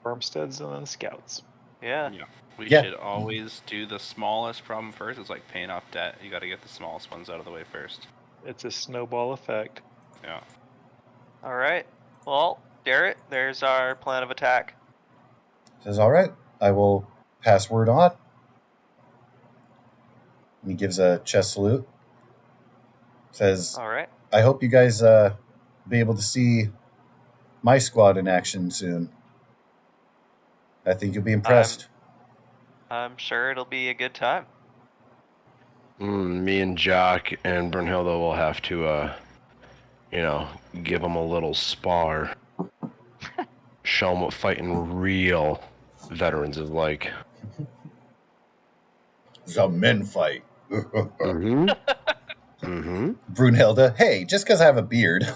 Farmsteads and then scouts.
Yeah.
We should always do the smallest problem first. It's like paying off debt. You got to get the smallest ones out of the way first.
It's a snowball effect.
Yeah.
All right. Well, Garrett, there's our plan of attack.
Says, all right, I will pass word on. And he gives a chest salute. Says,
all right.
I hope you guys be able to see my squad in action soon. I think you'll be impressed.
I'm sure it'll be a good time.
Me and Jock and Brunhilde will have to, give them a little spar. Show them what fighting real veterans is like.
The men fight.
Mm-hmm. Mm-hmm.
Brunhilde, hey, just because I have a beard.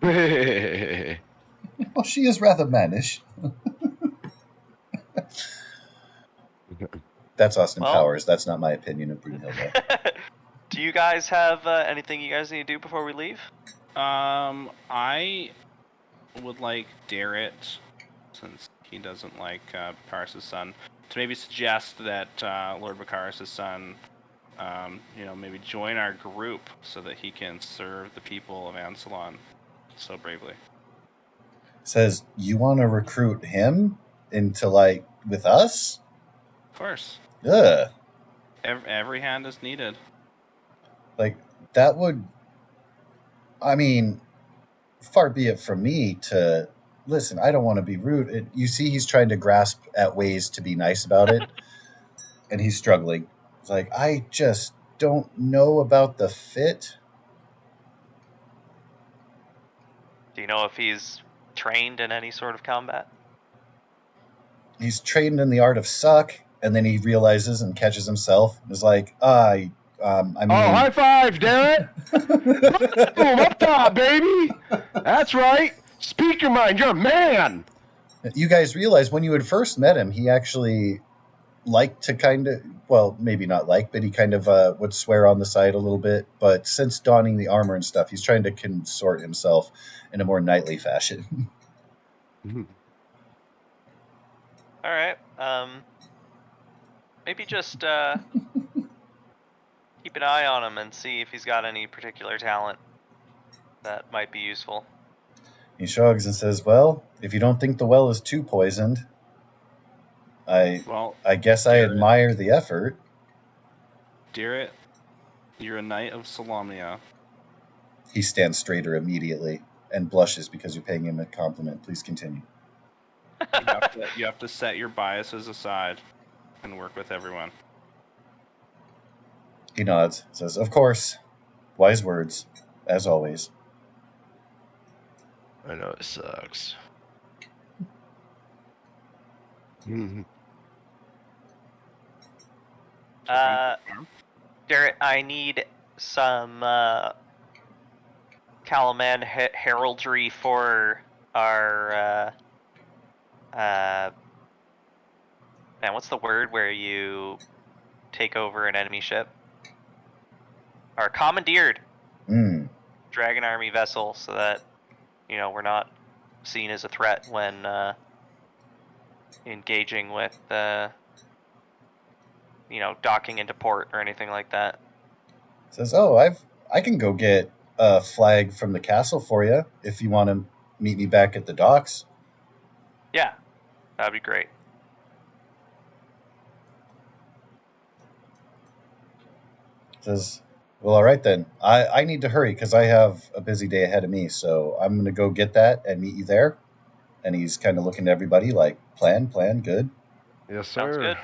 Well, she is rather mannish. That's Austin Powers. That's not my opinion of Brunhilde.
Do you guys have anything you guys need to do before we leave?
I would like Darrett, since he doesn't like Bakaris' son, to maybe suggest that Lord Bakaris' son, maybe join our group so that he can serve the people of Ansalon so bravely.
Says, you want to recruit him into, with us?
Of course.
Ugh.
Every hand is needed.
That would... I mean, far be it from me to... Listen, I don't want to be rude. You see he's trying to grasp at ways to be nice about it, and he's struggling. It's like, I just don't know about the fit.
Do you know if he's trained in any sort of combat?
He's trained in the art of suck, and then he realizes and catches himself and is like, I mean... Oh,
high five, Darrett! Boom, up top, baby! That's right! Speak your mind, you're a man!
You guys realize when you had first met him, he actually liked to kind of... Well, maybe not like, but he kind of would swear on the side a little bit. But since donning the armor and stuff, he's trying to consort himself in a more knightly fashion.
Mm-hmm.
All right. Maybe just keep an eye on him and see if he's got any particular talent that might be useful.
He shrugs and says, well, if you don't think the well is too poisoned, I guess I admire the effort.
Darrett, you're a knight of Solamnia.
He stands straighter immediately and blushes because you're paying him a compliment. Please continue.
You have to set your biases aside and work with everyone.
He nods, says, of course. Wise words, as always.
I know it sucks. Mm-hmm.
Garrett, I need some Calaman heraldry for our man, what's the word where you take over an enemy ship? Our commandeered Dragon Army vessel, so that we're not seen as a threat when engaging with docking into port or anything like that.
Says, I can go get a flag from the castle for you if you want to meet me back at the docks.
Yeah, that'd be great.
Says, well, all right then. I need to hurry because I have a busy day ahead of me, so I'm going to go get that and meet you there. And he's kind of looking at everybody like, plan, good.
Yes, sir.
Sounds good.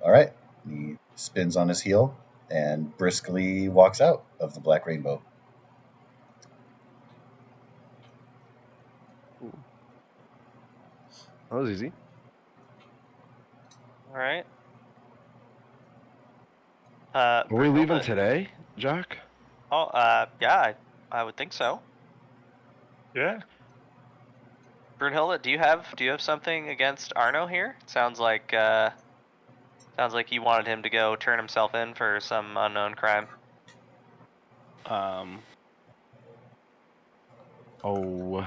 All right. He spins on his heel and briskly walks out of the Black Rainbow.
That was easy.
All right.
Are we
Brunhilde?
leaving today, Jack?
Oh, yeah, I would think so.
Yeah.
Brunhilde, do you have something against Arno here? Sounds like you wanted him to go turn himself in for some unknown crime.
Oh.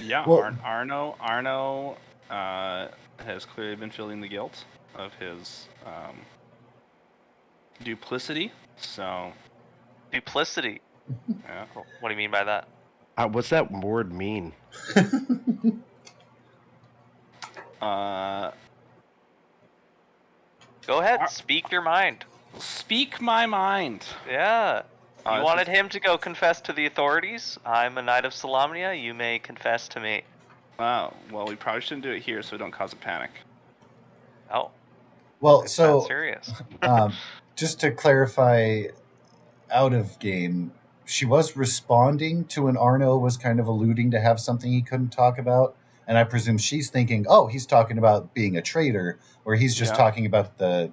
Yeah,
Well-
Arno has clearly been feeling the guilt of his duplicity. So.
Duplicity.
Yeah.
What do you mean by that?
What's that word mean?
Go ahead, speak your mind.
Speak my mind.
Yeah. You
this
wanted him to go confess to the authorities? I'm a knight of Solamnia. You may confess to me.
Oh, well, we probably shouldn't do it here so we don't cause a panic.
Oh.
Well,
It's
so
not serious.
just to clarify, out of game, she was responding to when Arno was kind of alluding to have something he couldn't talk about. And I presume she's thinking, oh, he's talking about being a traitor, or he's just talking about the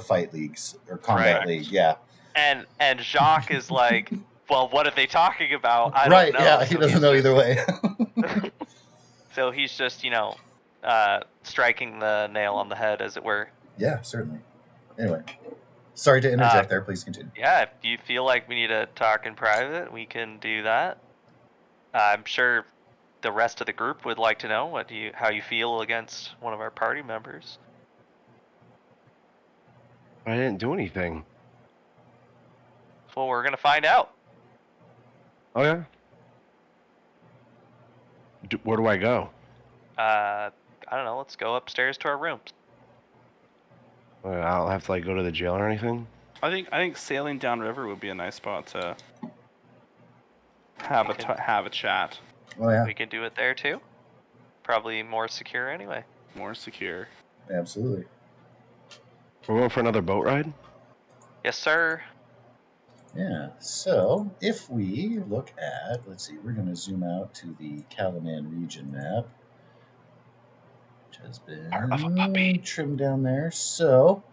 fight leagues or combat league. Yeah.
And Jacques is like, well, what are they talking about? I
right,
don't know.
yeah, he doesn't know either way.
So he's just, striking the nail on the head, as it were.
Yeah, certainly. Anyway, sorry to interject there. Please continue.
Yeah, if you feel like we need to talk in private, we can do that. I'm sure the rest of the group would like to know how you feel against one of our party members.
I didn't do anything.
Well, we're gonna find out.
Oh yeah. Where do I go?
I don't know. Let's go upstairs to our rooms.
I'll have to go to the jail or anything.
I think sailing downriver would be a nice spot to have a chat.
Oh yeah.
We can do it there too. Probably more secure anyway.
More secure.
Absolutely.
We're going for another boat ride?
Yes, sir.
Yeah, so if we look at, let's see, we're going to zoom out to the Calaman region map, which has been trimmed down there. So,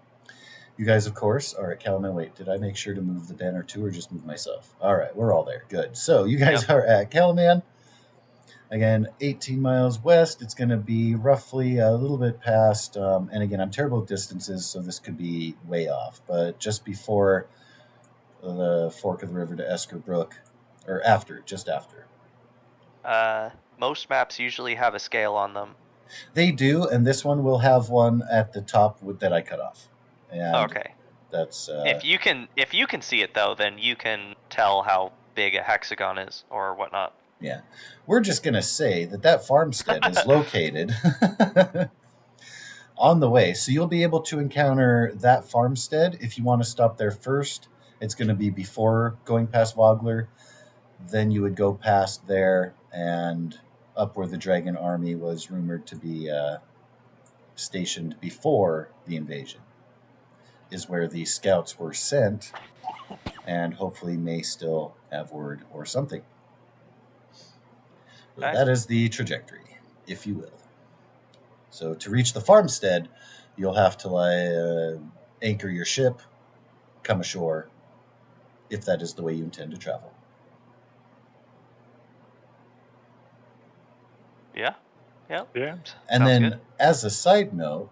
you guys, of course, are at Calaman. Wait, did I make sure to move the banner too, or just move myself? All right, we're all there. Good. So, you guys are at Calaman. Again, 18 miles west. It's going to be roughly a little bit past, and again, I'm terrible at distances, so this could be way off, but just before the fork of the river to Esker Brook, or just after.
Most maps usually have a scale on them.
They do, and this one will have one at the top that I cut off. And
okay.
That's
if you can see it though, then you can tell how big a hexagon is or whatnot.
Yeah, we're just gonna say that farmstead is located on the way, so you'll be able to encounter that farmstead if you want to stop there first. It's going to be before going past Wogler. Then you would go past there and up where the Dragon Army was rumored to be stationed before the invasion is where the scouts were sent and hopefully may still have word or something. Okay. That is the trajectory, if you will. So to reach the farmstead, you'll have to anchor your ship, come ashore, if that is the way you intend to travel.
Yeah.
Yeah.
And
Sounds
then,
good.
as a side note,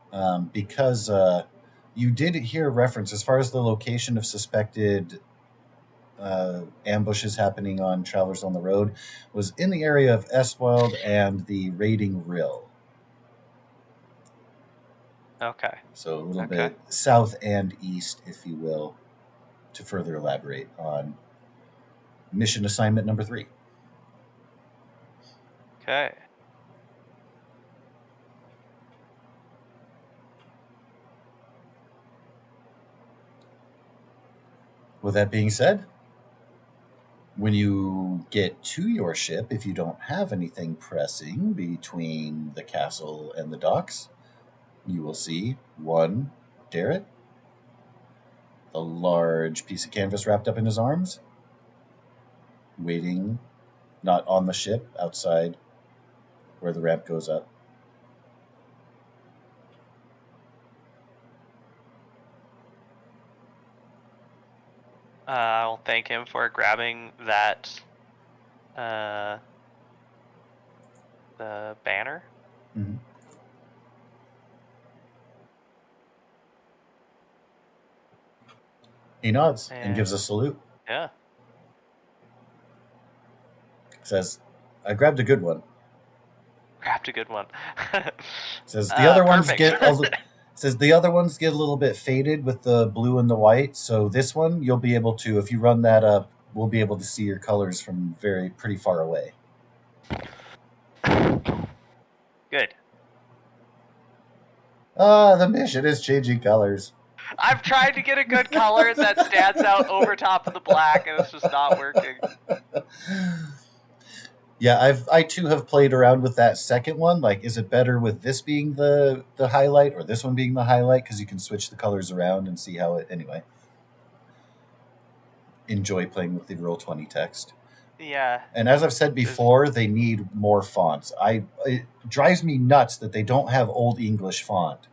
because you did hear reference as far as the location of suspected ambushes happening on Travelers on the Road, was in the area of Estwald and the Raiding Rill.
Okay.
So a little bit south and east, if you will, to further elaborate on mission assignment number 3.
Okay.
With that being said, when you get to your ship, if you don't have anything pressing between the castle and the docks, you will see one Darrett, a large piece of canvas wrapped up in his arms, waiting, not on the ship, outside where the ramp goes up.
I'll thank him for grabbing that, the banner.
Mm-hmm. He nods and gives a salute.
Yeah.
Says, "I grabbed a good one."
Grabbed a good one.
Says the other ones get the other ones get a little bit faded with the blue and the white. So this one you'll be able to, if you run that up, we'll be able to see your colors from pretty far away.
Good.
The mission is changing colors.
I've tried to get a good color that stands out over top of the black, and it's just not working.
Yeah, I too have played around with that second one. Like, is it better with this being the highlight or this one being the highlight? Because you can switch the colors around and see how it. Anyway, enjoy playing with the Roll20 text.
Yeah.
And as I've said before, they need more fonts. It drives me nuts that they don't have Old English font.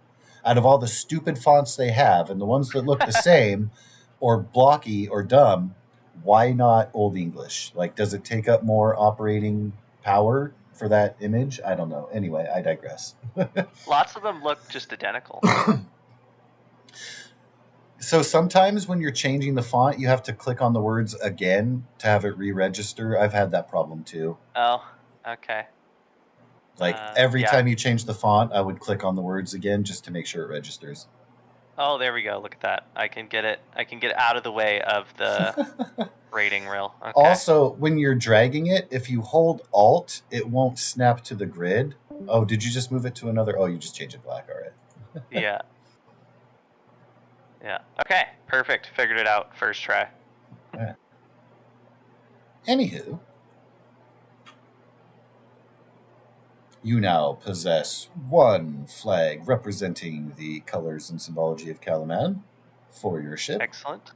Out of all the stupid fonts they have, and the ones that look the same, or blocky or dumb, why not Old English? Like, does it take up more operating power for that image? I don't know. Anyway, I digress.
Lots of them look just identical.
So sometimes when you're changing the font, you have to click on the words again to have it re-register. I've had that problem too.
Oh, okay.
Like every time you change the font, I would click on the words again just to make sure it registers.
Oh, there we go. Look at that. I can get it out of the way of the rating rail. Okay.
Also, when you're dragging it, if you hold Alt, it won't snap to the grid. Oh, did you just move it to another? Oh, you just changed it black. All right.
Yeah. Yeah. Okay. Perfect. Figured it out first try.
All right. Anywho, you now possess one flag representing the colors and symbology of Calaman for your ship.
Excellent.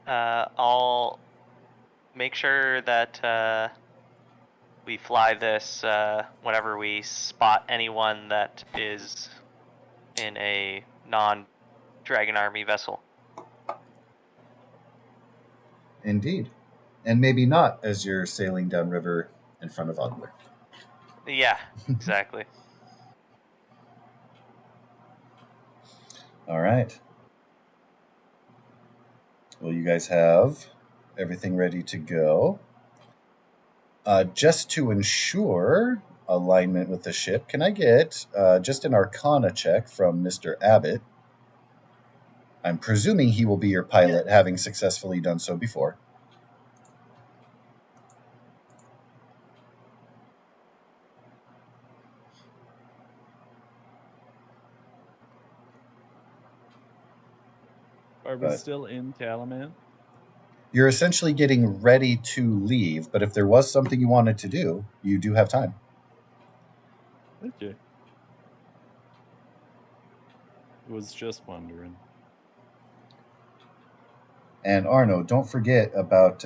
I'll make sure that we fly this whenever we spot anyone that is in a non-Dragon Army vessel.
Indeed. And maybe not as you're sailing downriver in front of Ogler.
Yeah, exactly.
All right. Well, you guys have everything ready to go. Just to ensure alignment with the ship, can I get just an Arcana check from Mr. Abbott? I'm presuming he will be your pilot, having successfully done so before.
Are we still in Calaman?
You're essentially getting ready to leave, but if there was something you wanted to do, you do have time.
Okay. Was just wondering.
And Arno, don't forget about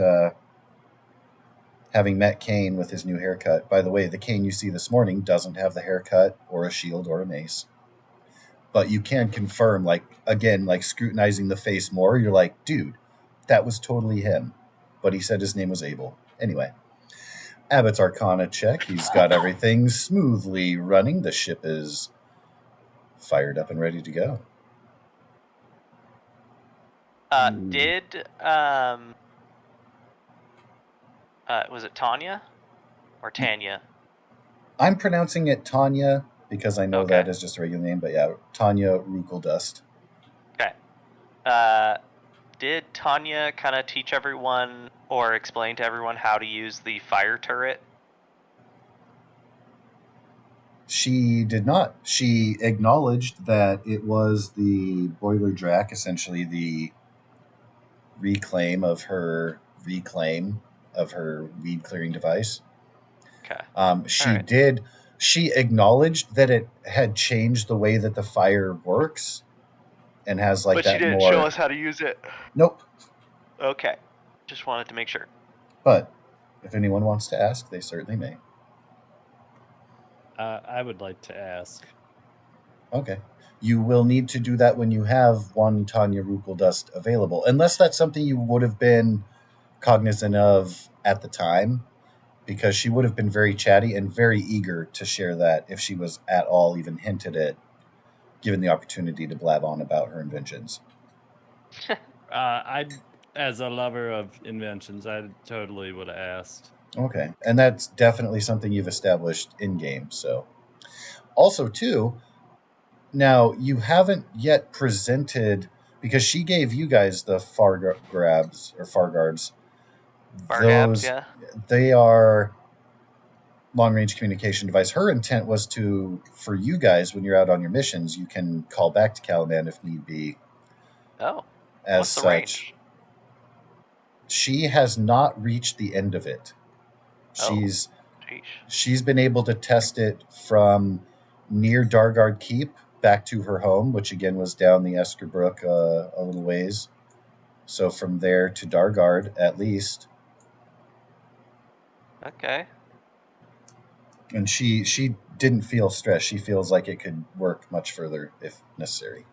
having met Kane with his new haircut. By the way, the Kane you see this morning doesn't have the haircut or a shield or a mace. But you can confirm, like scrutinizing the face more, you're like, dude, that was totally him. But he said his name was Abel. Anyway. Abbott's Arcana check. He's got everything smoothly running. The ship is fired up and ready to go.
Did was it Tanya or Tanya?
I'm pronouncing it Tanya because I know
Okay.
that is just a regular name, but yeah, Tanya Rukeldust.
Okay. Did Tanya kind of teach everyone or explain to everyone how to use the fire turret?
She did not. She acknowledged that it was the boiler drac, essentially the reclaim of her weed clearing device.
Okay.
She
Alright.
did. She acknowledged that it had changed the way that the fire works, and has like
but
that
she didn't
more.
show us how to use it.
Nope.
Okay. Just wanted to make sure.
But if anyone wants to ask, they certainly may.
I would like to ask.
Okay. You will need to do that when you have one Tanya Rukeldust available, unless that's something you would have been cognizant of at the time, because she would have been very chatty and very eager to share that if she was at all even hinted at, given the opportunity to blab on about her inventions.
As a lover of inventions, I totally would have asked.
Okay, and that's definitely something you've established in game. So, also too, now you haven't yet presented, because she gave you guys the Farguards.
Fargabs, yeah.
They are long-range communication device. Her intent was for you guys, when you're out on your missions, you can call back to Caliban if need be.
Oh.
As
What's the
such,
range?
she has not reached the end of it. She's been able to test it from near Dargard Keep back to her home, which again was down the Esker Brook a little ways. So from there to Dargard, at least.
Okay.
And she didn't feel stressed. She feels like it could work much further if necessary.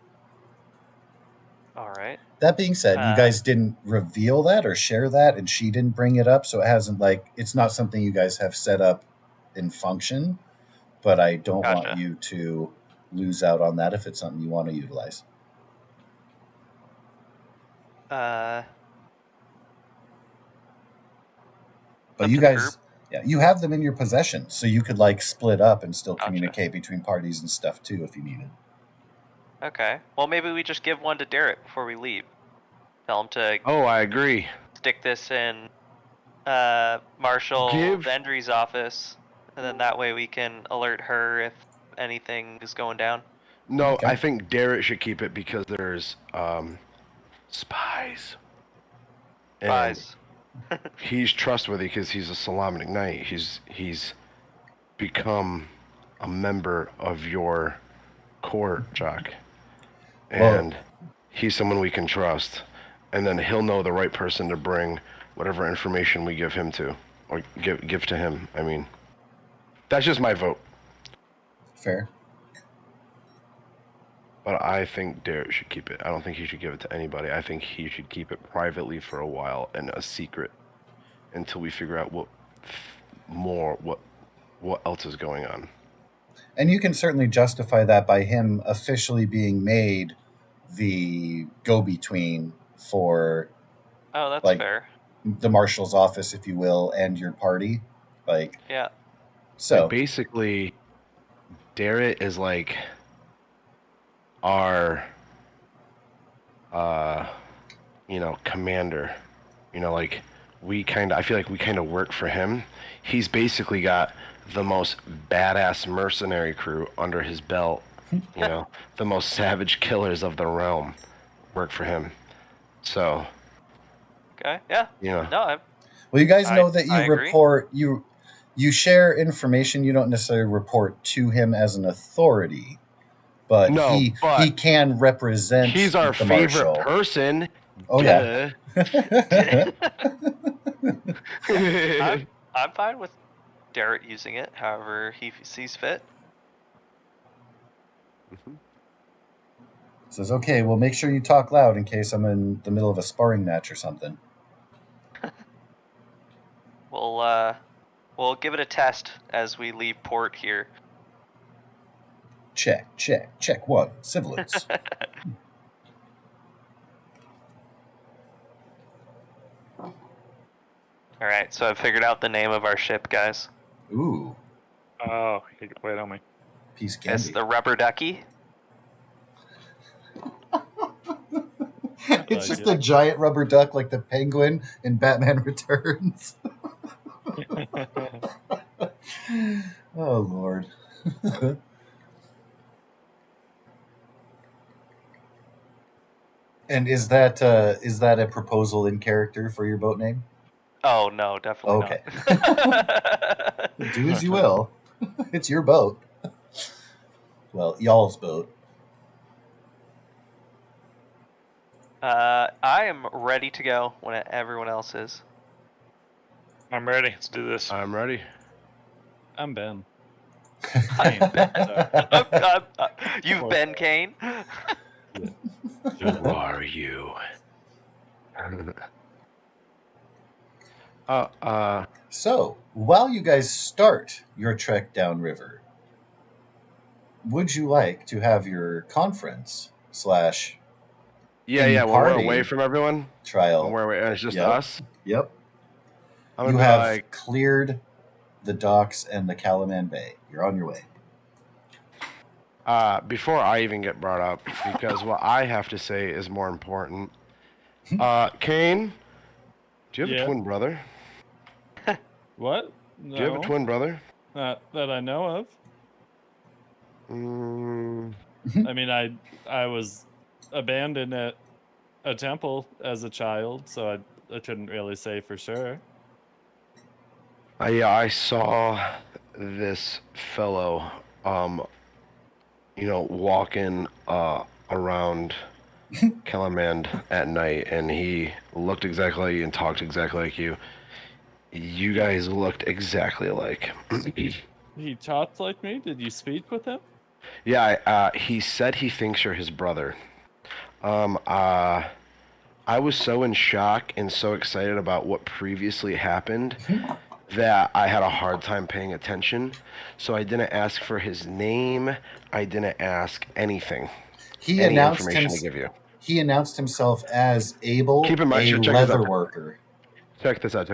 All right.
That being said, you guys didn't reveal that or share that, and she didn't bring it up, so it hasn't, it's not something you guys have set up in function, but I don't want you to lose out on that if it's something you want to utilize. But you guys, you have them in your possession, so you could split up and still communicate between parties and stuff too if you needed.
Okay. Well, maybe we just give one to Derek before we leave. Tell him to.
Oh, I agree.
Stick this in Marshall Vendry's office, and then that way we can alert her if anything is going down.
No, okay. I think Derek should keep it because there's spies.
Spies.
He's trustworthy because he's a Solomonic Knight. He's become a member of your court, Jock. And he's someone we can trust. And then he'll know the right person to bring whatever information we give him to, or give to him. I mean, that's just my vote.
Fair.
But I think Derek should keep it. I don't think he should give it to anybody. I think he should keep it privately for a while and a secret until we figure out what else is going on.
And you can certainly justify that by him officially being made the go-between for
that's fair.
The marshal's office, if you will, and your party.
Yeah.
So
basically, Derek is our commander. I feel like we kind of work for him. He's basically got the most badass mercenary crew under his belt. The most savage killers of the realm work for him. So.
Okay. Yeah. No.
Well, you guys know that you report you share information. You don't necessarily report to him as an authority, but he can represent.
He's our favorite person.
Oh yeah.
I'm fine with Derek using it however he sees fit.
Says, okay, well, make sure you talk loud in case I'm in the middle of a sparring match or something.
We'll We'll give it a test as we leave port here.
Check one. Civilians.
All right, so I've figured out the name of our ship, guys.
Ooh.
Oh, wait on me.
Piece of candy.
It's the Rubber Ducky.
It's just a giant rubber duck like the penguin in Batman Returns. Oh, Lord. And is that a proposal in character for your boat name?
Oh, no, definitely
not. Do as you will. It's your boat. Well, y'all's boat.
I am ready to go when everyone else is.
I'm ready. Let's do this.
I'm ready.
I'm Ben.
I'm Ben. You've been Kane?
Who are you?
So, while you guys start your trek downriver, would you like to have your conference /
Yeah, when we're
party
away from everyone?
trial?
When it's just
Yep.
us?
Yep.
I'm
You
gonna
have
be like,
cleared the docks and the Calaman Bay. You're on your way.
before I even get brought up, because what I have to say is more important. Kane, do you have a twin brother?
What? No.
Do you have a twin brother?
Not that I know of. I mean, I was abandoned at a temple as a child, so I couldn't really say for sure.
Yeah, I saw this fellow, walking around Kellermand at night, and he looked exactly like you and talked exactly like you. You guys looked exactly alike.
He talked like me? Did you speak with him?
Yeah, he said he thinks you're his brother. I was so in shock and so excited about what previously happened that I had a hard time paying attention. So I didn't ask for his name. I didn't ask anything.
He
any
announced
information to give you.
He announced himself as Abel,
Keep in mind,
a
check
leather
this out.
worker.
Check this out.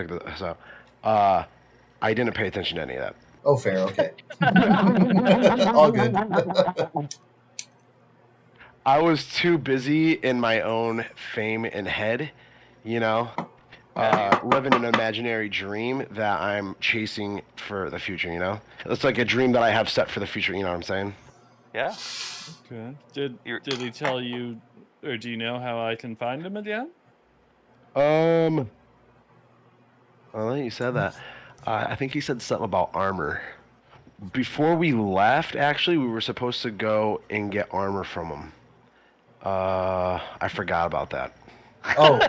I didn't pay attention to any of that.
Oh, fair. Okay. All good.
I was too busy in my own fame and head, living an imaginary dream that I'm chasing for the future, It's like a dream that I have set for the future, you know what I'm saying?
Yeah.
Okay. Did he tell you, or do you know how I can find him again?
Well, you said that. I think he said something about armor. Before we left, actually, we were supposed to go and get armor from him. I forgot about that.
Oh.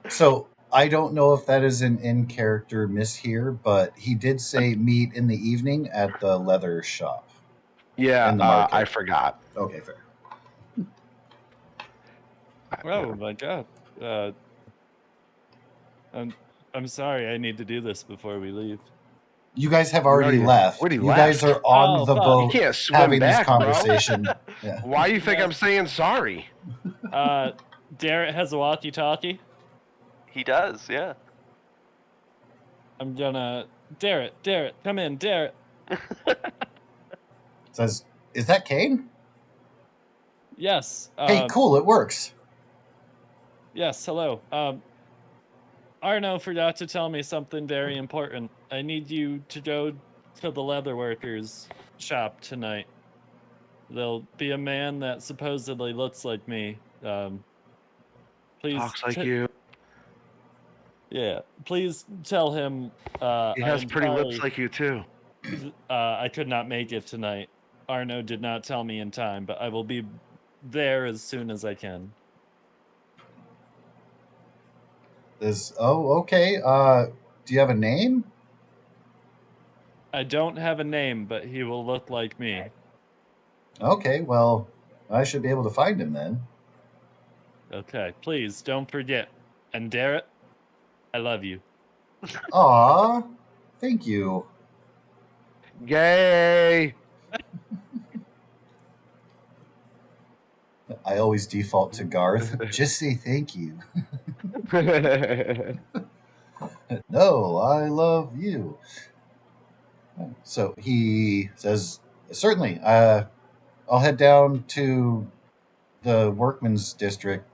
So I don't know if that is an in-character miss here, but he did say meet in the evening at the leather shop.
Yeah,
in the market.
I forgot.
Okay, fair.
Oh my god. I'm sorry. I need to do this before we leave.
You guys have already left. You guys are on the boat
you can't swim
having
back,
this conversation.
Bro.
Yeah.
Why do you think I'm saying sorry?
Darrett has a walkie-talkie.
He does, yeah.
I'm gonna... Darrett, come in, Darrett.
Says, is that Kane?
Yes.
Hey, cool, it works.
Yes, hello. Arno forgot to tell me something very important. I need you to go to the leatherworkers shop tonight. There'll be a man that supposedly looks like me. Please
talks like you.
Yeah, please tell him.
He has pretty lips like you too.
I could not make it tonight. Arno did not tell me in time, but I will be there as soon as I can.
Okay. Do you have a name?
I don't have a name, but he will look like me.
Okay, well, I should be able to find him then.
Okay, please don't forget. And Darrett, I love you.
Aw, Thank you.
Yay!
I always default to Garth. Just say thank you. No, I love you. So he says, certainly. I'll head down to the workman's district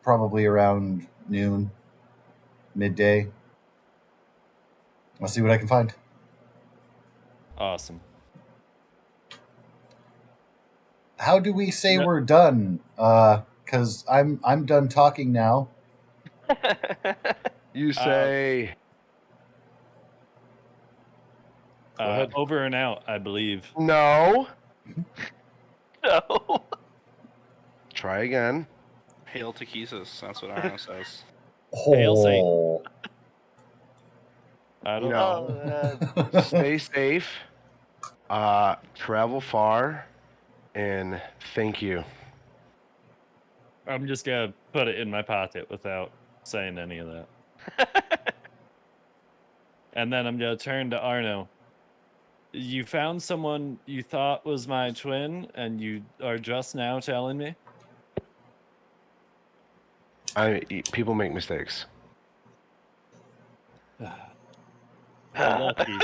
probably around noon, midday. I'll see what I can find.
Awesome.
How do we say
No-
we're done? Because I'm done talking now.
You say. Go ahead.
Over and out, I believe.
No.
No.
Try again.
Hail to Keesus. That's what Arno says.
Hail Satan.
Oh.
I don't
No.
Oh, man.
Stay safe. Travel far. And thank you.
I'm just gonna put it in my pocket without saying any of that. And then I'm gonna turn to Arno. You found someone you thought was my twin, and you are just now telling me?
People make mistakes.
You're lucky.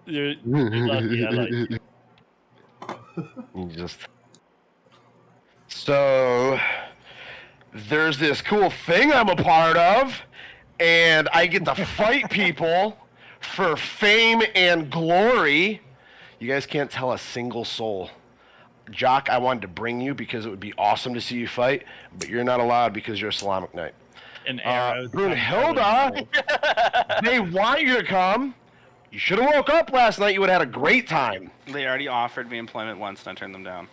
You're lucky. I like you.
You just. So there's this cool thing I'm a part of, and I get to fight people for fame and glory. You guys can't tell a single soul. Jock, I wanted to bring you because it would be awesome to see you fight, but you're not allowed because you're a Islamic Knight.
An arrow.
Brunhilde, they want you to come. You should have woke up last night. You would have had a great time.
They already offered me employment once, and I turned them down.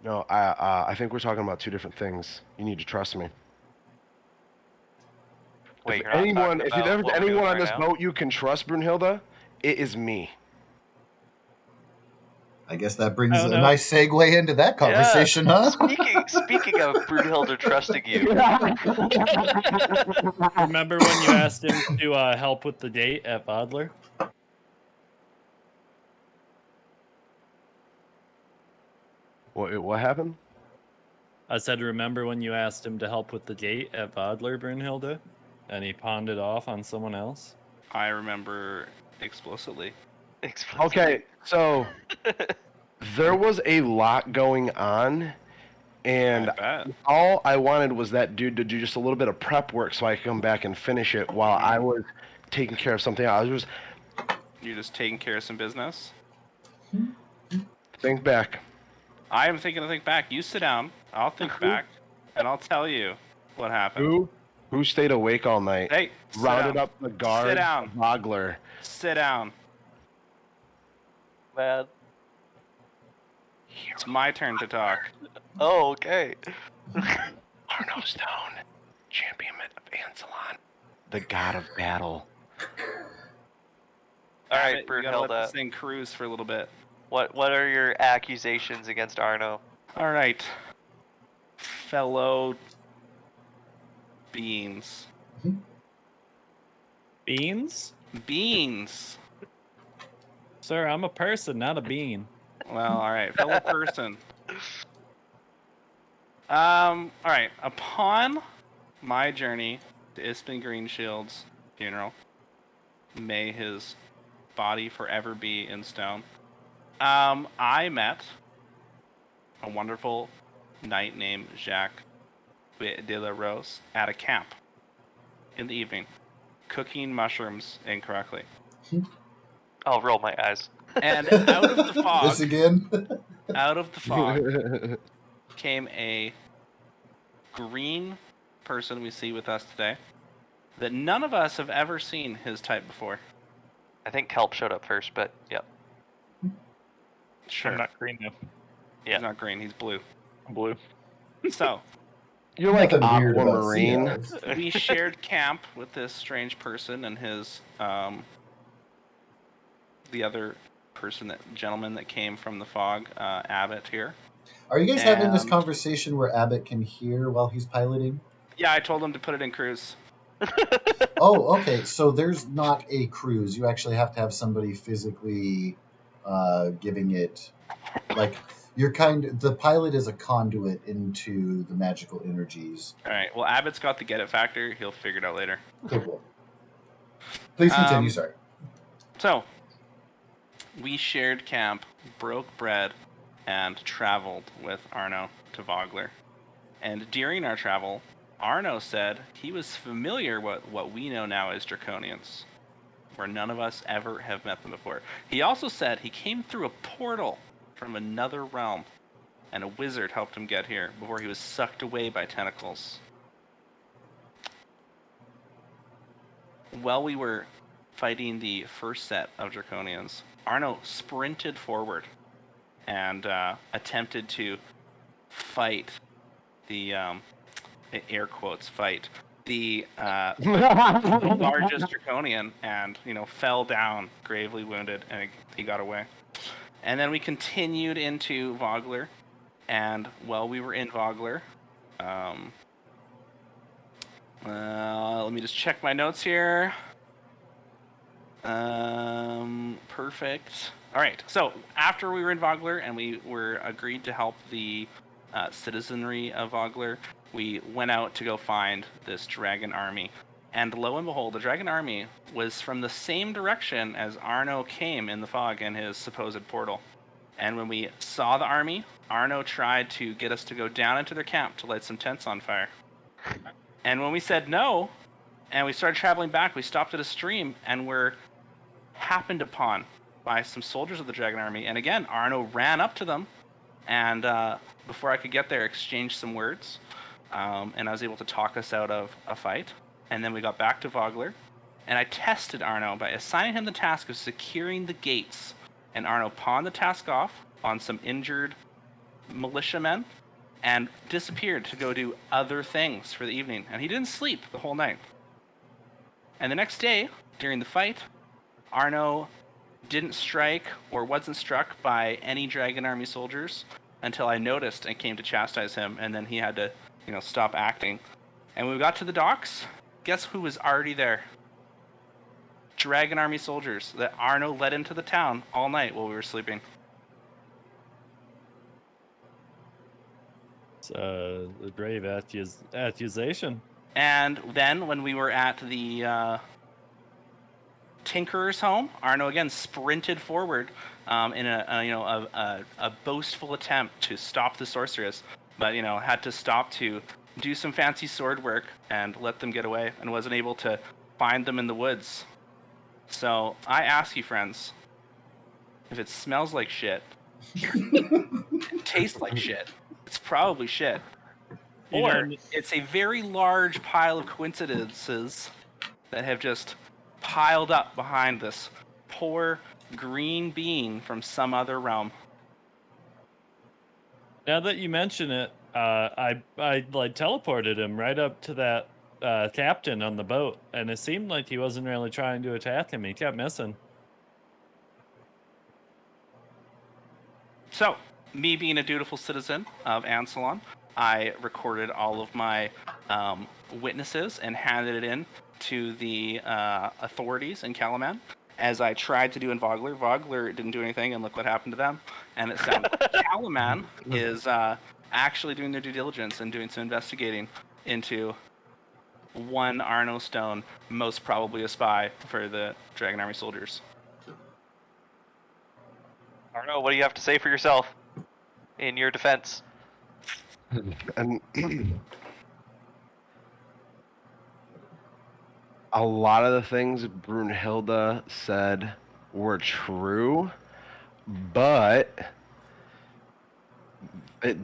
No, I think we're talking about two different things. You need to trust me.
Wait,
If
you're not
anyone,
talking
if you
about
ever
what we're doing
anyone on
right
this
now?
boat you can trust, Brunhilde, it is me.
I guess that brings
Oh,
a
no.
do segue into that conversation, huh?
Speaking of Brunhilde trusting you,
Remember when you asked him to help with the date at Bodler?
What happened?
I said, remember when you asked him to help with the date at Bodler, Brunhilde? And he pawned it off on someone else?
I remember explicitly.
Okay, so there was a lot going on, and
I bet.
all I wanted was that dude to do just a little bit of prep work so I could come back and finish it while I was taking care of something else. I was
You're just taking care of some business.
think back.
I am thinking to think back. You sit down. I'll think back, and I'll tell you what happened.
Who stayed awake all night?
Hey, sit
Rounded
down.
up the guards.
Sit down.
of Vogler.
Sit down.
man.
It's my turn to talk.
Oh, okay.
Arno Stone, champion of Ansalon, the god of battle.
All
Damn
right,
it, you gotta let
Brunhilde.
this thing cruise for a little bit.
What are your accusations against Arno?
All right, fellow beings.
Beans?
Beings.
Sir, I'm a person, not a bean.
Well, all right, fellow person. All right. Upon my journey to Ispin Greenshield's funeral, may his body forever be in stone. I met a wonderful knight named Jacques de la Rose at a camp in the evening, cooking mushrooms incorrectly.
I'll roll my eyes.
And out of the fog,
This again?
out of the fog, came a green person we see with us today that none of us have ever seen his type before.
I think Kelp showed up first, but yep.
Sure.
I'm not green though.
Yeah.
He's not green, he's blue.
I'm blue.
So,
You're like
Nothing weird about sea
aquamarine.
elves.
we shared camp with this strange person and his, the other person, that gentleman that came from the fog, Abbott here.
Are you guys having this
And-
conversation where Abbott can hear while he's piloting?
Yeah, I told him to put it in cruise.
Oh, okay. So there's not a cruise. You actually have to have somebody physically giving it, like, the pilot is a conduit into the magical energies.
All right. Well, Abbott's got the get it factor. He'll figure it out later.
Cool. Please continue.
Um,
Sorry.
So, we shared camp, broke bread, and traveled with Arno to Vogler. And during our travel, Arno said he was familiar with what we know now as Draconians, where none of us ever have met them before. He also said he came through a portal from another realm, and a wizard helped him get here before he was sucked away by tentacles. While we were fighting the first set of Draconians, Arno sprinted forward and attempted to fight the air quotes fight the largest Draconian, and fell down gravely wounded, and he got away. And then we continued into Vogler, and while we were in Vogler, let me just check my notes here. Perfect. All right. So after we were in Vogler and we were agreed to help the citizenry of Vogler, we went out to go find this dragon army. And lo and behold, the dragon army was from the same direction as Arno came in the fog in his supposed portal. And when we saw the army, Arno tried to get us to go down into their camp to light some tents on fire. And when we said no, and we started traveling back, we stopped at a stream and were happened upon by some soldiers of the dragon army. And again, Arno ran up to them, and before I could get there, exchanged some words. And I was able to talk us out of a fight. And then we got back to Vogler, and I tested Arno by assigning him the task of securing the gates. And Arno pawned the task off on some injured militiamen and disappeared to go do other things for the evening. And he didn't sleep the whole night. And the next day, during the fight, Arno didn't strike or wasn't struck by any Dragon Army soldiers until I noticed and came to chastise him, and then he had to, stop acting. And when we got to the docks, guess who was already there? Dragon Army soldiers that Arno led into the town all night while we were sleeping.
It's a grave accusation.
And then when we were at the Tinkerer's home, Arno again sprinted forward in a boastful attempt to stop the sorceress, but had to stop to do some fancy sword work and let them get away, and wasn't able to find them in the woods. So I ask you, friends, if it smells like shit, it tastes like shit, it's probably shit. Or it's a very large pile of coincidences that have just piled up behind this poor green being from some other realm.
Now that you mention it, I teleported him right up to that captain on the boat, and it seemed like he wasn't really trying to attack him. He kept missing.
So, me being a dutiful citizen of Ansalon, I recorded all of my witnesses and handed it in to the authorities in Calaman, as I tried to do in Vogler. Vogler didn't do anything, and look what happened to them. And it sounds like Calaman is actually doing their due diligence and doing some investigating into one Arno Stone, most probably a spy for the Dragon Army soldiers.
Arno, what do you have to say for yourself in your defense?
And a lot of the things Brunhilde said were true, but a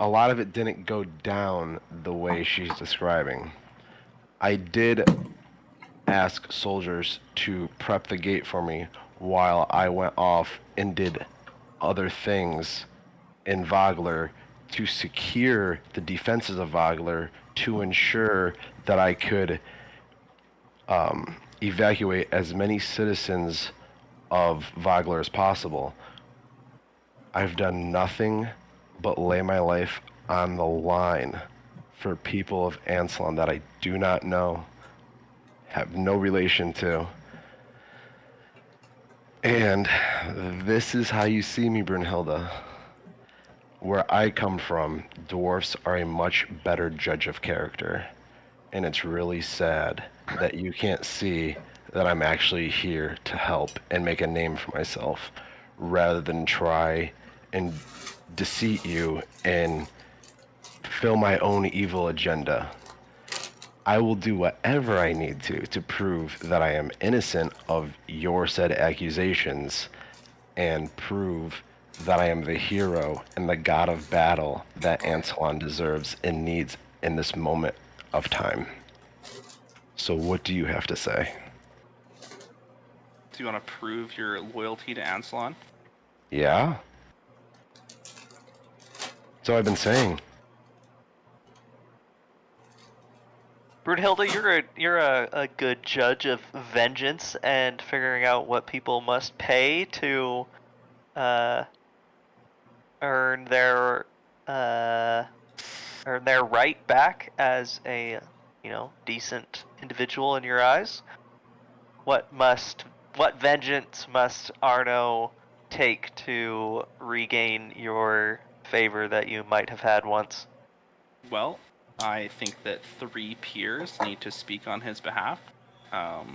lot of it didn't go down the way she's describing. I did ask soldiers to prep the gate for me while I went off and did other things in Vogler to secure the defenses of Vogler, to ensure that I could evacuate as many citizens of Vogler as possible. I've done nothing but lay my life on the line for people of Anselon that I do not know, have no relation to. And this is how you see me, Brunhilde. Where I come from, dwarfs are a much better judge of character. And it's really sad that you can't see that I'm actually here to help and make a name for myself, rather than try and deceive you and fulfill my own evil agenda. I will do whatever I need to prove that I am innocent of your said accusations and prove that I am the hero and the god of battle that Anselon deserves and needs in this moment of time. So what do you have to say?
Do you want to prove your loyalty to Anselon?
Yeah? So I've been saying.
Brunhilde, you're a good judge of vengeance and figuring out what people must pay to earn their right back as a decent individual in your eyes. What vengeance must Arno take to regain your favor that you might have had once?
Well, I think that 3 peers need to speak on his behalf to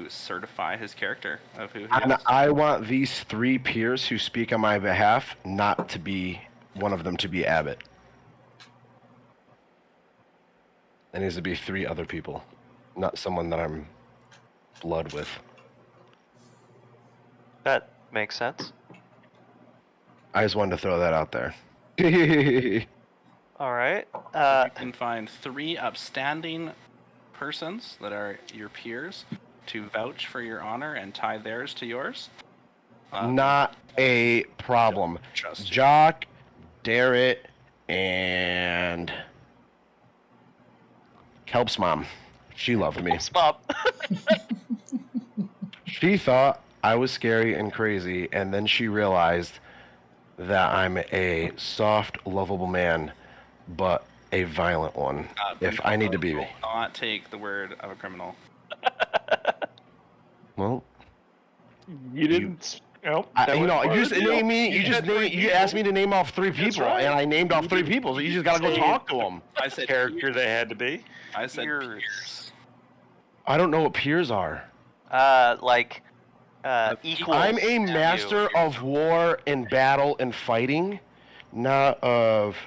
certify his character of who he
And
is.
I want these 3 peers who speak on my behalf not to be one of them to be Abbott. It needs to be 3 other people, not someone that I'm blood with.
That makes sense.
I just wanted to throw that out there.
All right.
You can find 3 upstanding persons that are your peers to vouch for your honor and tie theirs to yours.
Not a problem.
Trust you.
Jock, Darrett, and Kelp's mom. She loved me.
Stop.
She thought I was scary and crazy, and then she realized that I'm a soft, lovable man, but a violent one. If I need to be.
Will not take the word of a criminal.
Well,
You didn't. Nope.
you just name me. You asked me to name off 3 people,
right.
and I named off 3 people. So you just gotta go talk to them.
I said
Character they had to be.
I said
Peers.
peers.
I don't know what peers are.
Equals.
I'm a
to
master
you.
of war and battle and fighting, not of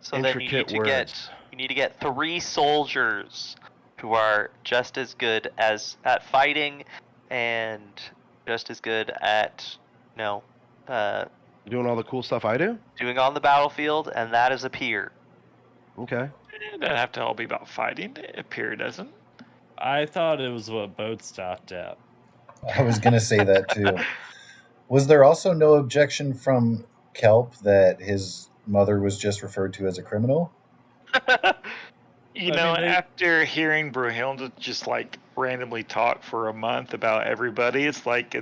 So then you
intricate
need to
words.
get 3 soldiers who are just as good as at fighting and just as good at
Doing all the cool stuff I do?
doing on the battlefield, and that is a peer.
Okay.
It doesn't have to all be about fighting. A peer doesn't.
I thought it was what Boat stopped at.
I was going to say that too. Was there also no objection from Kelp that his mother was just referred to as a criminal?
After hearing Brunhilde just like randomly talk for a month about everybody, it's like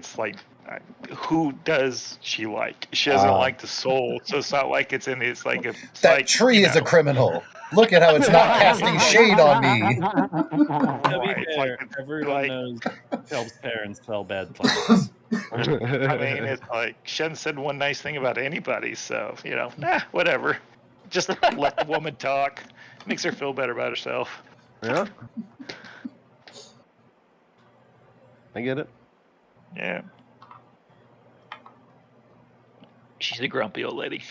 who does she like? She doesn't like the soul, so it's not like it's in. It's like
That tree is a criminal. Look at how it's not casting shade on me.
To be
Right, it's
fair,
like-
everyone
like-
knows Kelp's parents fell bad plans.
I mean, it's like she hasn't said one nice thing about anybody, so whatever. Just let the woman talk. Makes her feel better about herself.
Yeah. I get it.
Yeah. She's a grumpy old lady.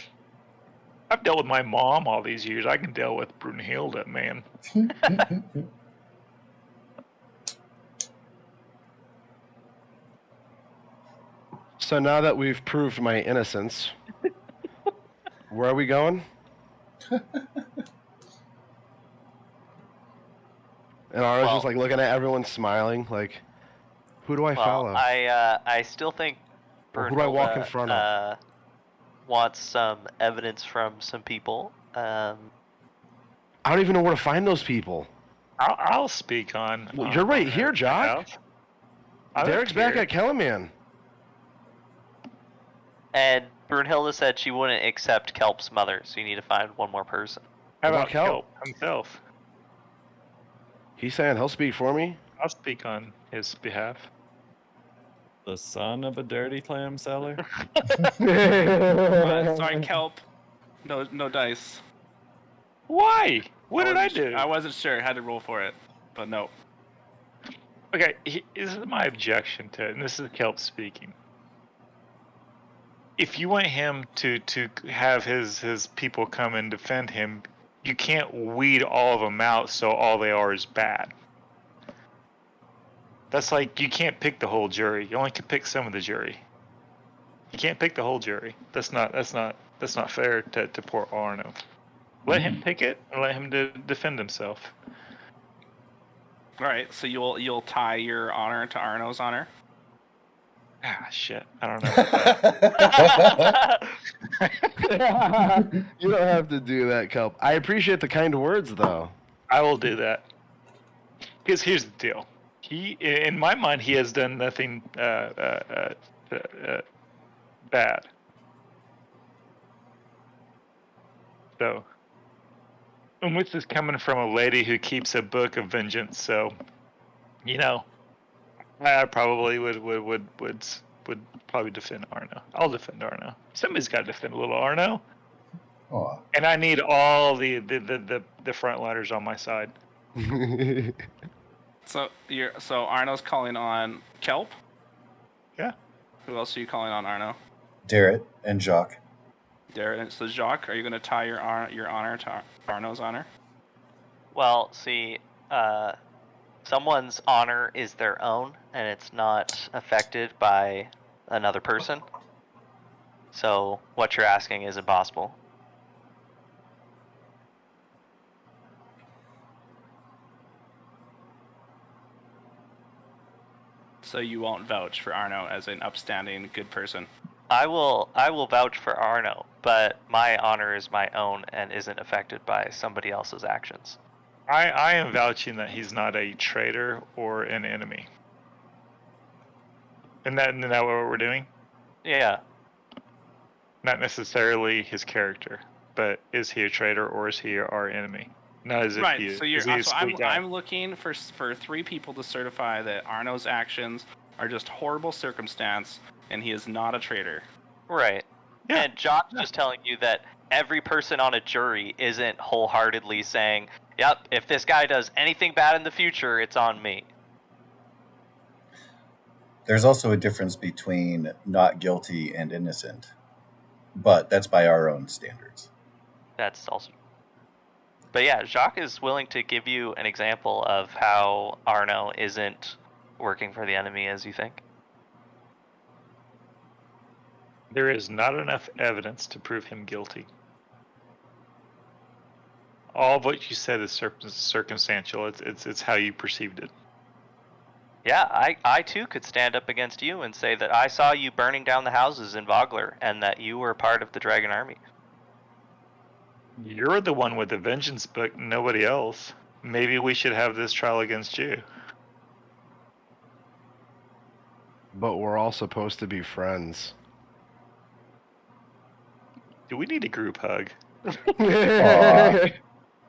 I've dealt with my mom all these years. I can deal with Brunhilde, man.
So now that we've proved my innocence, where are we going? And Ara's just like looking at everyone smiling, like, who do I follow?
I still think
Or who do I walk in front of?
Wants some evidence from some people.
I don't even know where to find those people.
I'll speak on.
Well, you're right here, Jock.
I'm
Derek's back
here.
at Kellerman.
And Brunhilde said she wouldn't accept Kelp's mother, so you need to find one more person.
How
What
about
about Kelp?
Kelp himself?
He's saying he'll speak for me.
I'll speak on his behalf.
The son of a dirty clam seller.
Sorry, Kelp. No dice.
Why? What did I
wasn't
do?
I wasn't sure. Had to roll for it, but no.
Okay, this is my objection to it, and this is Kelp speaking. If you want him to have his people come and defend him, you can't weed all of them out so all they are is bad. That's like you can't pick the whole jury. You only can pick some of the jury. You can't pick the whole jury. That's not fair to poor Arno. Let him pick it and let him defend himself.
All right, so you'll tie your honor to Arno's honor.
Ah, shit. I don't know about that.
You don't have to do that, Kelp. I appreciate the kind words, though.
I will do that. Because here's the deal. He, in my mind, he has done nothing bad. So, and this is coming from a lady who keeps a book of vengeance. So, you know, I probably would probably defend Arno. I'll defend Arno. Somebody's got to defend little Arno.
Aw.
And I need all the frontliners on my side.
So Arno's calling on Kelp.
Yeah.
Who else are you calling on, Arno?
Darrett and Jacques.
Darren. So Jacques, are you going to tie your honor to Arno's honor?
Well, see, someone's honor is their own, and it's not affected by another person. So what you're asking is impossible.
So you won't vouch for Arno as an upstanding, good person.
I will vouch for Arno, but my honor is my own and isn't affected by somebody else's actions.
I am vouching that he's not a traitor or an enemy. Isn't that what we're doing?
Yeah.
Not necessarily his character, but is he a traitor or is he our enemy? Not as if
Right.
he is.
So I'm looking for 3 people to certify that Arno's actions are just horrible circumstance and he is not a traitor.
Right.
Yeah.
And John's just telling you that every person on a jury isn't wholeheartedly saying, yep, if this guy does anything bad in the future, it's on me.
There's also a difference between not guilty and innocent, but that's by our own standards.
That's also. But yeah, Jacques is willing to give you an example of how Arno isn't working for the enemy as you think.
There is not enough evidence to prove him guilty. All of what you said is circumstantial. It's how you perceived it.
Yeah, I too could stand up against you and say that I saw you burning down the houses in Vogler and that you were part of the Dragon Army.
You're the one with the vengeance book, nobody else. Maybe we should have this trial against you.
But we're all supposed to be friends.
Do we need a group hug?
Aw.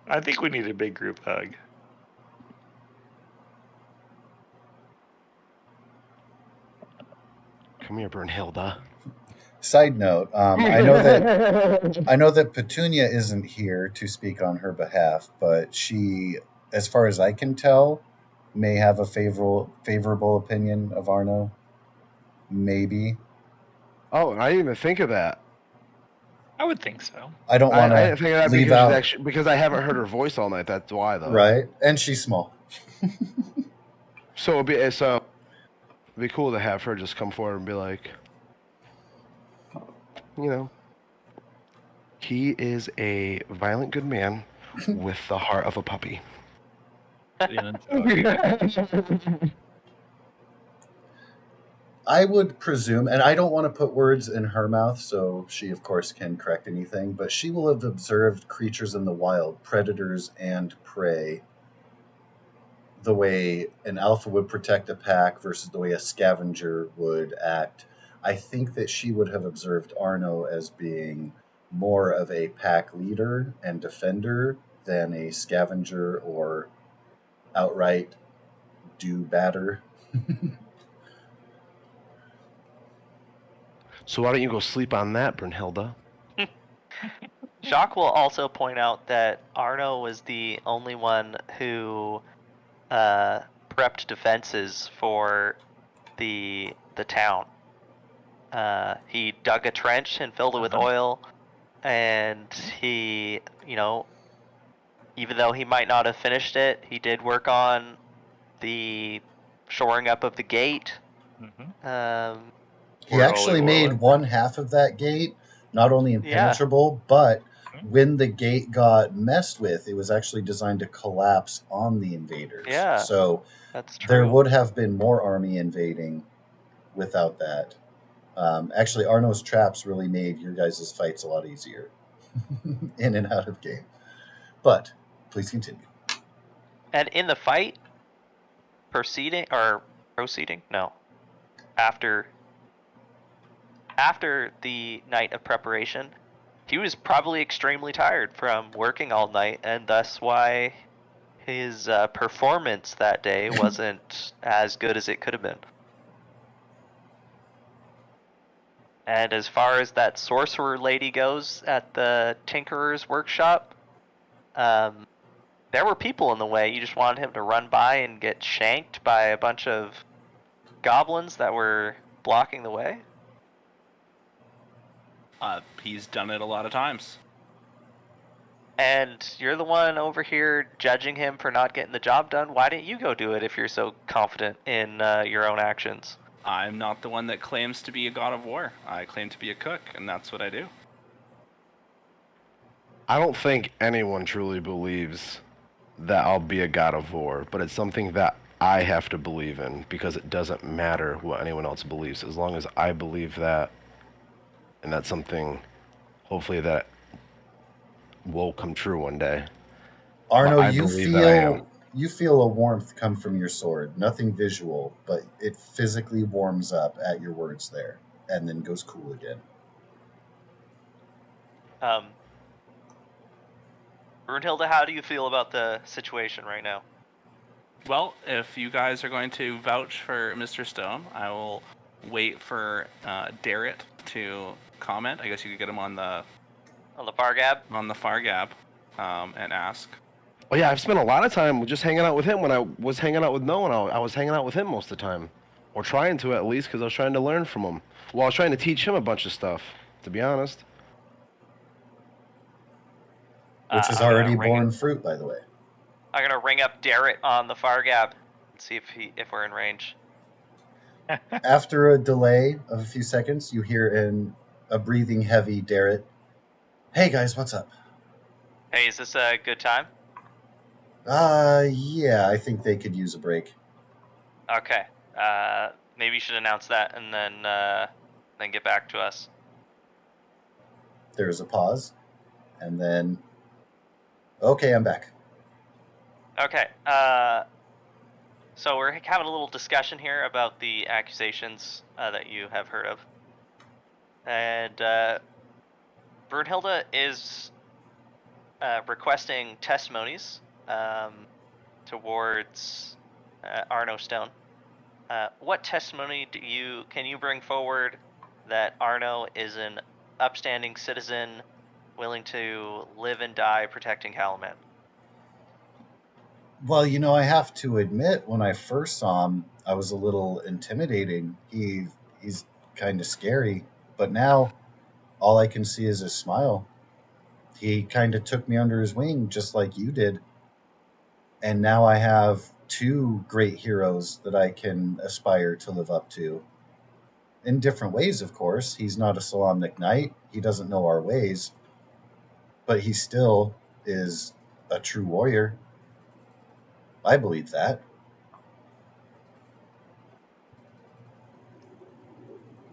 I think we need a big group hug.
Come here, Brunhilde.
Side note, I know that Petunia isn't here to speak on her behalf, but she, as far as I can tell, may have a favorable opinion of Arno. Maybe.
Oh, I didn't even think of that.
I would think so.
I don't want
I didn't think of that
to leave out.
because I haven't heard her voice all night. That's why, though.
Right, and she's small.
So it'd be cool to have her just come forward and be like, you know, he is a violent good man with the heart of a puppy. I would presume, and I don't want to put words in her mouth, so she, of course, can correct anything, but she will have observed creatures in the wild, predators and prey, the way an alpha would protect a pack versus the way a scavenger would act,
I think that she would have observed Arno as being more of a pack leader and defender than a scavenger or outright do-batter.
So why don't you go sleep on that, Brunhilde?
Jacques will also point out that Arno was the only one who prepped defenses for the town. He dug a trench and filled it with oil, and he, even though he might not have finished it, he did work on the shoring up of the gate.
He actually made one half of that gate not only impenetrable, but when the gate got messed with, it was actually designed to collapse on the invaders.
Yeah,
so
that's true.
There would have been more army invading without that. Actually, Arno's traps really made your guys' fights a lot easier in and out of game. But please continue.
And in the fight, after the night of preparation, he was probably extremely tired from working all night, and thus why his performance that day wasn't as good as it could have been. And as far as that sorcerer lady goes at the Tinkerer's workshop, there were people in the way. You just wanted him to run by and get shanked by a bunch of goblins that were blocking the way?
He's done it a lot of times.
And you're the one over here judging him for not getting the job done. Why didn't you go do it if you're so confident in your own actions?
I'm not the one that claims to be a god of war. I claim to be a cook, and that's what I do.
I don't think anyone truly believes that I'll be a god of war, but it's something that I have to believe in because it doesn't matter what anyone else believes. As long as I believe that, and that's something, hopefully, that will come true one day.
Arno, you feel a warmth come from your sword. Nothing visual, but it physically warms up at your words there, and then goes cool again.
Brunhilde, how do you feel about the situation right now?
Well, if you guys are going to vouch for Mr. Stone, I will wait for Darrett to comment. I guess you could get him on the
Fargab?
On the Fargab, and ask.
Oh yeah, I've spent a lot of time just hanging out with him. When I was hanging out with Noah, I was hanging out with him most of the time. Or trying to, at least, because I was trying to learn from him. Well, I was trying to teach him a bunch of stuff, to be honest.
Which has already borne fruit, by the way.
I'm going to ring up Darrett on the Fargab and see if we're in range.
After a delay of a few seconds, you hear in a breathing heavy Darrett, "Hey guys, what's up?"
Hey, is this a good time?
Yeah, I think they could use a break.
Okay. Maybe you should announce that and then get back to us.
There's a pause, and then, okay, I'm back.
Okay. So we're having a little discussion here about the accusations that you have heard of. And Brunhilde is requesting testimonies towards Arno Stone. What testimony can you bring forward that Arno is an upstanding citizen willing to live and die protecting Calaman?
Well, I have to admit, when I first saw him, I was a little intimidating. He's kind of scary, but now all I can see is his smile. He kind of took me under his wing, just like you did. And now I have two great heroes that I can aspire to live up to. In different ways, of course. He's not a Solamnic knight. He doesn't know our ways. But he still is a true warrior. I believe that.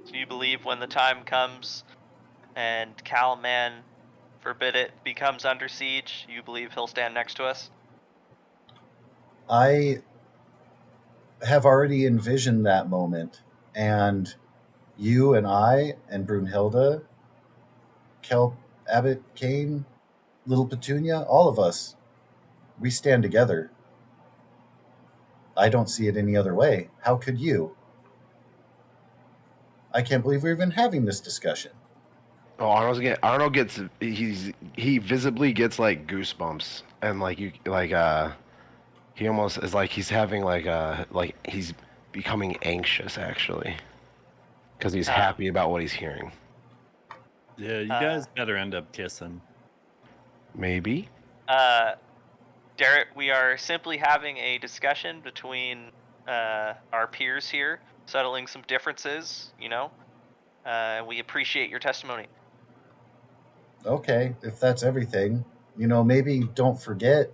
Do you believe when the time comes and Calaman, forbid it, becomes under siege, you believe he'll stand next to us?
I have already envisioned that moment, and You and I and Brunhilde, Kelp, Abbott, Kane, little Petunia, all of us, we stand together. I don't see it any other way. How could you? I can't believe we're even having this discussion.
Oh, Arnold gets he visibly gets like goosebumps and he almost is like he's having like he's becoming anxious actually because he's happy about what he's hearing.
Yeah, you guys better end up kissing.
Maybe.
Derek, we are simply having a discussion between our peers here, settling some differences, we appreciate your testimony.
Okay, if that's everything, maybe don't forget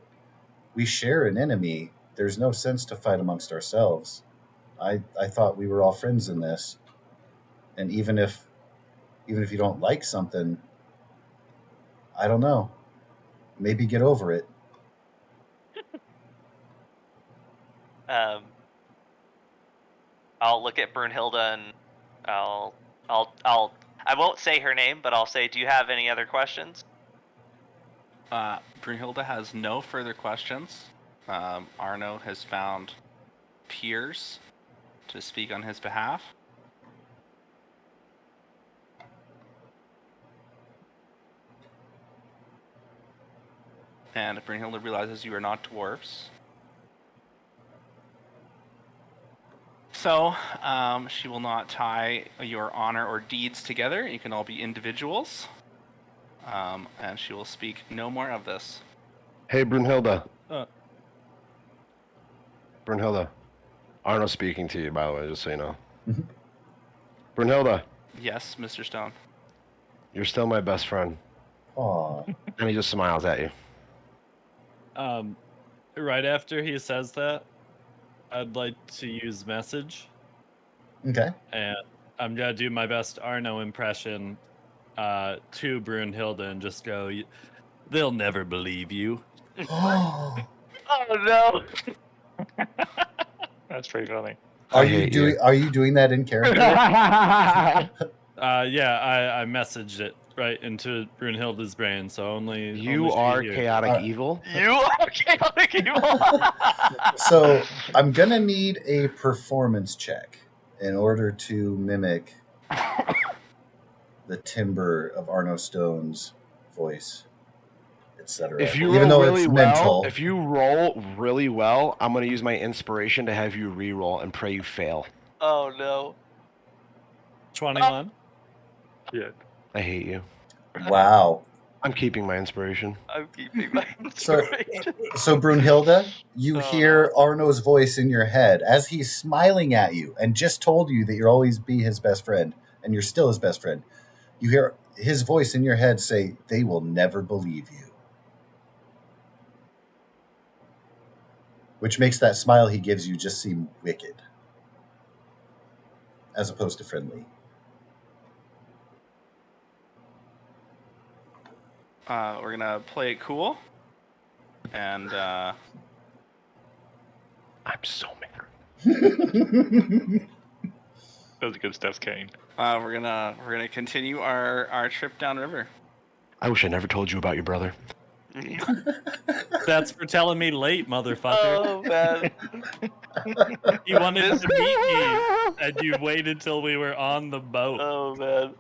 we share an enemy. There's no sense to fight amongst ourselves. I thought we were all friends in this. And even if you don't like something, I don't know. Maybe get over it.
I'll look at Brunhilde and I won't say her name, but I'll say, do you have any other questions?
Brunhilde has no further questions. Arno has found peers to speak on his behalf. And Brunhilde realizes you are not dwarves. So, she will not tie your honor or deeds together. You can all be individuals. And she will speak no more of this.
Hey, Brunhilde. Brunhilde. Arno's speaking to you, by the way, just so you know. Brunhilde.
Yes, Mr. Stone.
You're still my best friend.
Aw.
And he just smiles at you.
Right after he says that, I'd like to use message.
Okay.
And I'm gonna do my best Arno impression to Brunhilde and just go, they'll never believe you.
Oh
no.
That's pretty funny.
Are you doing that in character?
Yeah, I messaged it right into Brunhilde's brain, so only
You
she
are
hears
chaotic
it.
evil?
You are chaotic evil.
So I'm gonna need a performance check in order to mimic the timbre of Arno Stone's voice, etc.
If you
Even though
roll really
it's
well,
mental.
if you roll really well, I'm gonna use my inspiration to have you re-roll and pray you fail.
Oh no.
21.
Yeah.
I hate you.
Wow.
I'm keeping my inspiration.
I'm keeping my inspiration.
So Brunhilde, you hear Arno's voice in your head as he's smiling at you and just told you that you'll always be his best friend, and you're still his best friend. You hear his voice in your head say, "They will never believe you." Which makes that smile he gives you just seem wicked, as opposed to friendly.
We're gonna play it cool. And
I'm so mad.
That was good stuff, Kane.
we're gonna continue our trip downriver.
I wish I never told you about your brother.
That's for telling me late, motherfucker.
Oh man.
You wanted to meet me, and you waited till we were on the boat.
Oh man.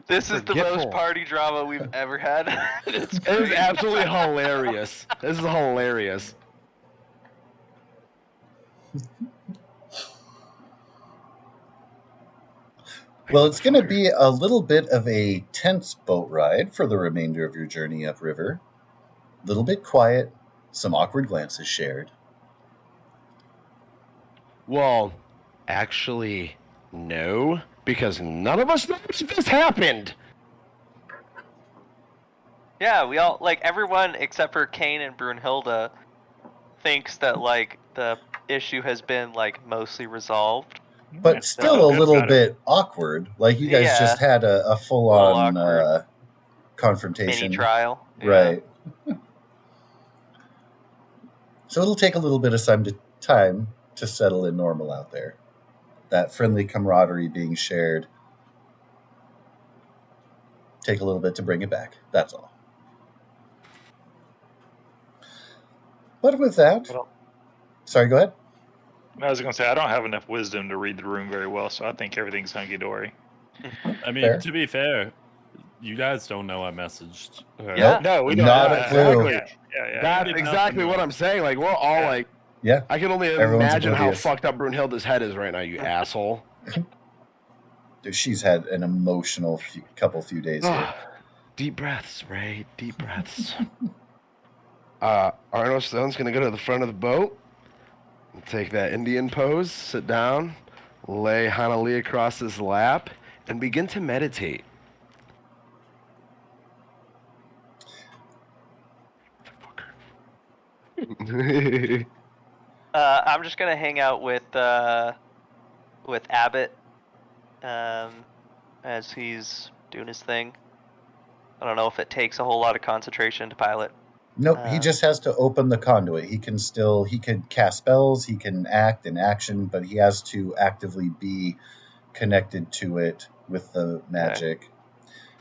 This is the most party drama we've ever had.
It is absolutely hilarious. This is hilarious.
Well, it's going to be a little bit of a tense boat ride for the remainder of your journey upriver. A little bit quiet, some awkward glances shared.
Well, actually, no, because none of us knows this happened.
Yeah, we all, everyone except for Kane and Brunhilde thinks that, the issue has been, mostly resolved.
But still a little bit awkward. Like, you guys just had a full-on confrontation.
Mini trial.
Right. So it'll take a little bit of time to settle in normal out there. That friendly camaraderie being shared. take a little bit to bring it back. That's all. But with that,
Well,
sorry, go ahead.
I was going to say, I don't have enough wisdom to read the room very well, so I think everything's hunky-dory.
I mean,
Fair.
to be fair, you guys don't know I messaged her.
Yeah.
Nope.
No, we don't.
Not
know.
a clue.
Exactly.
Yeah.
That's
Did
exactly
nothing
what
wrong.
I'm saying. Like, we're all
Yeah.
like,
Yeah.
I can only
Everyone's
imagine how
oblivious.
fucked up Brunhilde's head is right now, you asshole.
She's had an emotional few days here.
Deep breaths, Ray. Deep breaths. Arno Stone's gonna go to the front of the boat, take that Indian pose, sit down, lay Hanali across his lap, and begin to meditate.
I'm just gonna hang out with Abbott, as he's doing his thing. I don't know if it takes a whole lot of concentration to pilot.
Nope, he just has to open the conduit. He could cast spells, he can act in action, but he has to actively be connected to it with the magic.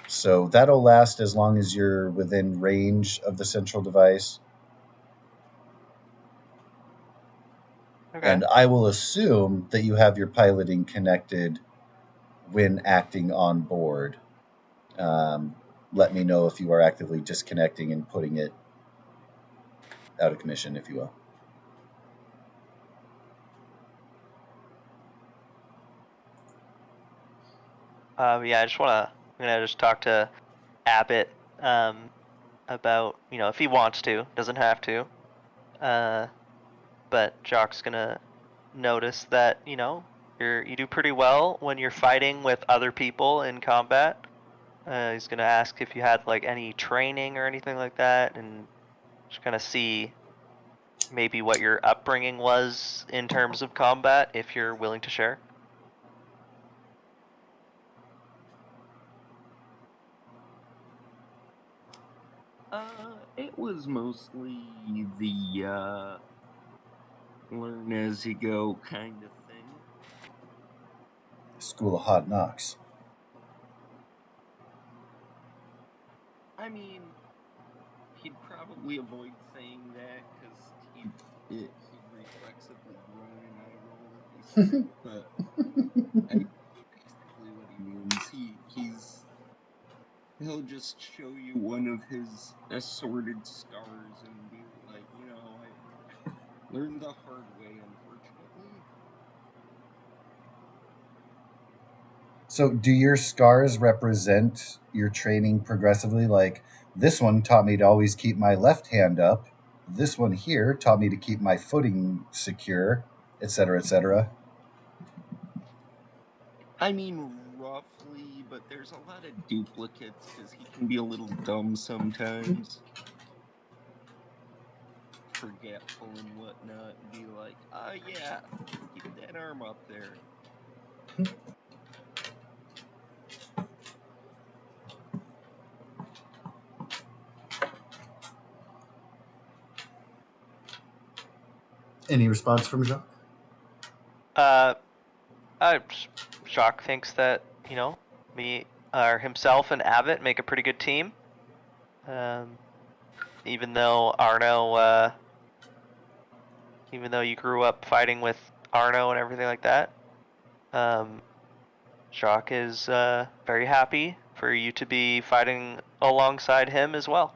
So that'll last as long as you're within range of the central device.
Okay.
And I will assume that you have your piloting connected when acting on board. Let me know if you are actively disconnecting and putting it out of commission, if you will.
Yeah, I'm gonna just talk to Abbott about, if he wants to, doesn't have to. But Jock's gonna notice that, you do pretty well when you're fighting with other people in combat. He's gonna ask if you had like any training or anything like that, and just kind of see maybe what your upbringing was in terms of combat, if you're willing to share.
It was mostly the learn as you go kind of thing.
School of Hot Knocks.
I mean, he'd probably avoid saying that because he'd reflexively groan and eye roll if he said it. But basically, what he means, he'll just show you one of his assorted scars and be like, I learned the hard way, unfortunately.
So, do your scars represent your training progressively? Like, this one taught me to always keep my left hand up. This one here taught me to keep my footing secure, etc., etc.
I mean, roughly, but there's a lot of duplicates because he can be a little dumb sometimes. Forgetful and whatnot, and be like, yeah, keep that arm up there.
Any response from Jacques?
Jacques thinks that, himself and Abbott make a pretty good team. Even though you grew up fighting with Arno and everything like that, Jacques is very happy for you to be fighting alongside him as well.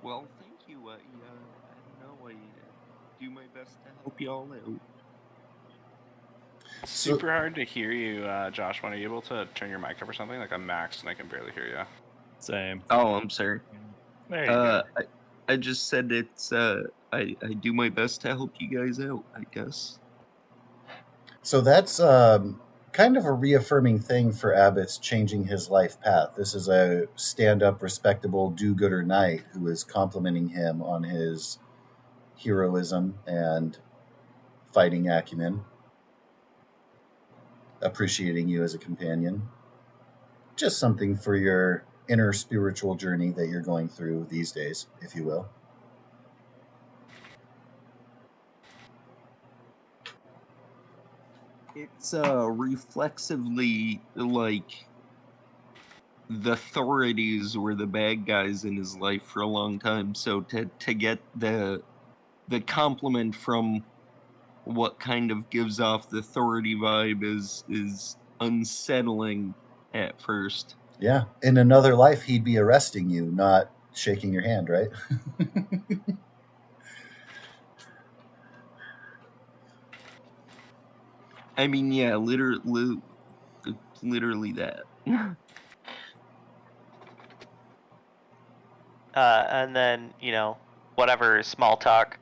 Well, thank you. I don't know. I do my best to help y'all out.
Super hard to hear you, Josh. Are you able to turn your mic up or something? Like I'm maxed and I can barely hear you.
Same.
Oh, I'm sorry.
There you go.
I just said it's I do my best to help you guys out, I guess.
So that's kind of a reaffirming thing for Abbott's changing his life path. This is a stand-up, respectable, do-gooder knight who is complimenting him on his heroism and fighting acumen, appreciating you as a companion. Just something for your inner spiritual journey that you're going through these days, if you will.
It's reflexively like the authorities were the bad guys in his life for a long time. So to get the compliment from what kind of gives off the authority vibe is unsettling at first.
Yeah. In another life, he'd be arresting you, not shaking your hand, right?
I mean, yeah, literally that.
And then, whatever small talk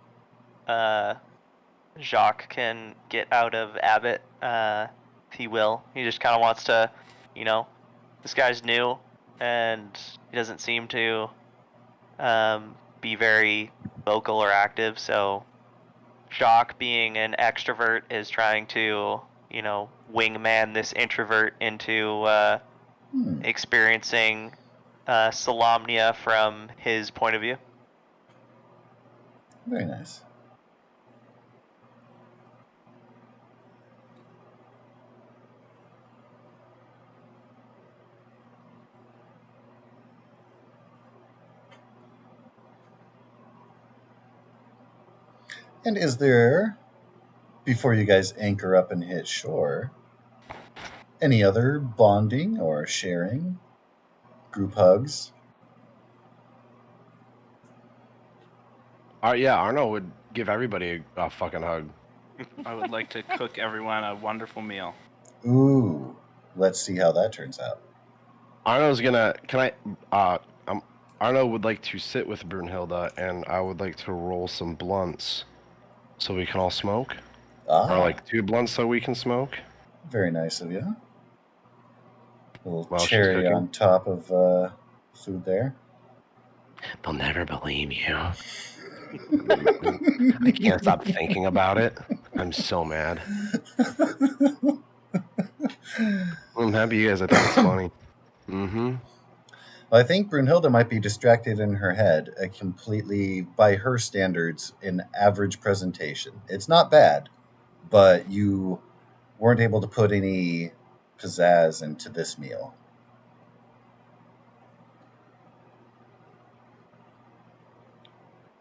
Jacques can get out of Abbott, he will. He just kind of wants to, this guy's new, and he doesn't seem to be very vocal or active, so Jacques, being an extrovert, is trying to, wingman this introvert into experiencing Solamnia from his point of view.
Very nice. And is there, before you guys anchor up and hit shore, any other bonding or sharing? Group hugs?
Yeah, Arno would give everybody a fucking hug.
I would like to cook everyone a wonderful meal.
Ooh, let's see how that turns out.
Arno's gonna. Arno would like to sit with Brunhilde, and I would like to roll some blunts, so we can all smoke. Or like 2 blunts so we can smoke.
Very nice of you. A little
While she's
cherry
cooking.
on top of food there.
They'll never believe you. I can't stop thinking about it. I'm so mad. I'm happy you guys. I think it's funny. Mm-hmm.
Well, I think Brunhilde might be distracted in her head. A completely, by her standards, an average presentation. It's not bad, but you weren't able to put any pizzazz into this meal.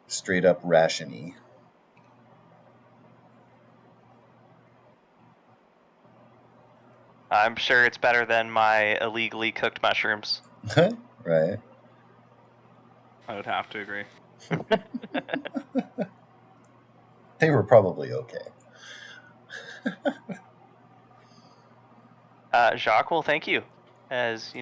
Straight up ration-y.
I'm sure it's better than my illegally cooked mushrooms.
Right.
I would have to agree.
They were probably okay.
Jacques will thank you, as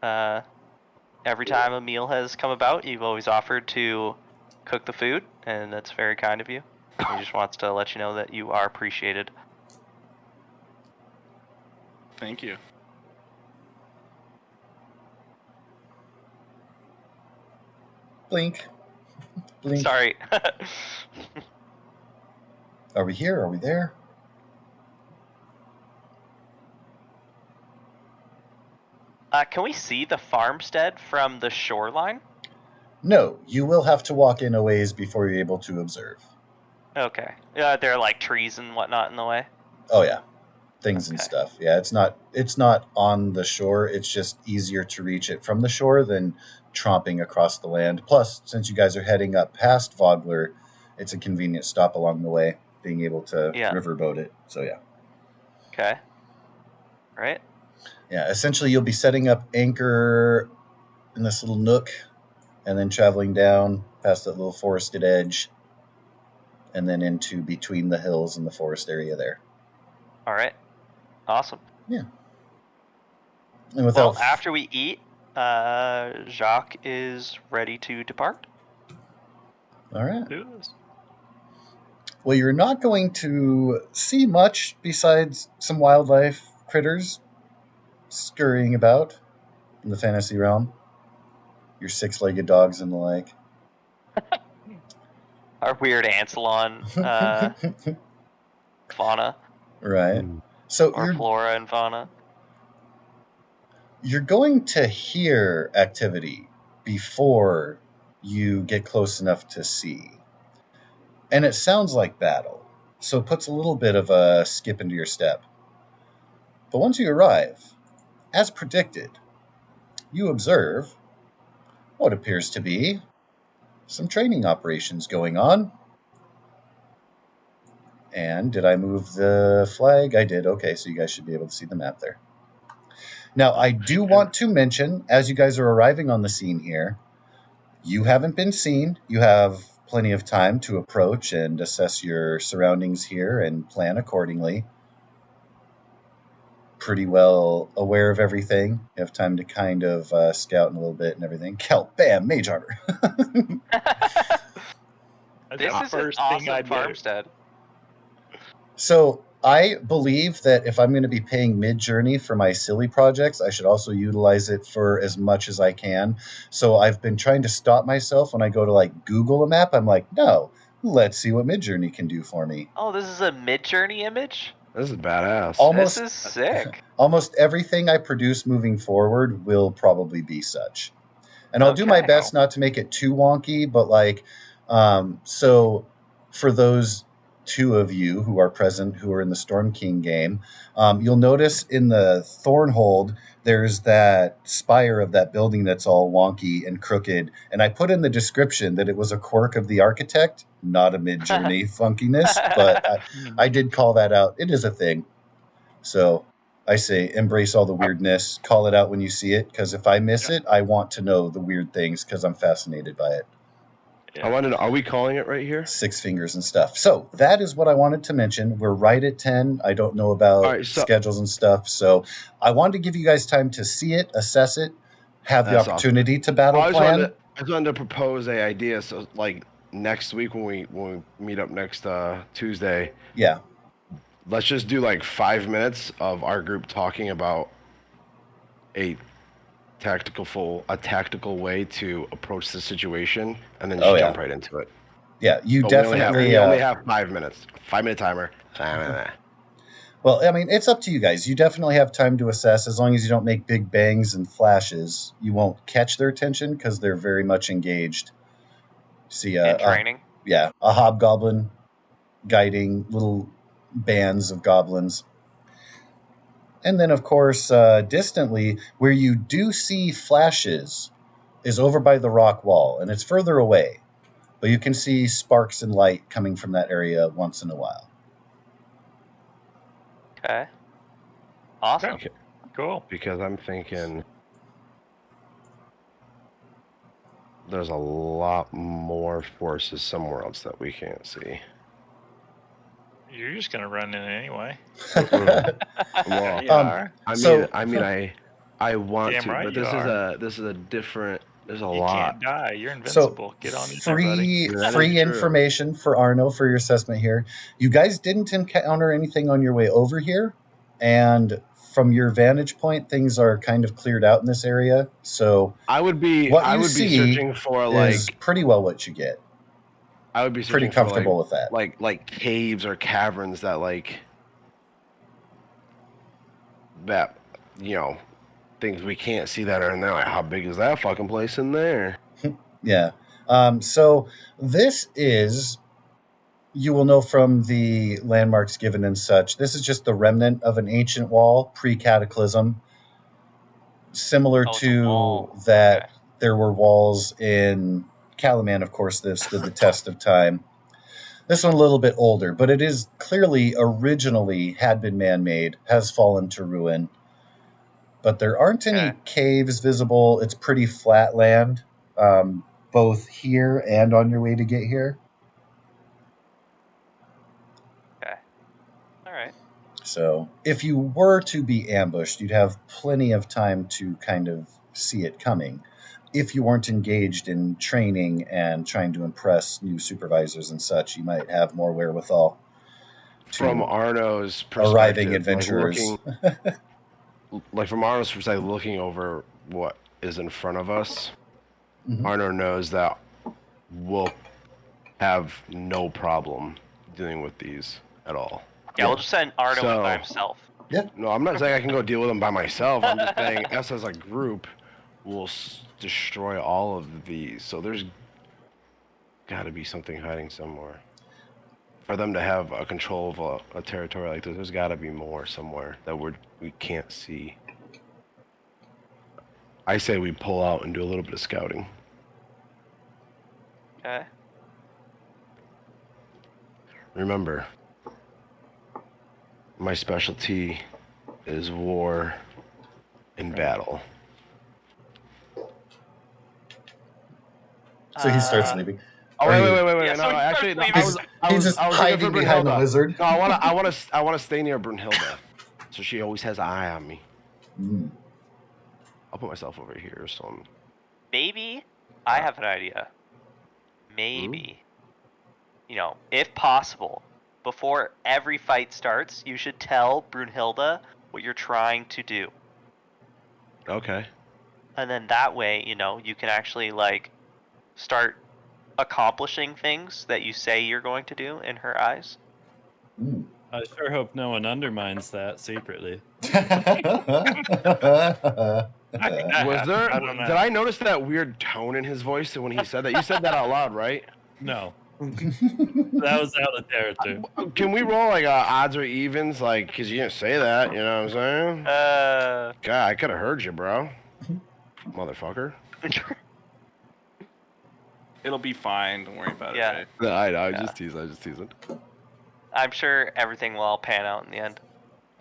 every time a meal has come about, you've always offered to cook the food, and that's very kind of you. He just wants to let you know that you are appreciated.
Thank you.
Blink. Blink.
Sorry.
Are we here? Are we there?
Can we see the farmstead from the shoreline?
No, you will have to walk in a ways before you're able to observe.
Okay. There are like trees and whatnot in the way.
Oh yeah, things and
Okay.
stuff. Yeah, it's not on the shore. It's just easier to reach it from the shore than tromping across the land. Plus, since you guys are heading up past Vogler, it's a convenient stop along the way, being able to riverboat it. So yeah.
Okay. Right.
Yeah, essentially you'll be setting up anchor in this little nook and then traveling down past that little forested edge and then into between the hills and the forest area there.
All right. Awesome.
Yeah. And without
Well, after we eat, Jacques is ready to depart.
All right.
Do this.
Well, you're not going to see much besides some wildlife critters scurrying about in the fantasy realm. Your 6-legged dogs and the like.
Our weird Ancelon fauna.
Right. So
or flora and fauna.
You're going to hear activity before you get close enough to see. And it sounds like battle. so it puts a little bit of a skip into your step. But once you arrive, as predicted, you observe what appears to be some training operations going on. And did I move the flag? I did. Okay, so you guys should be able to see the map there. Now, I do want to mention, as you guys are arriving on the scene here, you haven't been seen. You have plenty of time to approach and assess your surroundings here and plan accordingly. Pretty well aware of everything. You have time to kind of scout in a little bit and everything. Kelp, bam, mage armor.
This is an awesome farmstead.
So I believe that if I'm going to be paying mid-journey for my silly projects, I should also utilize it for as much as I can. So I've been trying to stop myself when I go to like Google a map. I'm like, no, let's see what mid-journey can do for me.
Oh, this is a mid-journey image?
This is badass.
This is sick.
Almost everything I produce moving forward will probably be such. And I'll do my best not to make it too wonky, but like, so for those two of you who are present, who are in the Storm King game, you'll notice in the Thornhold, there's that spire of that building that's all wonky and crooked. And I put in the description that it was a quirk of the architect, not a mid-journey funkiness, but I did call that out. It is a thing. So I say embrace all the weirdness, call it out when you see it, because if I miss it, I want to know the weird things because I'm fascinated by it.
I want to know, are we calling it right here?
6 fingers and stuff. So that is what I wanted to mention. We're right at 10. I don't know about schedules and stuff. So I wanted to give you guys time to see it, assess it, have the opportunity to battle plan.
I just wanted to propose an idea. So like next week when we meet up next Tuesday.
Yeah.
Let's just do like 5 minutes of our group talking about a tactical way to approach the situation, and then just jump right into it.
Yeah,
but
definitely.
We only have 5 minutes. 5-minute timer.
Well, I mean, it's up to you guys. You definitely have time to assess. As long as you don't make big bangs and flashes, you won't catch their attention because they're very much engaged. See,
in training.
A hobgoblin guiding little bands of goblins. And then, of course, distantly, where you do see flashes is over by the rock wall, and it's further away. But you can see sparks and light coming from that area once in a while.
Okay. Awesome.
Okay.
Cool.
Because I'm thinking there's a lot more forces somewhere else that we can't see.
You're just gonna run in anyway.
Well, I want to,
right
but this is a different. There's a
you
lot.
You can't die. You're invincible. Get on
free information for Arno for your assessment here. You guys didn't encounter anything on your way over here, and from your vantage point, things are kind of cleared out in this area. So
I would be searching for like
pretty well what you get.
I would be
pretty comfortable with that.
Like caves or caverns that things we can't see that are in there. Like, how big is that fucking place in there?
Yeah. So this is, you will know from the landmarks given and such, this is just the remnant of an ancient wall pre-cataclysm. Similar to that, okay. There were walls in Calaman, of course, that stood the test of time. This one a little bit older, but it is clearly originally had been man-made, has fallen to ruin. But there aren't any caves visible. It's pretty flat land, both here and on your way to get here.
Okay. All right.
So if you were to be ambushed, you'd have plenty of time to kind of see it coming. If you weren't engaged in training and trying to impress new supervisors and such, you might have more wherewithal.
From Arno's perspective,
arriving adventurers.
From Arno's perspective, looking over what is in front of us, Arno knows that we'll have no problem dealing with these at all.
Yeah, we'll just send Arno in by himself.
Yeah.
No, I'm not saying I can go deal with them by myself. I'm just saying us as a group will destroy all of these. So there's got to be something hiding somewhere. for them to have a control of a territory like this, there's got to be more somewhere that we can't see. I say we pull out and do a little bit of scouting.
Okay.
Remember, my specialty is war and battle.
So he starts leaving.
Oh
Are
wait,
you-
wait, wait, wait,
Yeah,
wait.
so
No,
he
actually, no,
starts
I
He's
was
just
looking
hiding
for
behind the
Brunhilde.
wizard.
No, I wanna stay near Brunhilde, so she always has an eye on me.
Mm.
I'll put myself over here, so I'm...
Maybe I have an idea. Maybe, if possible, before every fight starts, you should tell Brunhilde what you're trying to do.
Okay.
And then that way, you can actually start accomplishing things that you say you're going to do in her eyes.
Mm.
I sure hope no one undermines that secretly.
Was there?
I don't know.
Did I notice that weird tone in his voice when he said that? You said that out loud, right?
No. That was out of character.
Can we roll odds or evens, because you didn't say that? You know what I'm saying? God, I could have heard you, bro. Motherfucker.
It'll be fine. Don't worry about
Yeah.
it. Right?
No, I know. I
Yeah.
just teasing.
I'm sure everything will all pan out in the end.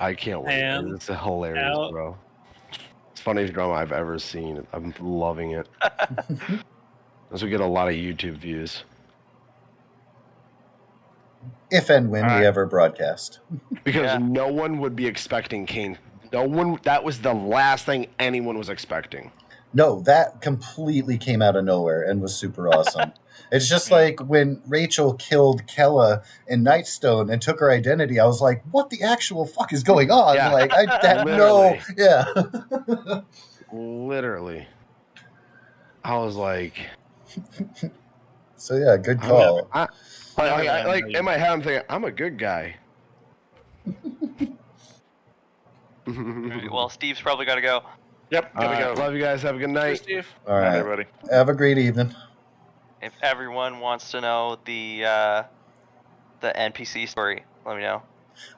I can't wait.
And
It's hilarious,
out.
bro. It's the funniest drama I've ever seen. I'm loving it. This will get a lot of YouTube views.
If and when we
Alright.
ever broadcast.
Because
Yeah.
no one would be expecting Kane. No one. That was the last thing anyone was expecting.
No, that completely came out of nowhere and was super awesome. It's just like when Rachel killed Kella in Nightstone and took her identity, I was like, what the actual fuck is going on?
Yeah.
Like, I had no...
Literally.
Yeah.
Literally. I was like,
So yeah, good
I'm
call.
in my head, I'm thinking, I'm a good guy.
Alright, well, Steve's probably got to go.
Yep, gotta go.
Love you guys. Have a good
Cheers,
night.
Steve.
All
Night,
right.
everybody.
Have a great evening.
If everyone wants to know the NPC story, let me know.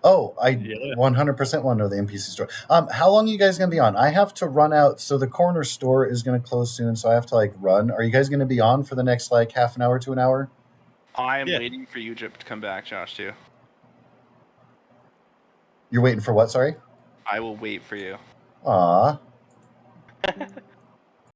Oh, I
Yeah.
100% want to know the NPC store. How long are you guys going to be on? I have to run out. So the corner store is going to close soon, so I have to run. Are you guys going to be on for the next half an hour to an hour?
I am
Yeah.
waiting for you to come back, Josh, too.
You're waiting for what? Sorry.
I will wait for you.
Aw.